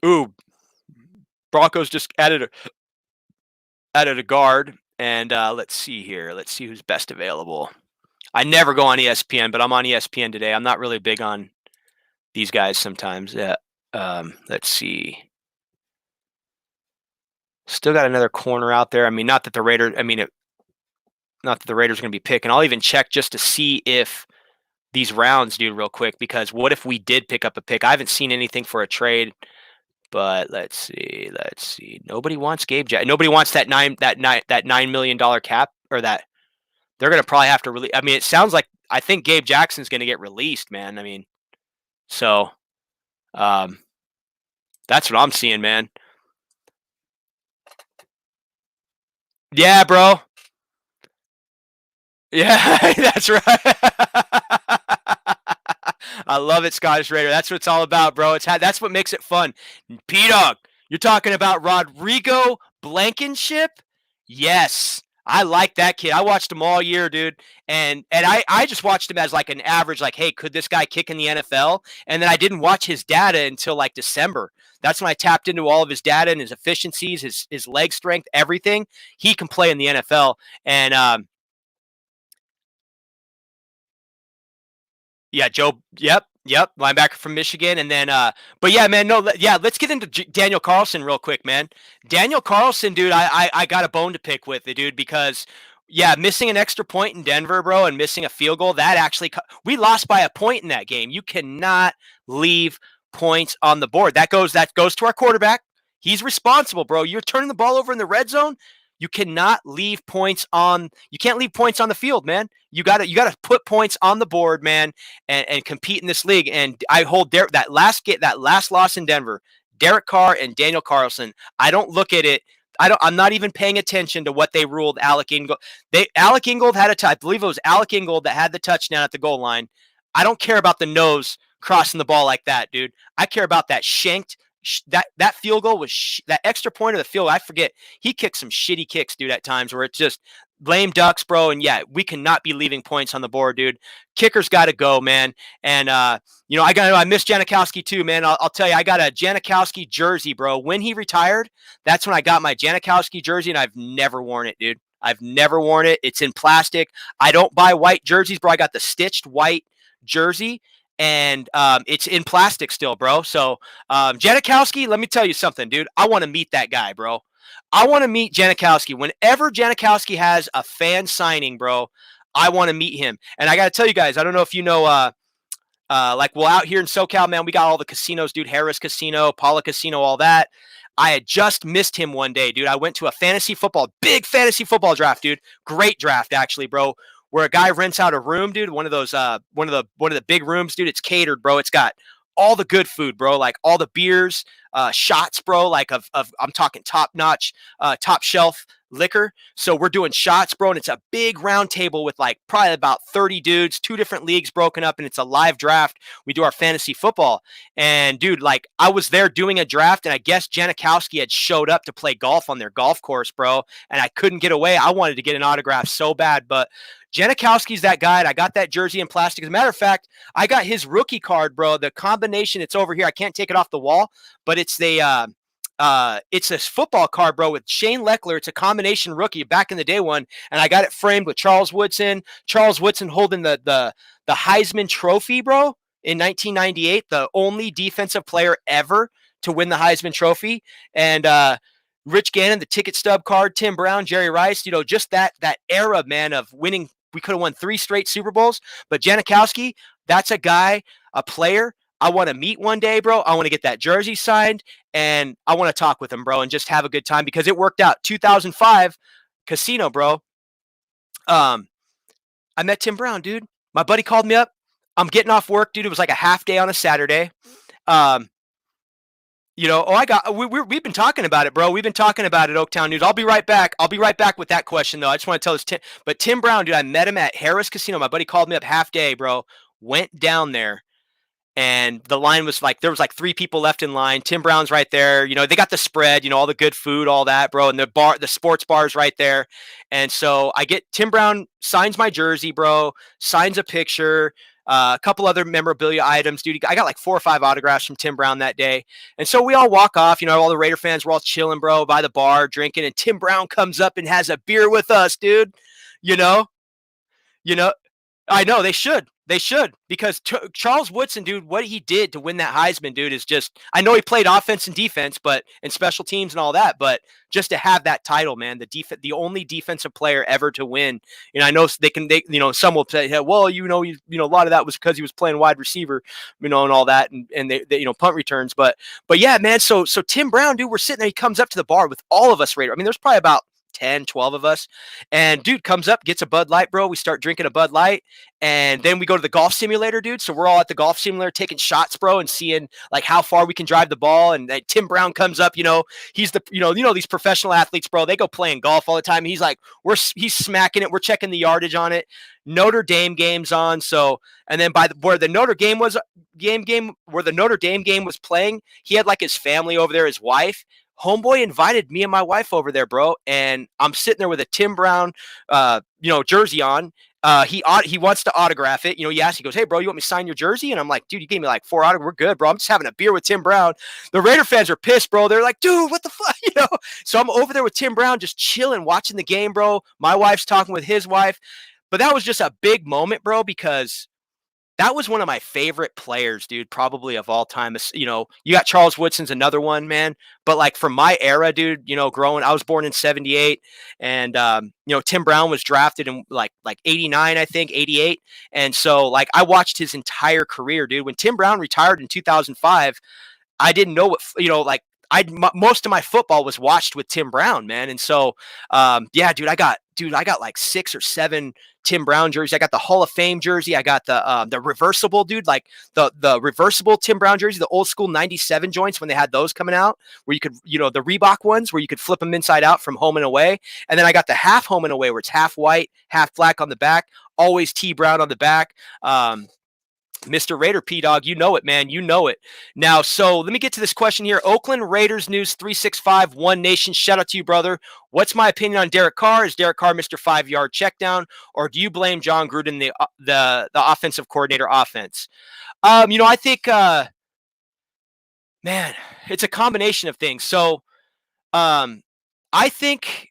Ooh, Broncos just added a guard, and let's see here. Let's see who's best available. I never go on ESPN, but I'm on ESPN today. I'm not really big on these guys sometimes. Yeah. Let's see. Still got another corner out there. I mean, not that the Raiders are going to be picking. I'll even check just to see if these rounds, dude, real quick, because what if we did pick up a pick? I haven't seen anything for a trade, but let's see. Nobody wants Gabe Jackson. Nobody wants that $9 million cap, or that they're going to probably have to release. I mean, it sounds like I think Gabe Jackson's going to get released, man. I mean, so that's what I'm seeing, man. Yeah, bro. Yeah, that's right. I love it, Scottish Raider. That's what it's all about, bro. That's what makes it fun. P-Dog, you're talking about Rodrigo Blankenship? Yes. I like that kid. I watched him all year, dude. And I just watched him as like an average, like, hey, could this guy kick in the NFL? And then I didn't watch his data until like December. That's when I tapped into all of his data and his efficiencies, his leg strength, everything. He can play in the NFL. And yeah, Joe. Yep. Linebacker from Michigan, and then, but yeah, man. No, yeah. Let's get into Daniel Carlson real quick, man. Daniel Carlson, dude. I got a bone to pick with the dude because, yeah, missing an extra point in Denver, bro, and missing a field goal, that actually we lost by a point in that game. You cannot leave points on the board. That goes to our quarterback. He's responsible, bro. You're turning the ball over in the red zone. You cannot leave points on. You can't leave points on the field, man. You gotta put points on the board, man, and compete in this league. And I hold that last loss in Denver, Derek Carr and Daniel Carlson. I don't look at it. I'm not even paying attention to what they ruled. Alec Ingold. Alec Ingold had I believe it was Alec Ingold that had the touchdown at the goal line. I don't care about the nose crossing the ball like that, dude. I care about that shanked. That field goal was that extra point of the field. I forget. He kicked some shitty kicks, dude, at times where it's just lame ducks, bro. And yeah, we cannot be leaving points on the board, dude. Kicker's got to go, man. And I miss Janikowski too, man. I'll tell you, I got a Janikowski jersey, bro. When he retired, that's when I got my Janikowski jersey, and I've never worn it, dude. I've never worn it. It's in plastic. I don't buy white jerseys, bro. I got the stitched white jersey, and it's in plastic still, bro. So Janikowski, let me tell you something, dude. I want to meet that guy, bro. I want to meet Janikowski. Whenever Janikowski has a fan signing, bro, I want to meet him. And I got to tell you guys, I don't know if you know, out here in SoCal, man, we got all the casinos, dude. Harris Casino, Paula Casino, all that. I had just missed him one day, dude. I went to a big fantasy football draft, dude. Great draft, actually, bro. Where a guy rents out a room, dude. One of the big rooms, dude. It's catered, bro. It's got all the good food, bro. Like all the beers, shots, bro. Like I'm talking top notch, top shelf liquor. So we're doing shots, bro. And it's a big round table with like probably about 30 dudes, 2 different leagues broken up, and it's a live draft. We do our fantasy football. And dude, like I was there doing a draft, and I guess Janikowski had showed up to play golf on their golf course, bro. And I couldn't get away. I wanted to get an autograph so bad, but Janikowski's that guy. And I got that jersey in plastic. As a matter of fact, I got his rookie card, bro. The combination, it's over here. I can't take it off the wall, but it's a football card, bro, with Shane Leckler. It's a combination rookie back in the day one, and I got it framed with Charles Woodson. Charles Woodson holding the Heisman Trophy, bro, in 1998, the only defensive player ever to win the Heisman Trophy, and Rich Gannon, the ticket stub card, Tim Brown, Jerry Rice, just that era, man, of winning. We could have won 3 straight Super Bowls, but Janikowski, that's a guy, a player I want to meet one day, bro. I want to get that jersey signed, and I want to talk with him, bro, and just have a good time because it worked out. 2005 casino, bro. I met Tim Brown, dude. My buddy called me up. I'm getting off work, dude. It was like a half day on a Saturday. We've been talking about it, bro. We've been talking about it, Oaktown News. I'll be right back. I'll be right back with that question, though. I just want to tell this, but Tim Brown, dude, I met him at Harris Casino. My buddy called me up half day, bro. Went down there, and the line was like, there was like 3 people left in line. Tim Brown's right there. They got the spread, all the good food, all that, bro. And the sports bar's right there. And so I get Tim Brown signs my jersey, bro, signs a picture, a couple other memorabilia items, dude. I got like 4 or 5 autographs from Tim Brown that day. And so we all walk off, all the Raider fans were all chilling, bro, by the bar, drinking. And Tim Brown comes up and has a beer with us, dude. You know, you know, I know they should. They should, because Charles Woodson, dude, what he did to win that Heisman, dude, is just, I know he played offense and defense, and special teams and all that, but just to have that title, man, the only defensive player ever to win. I know some will say, well, a lot of that was because he was playing wide receiver, and all that, and they punt returns, but yeah, man. So Tim Brown, dude, we're sitting there. He comes up to the bar with all of us Raider. I mean, there's probably about 10, 12 of us. And dude comes up, gets a Bud Light, bro. We start drinking a Bud Light. And then we go to the golf simulator, dude. So we're all at the golf simulator taking shots, bro, and seeing like how far we can drive the ball. And Tim Brown comes up, he's the, these professional athletes, bro, they go playing golf all the time. He's like, he's smacking it. We're checking the yardage on it. Notre Dame game's on. So, and then where the Notre Dame game was playing, he had like his family over there, his wife. Homeboy invited me and my wife over there, bro, and I'm sitting there with a Tim Brown, jersey on. He wants to autograph it. He asked, he goes, "Hey, bro, you want me to sign your jersey?" And I'm like, "Dude, you gave me like 4 autographs. We're good, bro. I'm just having a beer with Tim Brown." The Raider fans are pissed, bro. They're like, "Dude, what the fuck?" So I'm over there with Tim Brown, just chilling, watching the game, bro. My wife's talking with his wife, but that was just a big moment, bro, because that was one of my favorite players, dude, probably of all time. You got Charles Woodson's another one, man. But like from my era, dude, growing, I was born in 78, and Tim Brown was drafted in like 89, I think, 88. And so like I watched his entire career, dude. When Tim Brown retired in 2005, I didn't know what, most of my football was watched with Tim Brown, man. And so, yeah, dude, I got like 6 or 7 Tim Brown jerseys. I got the Hall of Fame jersey. I got the reversible, dude, like the reversible Tim Brown jersey, the old school 97 joints when they had those coming out, where you could, the Reebok ones where you could flip them inside out from home and away. And then I got the half home and away where it's half white, half black on the back, always T Brown on the back. Mr. Raider P-Dog, you know it, man. You know it. Now, so let me get to this question here. Oakland Raiders News 365, One Nation. Shout out to you, brother. What's my opinion on Derek Carr? Is Derek Carr Mr. 5-yard check down, or do you blame John Gruden, the offensive coordinator offense? I think, man, it's a combination of things. So I think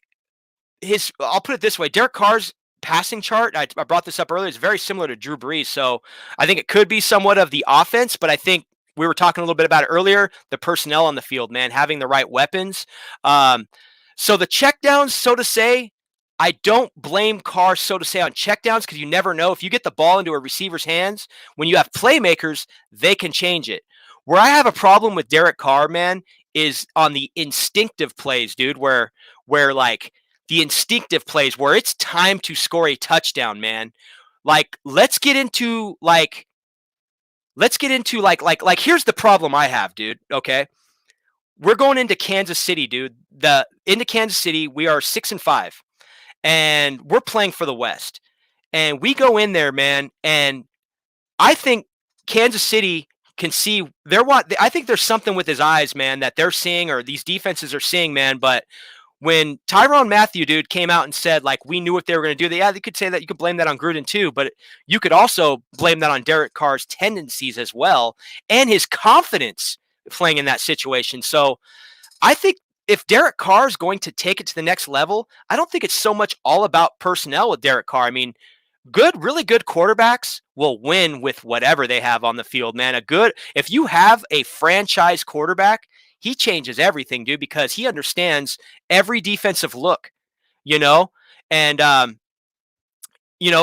I'll put it this way. Derek Carr's passing chart, I brought this up earlier, is very similar to Drew Brees. So I think it could be somewhat of the offense, but I think we were talking a little bit about it earlier, the personnel on the field, man, having the right weapons. So the checkdowns, so to say, I don't blame Carr, so to say, on checkdowns, because you never know. If you get the ball into a receiver's hands, when you have playmakers, they can change it. Where I have a problem with Derek Carr, man, is on the instinctive plays, dude, where like the instinctive plays where it's time to score a touchdown, man. Like, let's get into here's the problem I have, dude. Okay. We're going into Kansas City, dude. Into Kansas City, we are 6-5, and we're playing for the West. And we go in there, man, and I think Kansas City can see I think there's something with his eyes, man, that they're seeing, or these defenses are seeing, man. But when Tyrann Mathieu, dude, came out and said, like, we knew what they were going to do, they could say that. You could blame that on Gruden too, but you could also blame that on Derek Carr's tendencies as well, and his confidence playing in that situation. So I think if Derek Carr is going to take it to the next level, I don't think it's so much all about personnel with Derek Carr. I mean, really good quarterbacks will win with whatever they have on the field, man. If you have a franchise quarterback, he changes everything, dude, because he understands every defensive look, and,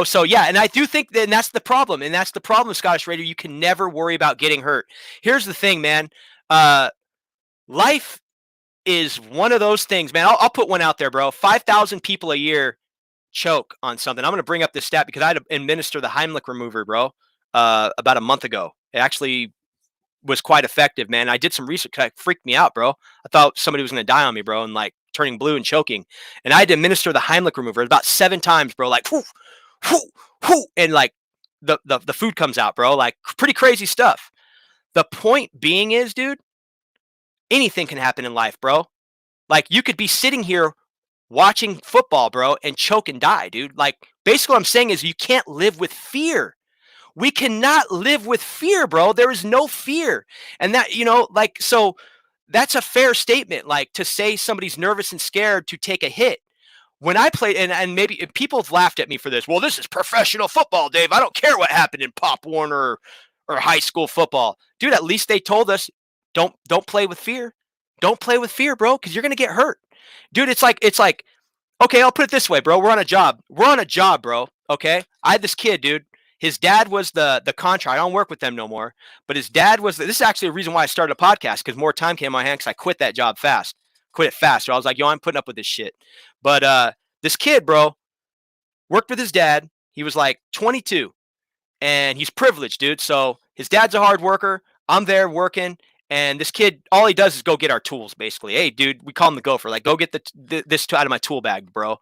so yeah. And I do think that, and that's the problem. And that's the problem, Scottish Raider. You can never worry about getting hurt. Here's the thing, man. Life is one of those things, man. I'll put one out there, bro. 5,000 people a year choke on something. I'm going to bring up this stat because I had to administer the Heimlich remover, bro, about a month ago. Actually, was quite effective, man. I did some research. It freaked me out, bro. I thought somebody was going to die on me, bro, and like turning blue and choking. And I had to administer the Heimlich remover about 7 times, bro. Like, whoo, whoo, whoo, and like the food comes out, bro. Like pretty crazy stuff. The point being is, dude, anything can happen in life, bro. Like you could be sitting here watching football, bro, and choke and die, dude. Like basically what I'm saying is you can't live with fear. We cannot live with fear, bro. There is no fear. And that, like, so that's a fair statement. Like to say somebody's nervous and scared to take a hit. When I played, and maybe people have laughed at me for this. Well, this is professional football, Dave. I don't care what happened in Pop Warner or high school football. Dude, at least they told us, don't play with fear. Don't play with fear, bro, because you're going to get hurt. Dude, it's like, okay, I'll put it this way, bro. We're on a job, bro. Okay. I had this kid, dude. His dad was the contract. I don't work with them no more. But his dad was this is actually the reason why I started a podcast, because more time came in my hand because I quit that job fast. Quit it fast. So I was like, yo, I'm putting up with this shit. But this kid, bro, worked with his dad. He was like 22. And he's privileged, dude. So his dad's a hard worker. I'm there working. And this kid, all he does is go get our tools, basically. Hey, dude, we call him the gopher. Like, go get this out of my tool bag, bro.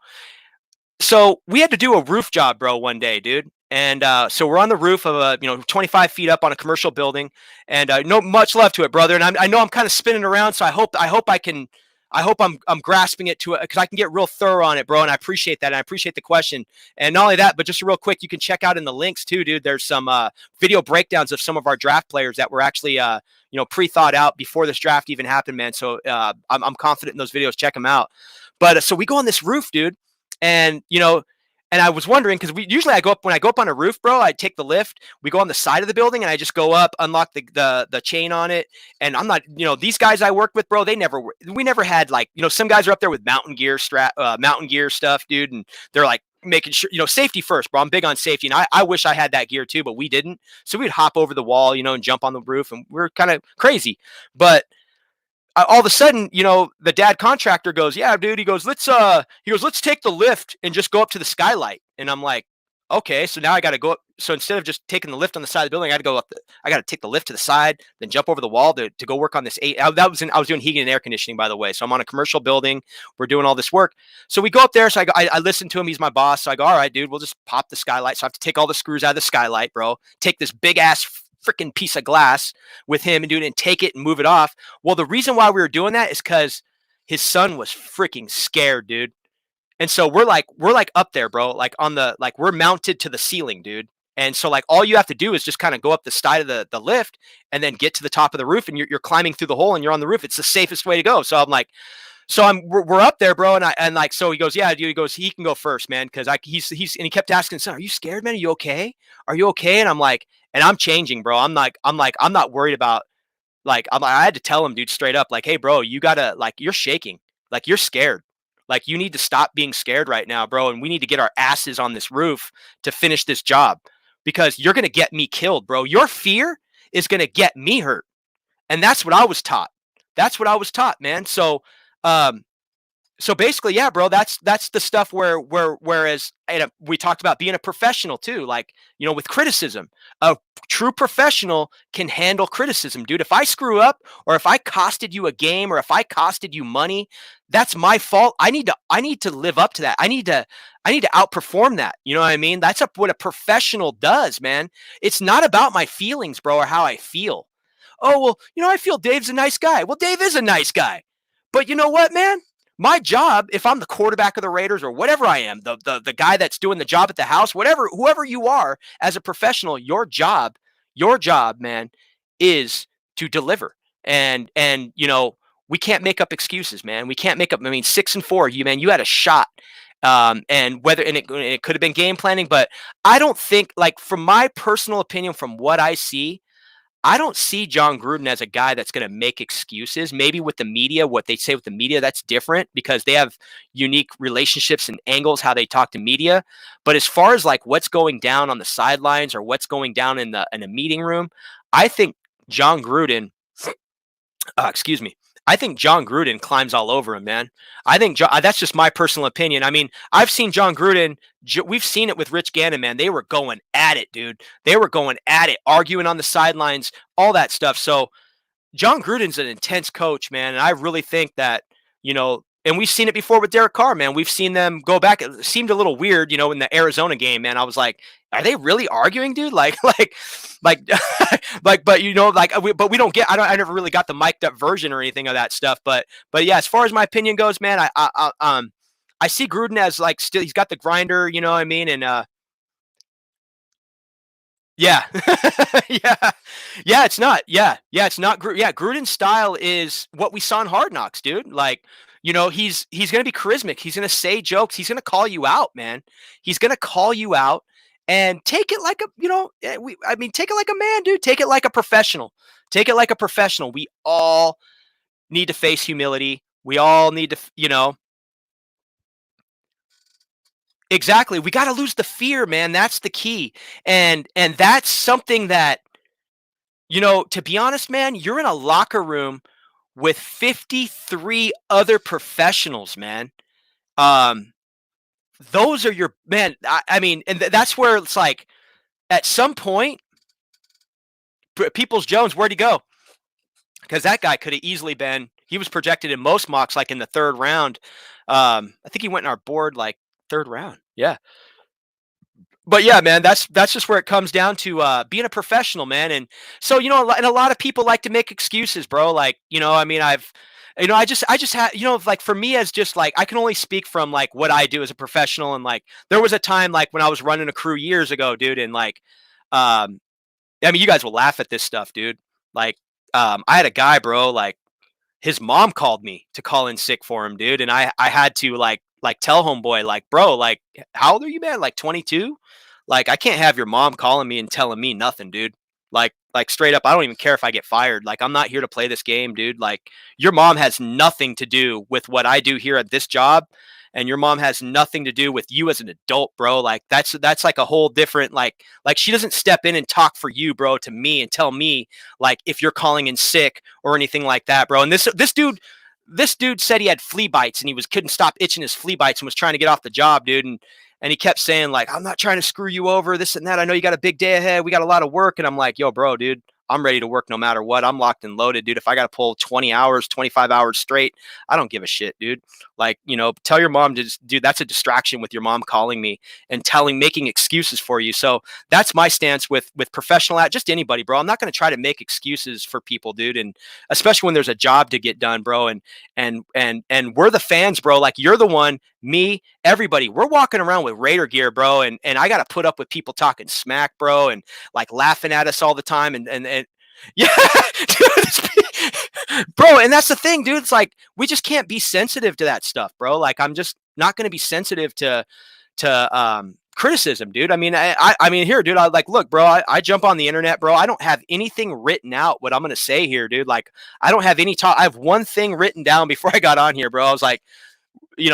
So we had to do a roof job, bro, one day, dude. And so we're on the roof of a 25 feet up on a commercial building, and no much love to it, brother. And I know I'm kind of spinning around, so I hope I'm grasping it to it, because I can get real thorough on it, bro. And I appreciate that. And I appreciate the question. And not only that, but just real quick, you can check out in the links too, dude. There's some video breakdowns of some of our draft players that were actually pre-thought out before this draft even happened, man. So I'm confident in those videos. Check them out. But so we go on this roof, dude, and and I was wondering, because when I go up on a roof, bro, I take the lift. We go on the side of the building, and I just go up, unlock the chain on it. And I'm not, these guys I worked with, bro, we never had like, some guys are up there with mountain gear stuff, dude, and they're like making sure, safety first, bro. I'm big on safety, and I wish I had that gear too, but we didn't. So we'd hop over the wall, and jump on the roof, and we're kind of crazy, but. All of a sudden, the dad contractor goes, yeah, dude, he goes, let's take the lift and just go up to the skylight. And I'm like, okay, so now I got to go up. So instead of just taking the lift on the side of the building, I got to take the lift to the side, then jump over the wall to go work on this. I was doing heating and air conditioning, by the way. So I'm on a commercial building. We're doing all this work. So we go up there. So I listen to him. He's my boss. So I go, all right, dude, we'll just pop the skylight. So I have to take all the screws out of the skylight, bro. Take this big ass freaking piece of glass with him and do it and take it and move it off. Well, the reason why we were doing that is because his son was freaking scared, dude. And so we're like up there, bro, like we're mounted to the ceiling, dude. And so like all you have to do is just kind of go up the side of the lift and then get to the top of the roof, and you're climbing through the hole and you're on the roof. It's the safest way to go. So I'm like, we're up there, bro. So he goes, yeah, dude, he goes, he can go first, man. Cause and he kept asking, son, are you scared, man? Are you okay? Are you okay? And I'm like, and I'm changing, bro. I'm not worried about, I had to tell him, dude, straight up, like, hey, bro, you gotta, like, you're shaking, like, you're scared. Like, you need to stop being scared right now, bro. And we need to get our asses on this roof to finish this job, because you're going to get me killed, bro. Your fear is going to get me hurt. And that's what I was taught. Man. So basically, yeah, bro, that's the stuff whereas we talked about being a professional too, like, with criticism. A true professional can handle criticism, dude. If I screw up, or if I costed you a game, or if I costed you money, that's my fault. I need to live up to that. I need to outperform that. You know what I mean? That's what a professional does, man. It's not about my feelings, bro, or how I feel. Oh, well, I feel Dave's a nice guy. Well, Dave is a nice guy. But you know what, man? My job, if I'm the quarterback of the Raiders or whatever I am, the guy that's doing the job at the house, whoever you are as a professional, your job, man, is to deliver. And we can't make up excuses, man. We can't make up. I mean, 6-4, you had a shot. And it could have been game planning, but I don't think, like, from my personal opinion, from what I see, I don't see John Gruden as a guy that's going to make excuses. Maybe with the media, what they say with the media, that's different, because they have unique relationships and angles, how they talk to media. But as far as like what's going down on the sidelines or what's going down in a meeting room, I think John Gruden, I think John Gruden climbs all over him, man. I think that's just my personal opinion. I mean, I've seen John Gruden. We've seen it with Rich Gannon, man. They were going at it, dude. They were going at it, arguing on the sidelines, all that stuff. So John Gruden's an intense coach, man, and I really think that, and we've seen it before with Derek Carr, man. We've seen them go back. It seemed a little weird, in the Arizona game, man. I was like, are they really arguing, dude? Like, like, but but we don't get. I never really got the mic'd up version or anything of that stuff. But yeah, as far as my opinion goes, man, I see Gruden as like still he's got the grinder, you know what I mean, and yeah. Yeah. Yeah, it's not. Yeah. Yeah, it's not Gruden's style is what we saw in Hard Knocks, dude. Like, he's going to be charismatic. He's going to say jokes. He's going to call you out, man. He's going to call you out and take it like take it like a man, dude. Take it like a professional. Take it like a professional. We all need to face humility. We all need to, exactly. We got to lose the fear, man. That's the key. And that's something that, to be honest, man, you're in a locker room with 53 other professionals, man. Those are your man. I mean, and that's where it's like at some point, Peoples Jones, where'd he go? Because that guy could have easily been, he was projected in most mocks like in the third round. I think he went in our board like third round. Yeah. But yeah, man, that's just where it comes down to being a professional, man. And so, and a lot of people like to make excuses, bro. Like, I mean, I just had, like for me as just like, I can only speak from like what I do as a professional. And like, there was a time like when I was running a crew years ago, dude. And like, I mean, you guys will laugh at this stuff, dude. Like, I had a guy, bro, like his mom called me to call in sick for him, dude. And I had to like tell homeboy, like, bro, like, how old are you, man? Like 22? Like, I can't have your mom calling me and telling me nothing, dude. Like straight up, I don't even care if I get fired. Like, I'm not here to play this game, dude. Like, your mom has nothing to do with what I do here at this job. And your mom has nothing to do with you as an adult, bro. Like, that's like a whole different, like she doesn't step in and talk for you, bro, to me and tell me, like, if you're calling in sick or anything like that, bro. And this dude said he had flea bites and couldn't stop itching his flea bites and was trying to get off the job, dude. And he kept saying, like, I'm not trying to screw you over, this and that. I know you got a big day ahead. We got a lot of work. And I'm like, yo, bro, dude, I'm ready to work no matter what. I'm locked and loaded, dude. If I got to pull 20 hours, 25 hours straight, I don't give a shit, dude. Like, tell your mom to just, dude, that's a distraction with your mom calling me and making excuses for you. So that's my stance with professional, just anybody, bro. I'm not going to try to make excuses for people, dude. And especially when there's a job to get done, bro. And we're the fans, bro. Like, you're the one, me, everybody, we're walking around with Raider gear, bro. And I got to put up with people talking smack, bro. And like laughing at us all the time. And yeah, bro. And that's the thing, dude. It's like, we just can't be sensitive to that stuff, bro. Like, I'm just not going to be sensitive to criticism, dude. I mean, I mean, here, dude, look, bro, I jump on the internet, bro. I don't have anything written out what I'm going to say here, dude. Like, I don't have any talk. I have one thing written down before I got on here, bro. I was like,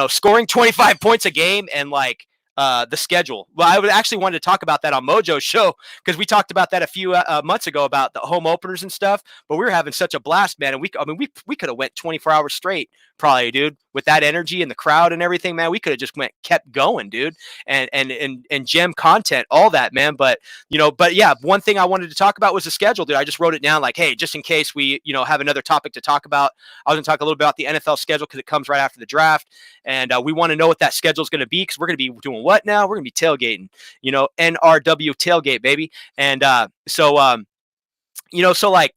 scoring 25 points a game and like the schedule. Well, I would actually wanted to talk about that on Mojo's show because we talked about that a few months ago about the home openers and stuff. But we were having such a blast, man. And we could have went 24 hours straight, probably, dude, with that energy and the crowd and everything, man. We could have just kept going, dude, and gem content, all that, man. But yeah, one thing I wanted to talk about was the schedule, dude. I just wrote it down, like, hey, just in case we, have another topic to talk about. I was gonna talk a little bit about the NFL schedule because it comes right after the draft, and we want to know what that schedule is going to be because we're going to be doing what now? We're going to be tailgating, NRW tailgate, baby. And so like,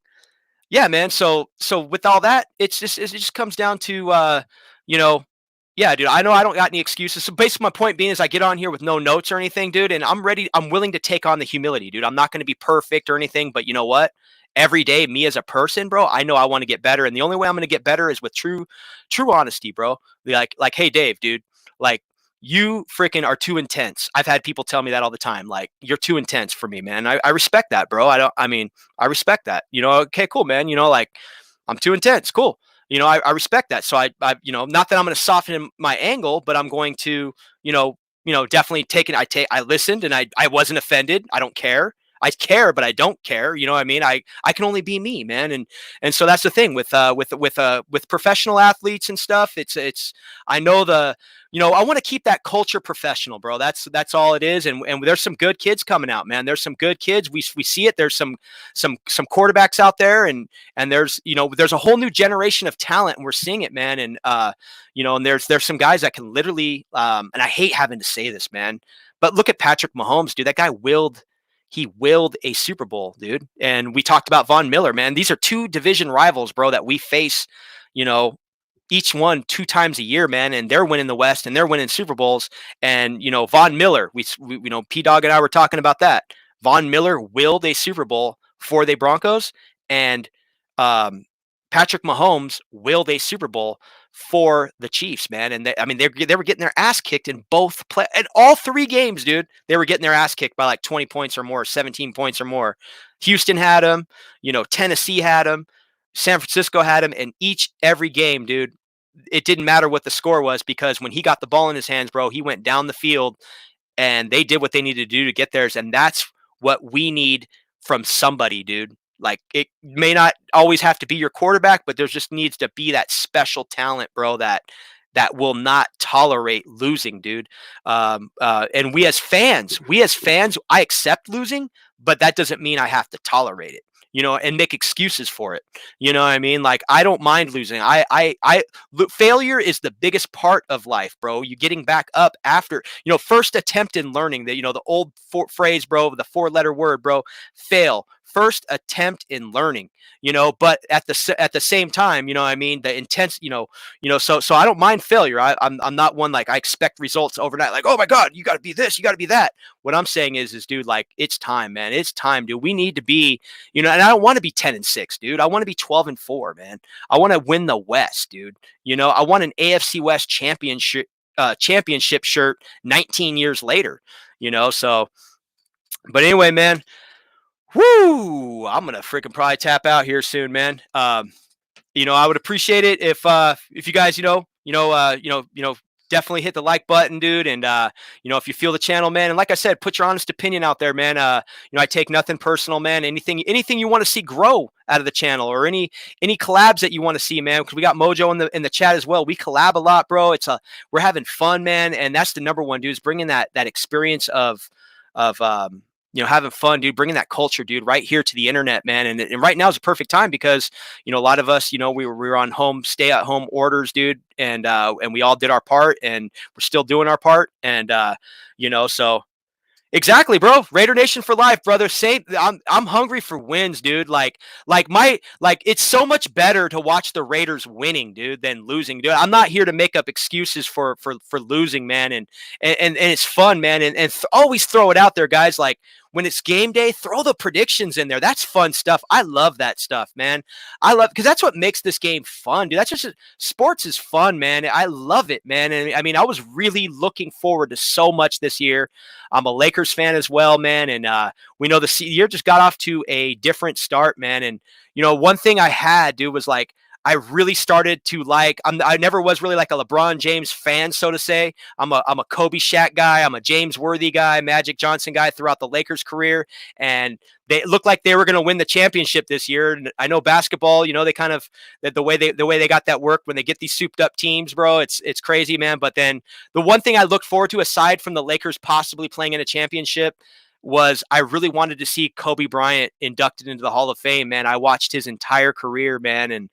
yeah, man. So with all that, it just comes down to, yeah, dude, I know I don't got any excuses. So basically my point being is I get on here with no notes or anything, dude, and I'm willing to take on the humility, dude. I'm not going to be perfect or anything, but you know what? Every day, me as a person, bro, I know I want to get better. And the only way I'm going to get better is with true honesty, bro. Like, hey, Dave, dude, like, you freaking are too intense. I've had people tell me that all the time. Like, you're too intense for me, man. I respect that, bro. I respect that. Okay, cool, man. Like, I'm too intense. Cool. I respect that. So I not that I'm going to soften my angle, but I'm going to, definitely take it. I listened and I wasn't offended. I don't care. I care, but I don't care. You know what I mean? I can only be me, man. And so that's the thing with professional athletes and stuff. It's I know I want to keep that culture professional, bro. That's all it is. And there's some good kids coming out, man. There's some good kids. We see it. There's some quarterbacks out there, and there's a whole new generation of talent, and we're seeing it, man. And and there's some guys that can literally and I hate having to say this, man, but look at Patrick Mahomes, dude. That guy willed a Super Bowl, dude. And we talked about Von Miller, man. These are two division rivals, bro, that we face, each one 2 times a year, man. And they're winning the West and they're winning Super Bowls. And, Von Miller, we P Dog and I were talking about that. Von Miller willed a Super Bowl for the Broncos, and Patrick Mahomes willed a Super Bowl for the Chiefs, man. And they were getting their ass kicked in both in all 3 games, dude. They were getting their ass kicked by like 20 points or more, 17 points or more. Houston had them, Tennessee had them, San Francisco had them, and every game, dude, it didn't matter what the score was, because when he got the ball in his hands, bro, he went down the field and they did what they needed to do to get theirs. And that's what we need from somebody, dude. Like, it may not always have to be your quarterback, but there just needs to be that special talent, bro, that will not tolerate losing, dude. And we as fans, I accept losing, but that doesn't mean I have to tolerate it, and make excuses for it. You know what I mean? Like, I don't mind losing. Failure is the biggest part of life, bro. You getting back up after, first attempt in learning, the old phrase, bro, the 4-letter word, bro, fail. First attempt in learning, but at the same time, I mean, the intense, so I don't mind failure. I'm not one, like, I expect results overnight. Like, oh my God, you got to be this, you got to be that. What I'm saying is, dude, like, it's time, man. It's time, dude. We need to be, and I don't want to be 10-6, dude. I want to be 12-4, man. I want to win the West, dude. I want an AFC West championship shirt 19 years later, so, but anyway, man. Whoo! I'm gonna freaking probably tap out here soon, man. I would appreciate it if you guys, definitely hit the like button, dude. And if you feel the channel, man, and like I said, put your honest opinion out there, man. I take nothing personal, man. Anything you want to see grow out of the channel, or any collabs that you want to see, man. Because we got Mojo in the chat as well. We collab a lot, bro. We're having fun, man, and that's the number one, dude. Is bringing that experience of having fun, dude, bringing that culture, dude, right here to the internet, man. And right now is a perfect time because, a lot of us, we were on stay at home orders, dude. And we all did our part, and we're still doing our part. And, so exactly, bro. Raider Nation for life, brother. I'm hungry for wins, dude. Like it's so much better to watch the Raiders winning, dude, than losing, dude. I'm not here to make up excuses for losing, man. And it's fun, man. And always throw it out there, guys. Like, when it's game day, throw the predictions in there. That's fun stuff. I love that stuff, man. Because that's what makes this game fun, dude. Sports is fun, man. I love it, man. And I mean, I was really looking forward to so much this year. I'm a Lakers fan as well, man. And we know the year just got off to a different start, man. And, one thing I had, dude, was like, I really started to I never was really like a LeBron James fan, so to say. I'm a Kobe Shaq guy. I'm a James Worthy guy, Magic Johnson guy throughout the Lakers career. And they looked like they were going to win the championship this year. And I know basketball, they kind of, the way they got that work when they get these souped up teams, bro, it's crazy, man. But then the one thing I looked forward to, aside from the Lakers possibly playing in a championship, was I really wanted to see Kobe Bryant inducted into the Hall of Fame, man. I watched his entire career, man, and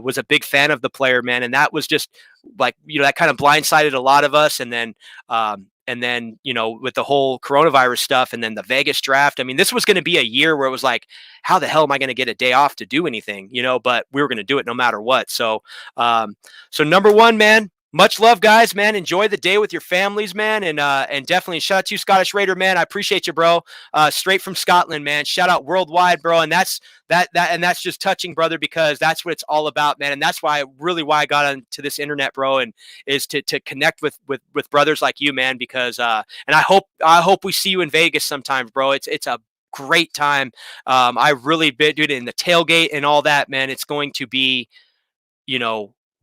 was a big fan of the player, man. And that was just like, that kind of blindsided a lot of us. And then, with the whole coronavirus stuff and then the Vegas draft, I mean, this was going to be a year where it was like, how the hell am I going to get a day off to do anything, but we were going to do it no matter what. So, number one, man, much love, guys, man. Enjoy the day with your families, man. And definitely shout out to you, Scottish Raider, man. I appreciate you, bro. Straight from Scotland, man. Shout out worldwide, bro. And that's just touching, brother, because that's what it's all about, man. And that's why I got onto this internet, bro, and is to connect with brothers like you, man, because and I hope we see you in Vegas sometimes, bro. It's a great time. I really dude, in the tailgate and all that, man. It's going to be,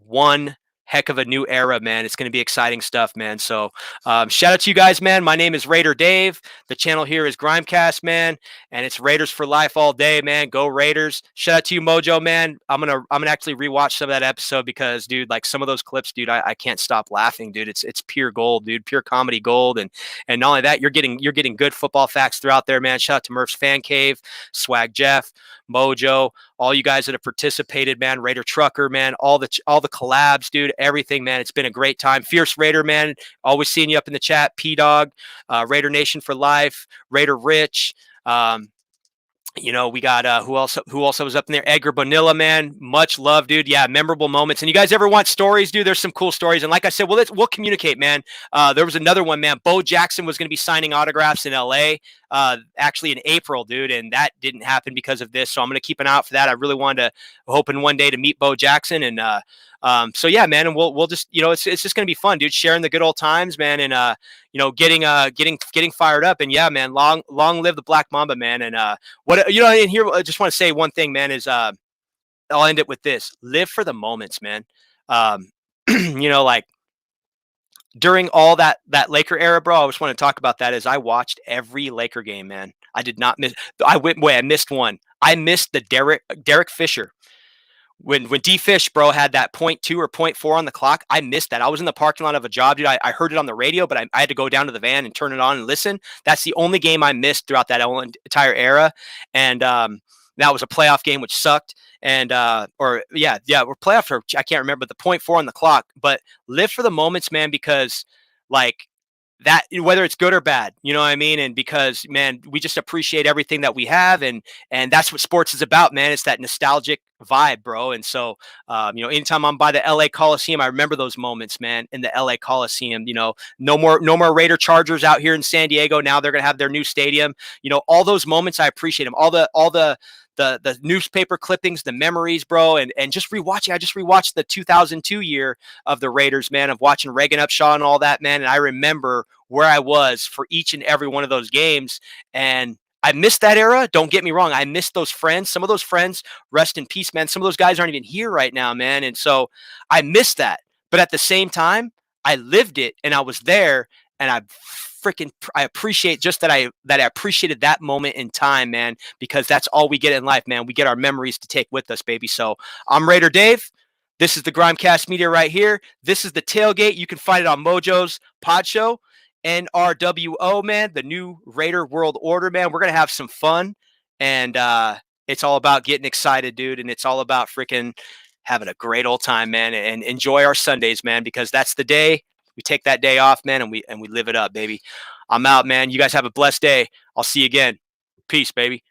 one heck of a new era, man. It's going to be exciting stuff, man. So shout out to you guys, man. My name is Raider Dave. The channel here is Grimecast, man, and it's Raiders for life all day, man. Go Raiders. Shout out to you, Mojo, man. I'm gonna actually rewatch some of that episode because, dude, like some of those clips, dude, I can't stop laughing, dude. It's pure gold, dude. Pure comedy gold. And not only that, you're getting good football facts throughout there, man. Shout out to Murph's Fan Cave, Swag Jeff, Mojo, all you guys that have participated, man. Raider Trucker, man. All the collabs, dude. Everything, man. It's been a great time. Fierce Raider, man. Always seeing you up in the chat. P Dog, Raider Nation for life. Raider Rich. We got who else was up in there? Edgar Bonilla, man. Much love, dude. Yeah, memorable moments. And you guys ever want stories, dude? There's some cool stories. And like I said, we'll communicate, man. There was another one, man. Bo Jackson was going to be signing autographs in LA, actually in April, dude, and that didn't happen because of this. So I'm going to keep an eye out for that. I really wanted to, hoping one day to meet Bo Jackson, and so yeah, man, and we'll just, it's just going to be fun, dude, sharing the good old times, man, and getting fired up. And yeah, man, long live the Black Mamba, man. And in here, I just want to say one thing, man, is I'll end it with this: live for the moments, man. Like during all that Laker era, bro, I just want to talk about that. As I watched every Laker game, man. I did not miss. I missed one. I missed the Derek Fisher. When D Fish, bro, had that 0.2 or 0.4 on the clock, I missed that. I was in the parking lot of a job, dude. I heard it on the radio, but I had to go down to the van and turn it on and listen. That's the only game I missed throughout that entire era. And that was a playoff game, which sucked. And we're playoff, or I can't remember the 0.4 on the clock. But live for the moments, man, because like that, whether it's good or bad, you know what I mean? And because, man, we just appreciate everything that we have. And that's what sports is about, man. It's that nostalgic vibe, bro. And so, anytime I'm by the LA Coliseum, I remember those moments, man, in the LA Coliseum. No more Raider Chargers out here in San Diego. Now they're going to have their new stadium. All those moments, I appreciate them. All the newspaper clippings, the memories, bro, and just rewatching. I just rewatched the 2002 year of the Raiders, man, of watching Reagan Upshaw and all that, man. And I remember where I was for each and every one of those games. And I missed that era. Don't get me wrong. I missed those friends. Some of those friends, rest in peace, man. Some of those guys aren't even here right now, man. And so I missed that. But at the same time, I lived it and I was there, and I appreciate just that I appreciated that moment in time, man, because that's all we get in life, man. We get our memories to take with us, baby. So I'm Raider Dave. This is the Grimecast Media right here. This is the Tailgate. You can find it on Mojo's Pod Show. NRWO, man, the new Raider World Order, man. We're going to have some fun, and it's all about getting excited, dude, and it's all about freaking having a great old time, man, and enjoy our Sundays, man, because that's the day. We take that day off, man, and we live it up, baby. I'm out, man. You guys have a blessed day. I'll see you again. Peace, baby.